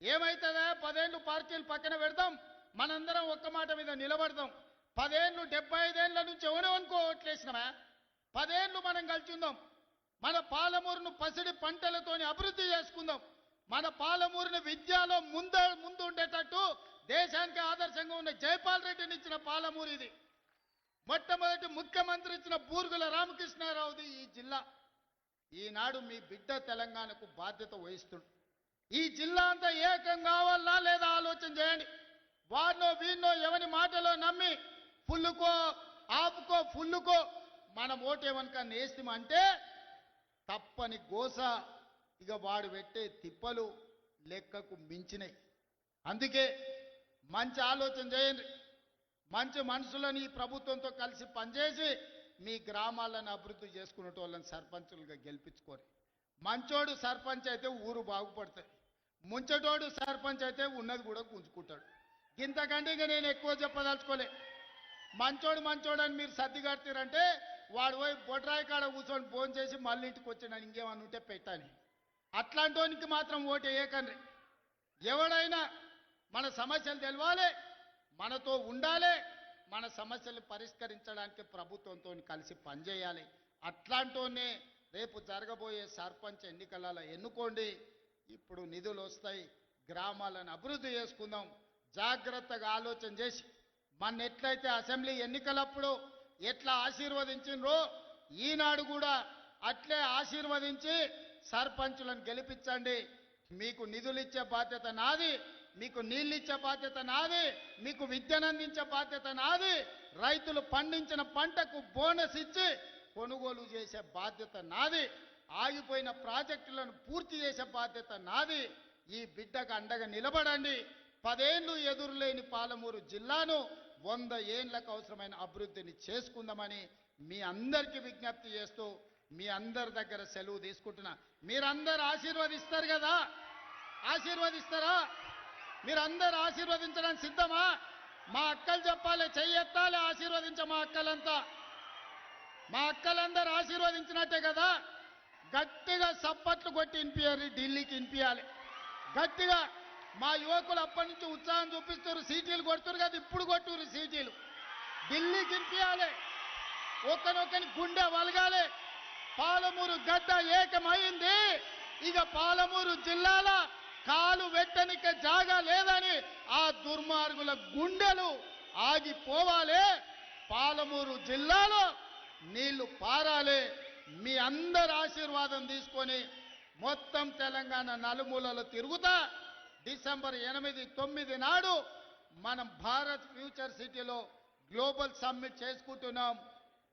ఏమైతుందా 10 ఏళ్ళు పార్టీలు పక్కన పెడదాం, మనందరం ఒక్క మాట మీద నిలబడదాం. 10 ఏళ్ళు 75 ఏళ్ళ నుంచి ఎవరెవనుకో ఓట్లేసినామా, 10 ఏళ్ళు మనం కలిసి ఉందాం. మన పాలమూరును పసిడి పంటలతోని అభివృద్ధి చేసుకుందాం. మన పాలమూరుని విద్యలో ముందు ఉండేటట్టు దేశానికి ఆదర్శంగా ఉన్న జైపాల్ రెడ్డిని ఇచ్చిన పాలమూరు ఇది. మొట్టమొదటి ముఖ్యమంత్రి ఇచ్చిన బూర్గుల రామకృష్ణారావుది ఈ జిల్లా. ఈనాడు మీ బిడ్డ తెలంగాణకు బాధ్యత వహిస్తుంది. ఈ జిల్లా అంతా ఏకం కావాలా లేదా ఆలోచన చేయండి. వారినో వీరినో ఎవరి మాటలో నమ్మి ఫుల్లుకో ఆపుకో ఫుల్లుకో మనం ఓటేమనుక నేస్తామంటే తప్పని గోస. ఇక వాడు పెట్టే తిప్పలు లెక్కకు మించినాయి. అందుకే మంచి ఆలోచన చేయండి, మంచి మనుషులను ఈ ప్రభుత్వంతో కలిసి పనిచేసి మీ గ్రామాలను అభివృద్ధి చేసుకునేటోళ్ళని సర్పంచులుగా గెలిపించుకోరు. మంచోడు సర్పంచ్ అయితే ఊరు బాగుపడుతుంది, ముంచటోడు సర్పంచ్ అయితే ఉన్నది కూడా గుంజుకుంటాడు. ఇంతకంటే ఇక నేను ఎక్కువ చెప్పదలుచుకోలే. మంచోడు అని మీరు సర్ది కడతారంటే వాడు పోయి బొడ్రాయి కాడ కూర్చొని ఫోన్ చేసి మళ్ళీ ఇంటికి వచ్చినాడు ఇంకేమన్నా ఉంటే పెట్టాలి. అట్లాంటోనికి మాత్రం ఓటు వేయకండి. ఎవడైనా మన సమస్యలు తెలవాలి, మనతో ఉండాలి, మన సమస్యలు పరిష్కరించడానికి ప్రభుత్వంతో కలిసి పనిచేయాలి. అట్లాంటోనే రేపు జరగబోయే సర్పంచ్ ఎన్నికలలో ఎన్నుకోండి. ఇప్పుడు నిధులు వస్తాయి, గ్రామాలను అభివృద్ధి చేసుకుందాం. జాగ్రత్తగా ఆలోచన చేసి మన ఎట్లయితే అసెంబ్లీ ఎన్నికలప్పుడు ఎట్లా ఆశీర్వదించినరో ఈనాడు కూడా అట్లే ఆశీర్వదించి సర్పంచులను గెలిపించండి. మీకు నిధులు ఇచ్చే బాధ్యత నాది, మీకు నీళ్ళు ఇచ్చే బాధ్యత నాది, మీకు విద్యను అందించే బాధ్యత నాది, రైతులు పండించిన పంటకు బోనస్ ఇచ్చి కొనుగోలు చేసే బాధ్యత నాది, ఆగిపోయిన ప్రాజెక్టులను పూర్తి చేసే బాధ్యత నాది. ఈ బిడ్డకు అండగా నిలబడండి. 10 ఏళ్ళు ఎదురులేని పాలమూరు జిల్లాను 100 ఏళ్లకు అవసరమైన అభివృద్ధిని చేసుకుందామని మీ అందరికీ విజ్ఞప్తి చేస్తూ మీ అందరి దగ్గర సెలవు తీసుకుంటున్నా. మీరందరూ ఆశీర్వదిస్తారు కదా, ఆశీర్వదిస్తారా? మీరందరూ ఆశీర్వదించడానికి సిద్ధమా? మా అక్కలు చెప్పాలి, చెయ్యెత్తాలి, ఆశీర్వదించ మా అక్కలంతా. మా అక్కలందరూ ఆశీర్వదించినట్టే కదా. గట్టిగా సప్పట్లు కొట్టి వినిపించాలి, ఢిల్లీకి వినిపించాలి గట్టిగా. మా యువకులు అప్పటి నుంచి ఉత్సాహం చూపిస్తారు, సీటీలు కొడుతున్నారు కదా, ఇప్పుడు కొట్టురు సీటీలు. ఢిల్లీకి వినిపించాలి, ఒకనొకని గుండె వలగాలి. పాలమూరు గడ్డ ఏకమైంది. ఇక పాలమూరు జిల్లాల కాలు వెట్టనిక జాగా లేదని ఆ దుర్మార్గుల గుండెలు ఆగిపోవాలి. పాలమూరు జిల్లాలో నీళ్లు పారాలి. మీ అందరి ఆశీర్వాదం తీసుకొని మొత్తం తెలంగాణ నలుమూలలో తిరుగుతా డిసెంబర్ 8, 9 నాడు మనం భారత్ ఫ్యూచర్ సిటీలో గ్లోబల్ సమ్మిట్ చేసుకుంటున్నాం.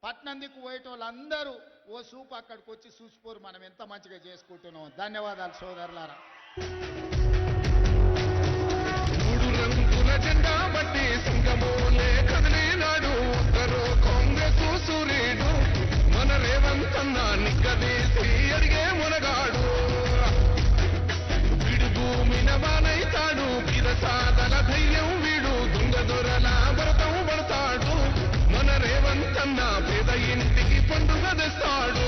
పట్నందికు పోయేటోళ్ళందరూ ఓ సూపు అక్కడికి వచ్చి చూసిపోరు మనం ఎంత మంచిగా చేసుకుంటున్నాం. ధన్యవాదాలు సోదరులారా. 3 రంగుల జెండా బట్టి సింగమోలే కదిలినాడు ఒక్కరు కాంగ్రెస్ సూర్యుడు మన రేవంత్ అన్న నిగ్గదీసి అడిగే మునగాడు. వీడు భూమిన బానైతాడు, బిరసాదల ధైర్యం వీడు, దొంగ దొరల భరతం పడతాడు. మన రేవంత్ అన్న పేద ఇంటికి పండుగ తెస్తాడు.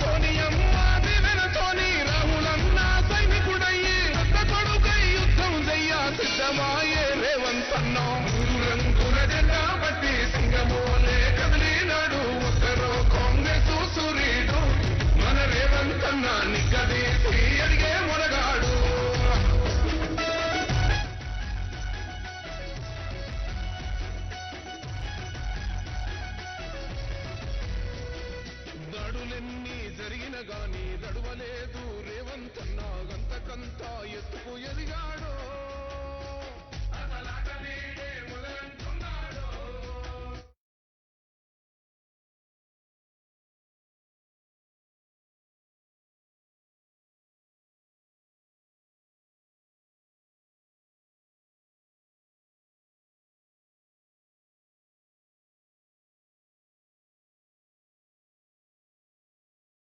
సోనియమ్మ దివెనతోని రాహులన్న సైనికుడయ్యి పెద్ద కొడుకై యుద్ధం చెయ్య సిద్ధమాయే రేవంత్ అన్న. 3 రంగుల జెండా బట్టి సింగమోలే కదిలినాడు ఒక్కరో కాంగ్రెస్ సూర్యుడు మన రేవంత్ అన్న నిగ్గదీసి అడిగే మునగాడు. దాడులెన్ని జరిగిన గాని దడువలేదు రేవంత్ అన్న. గంతకన్నా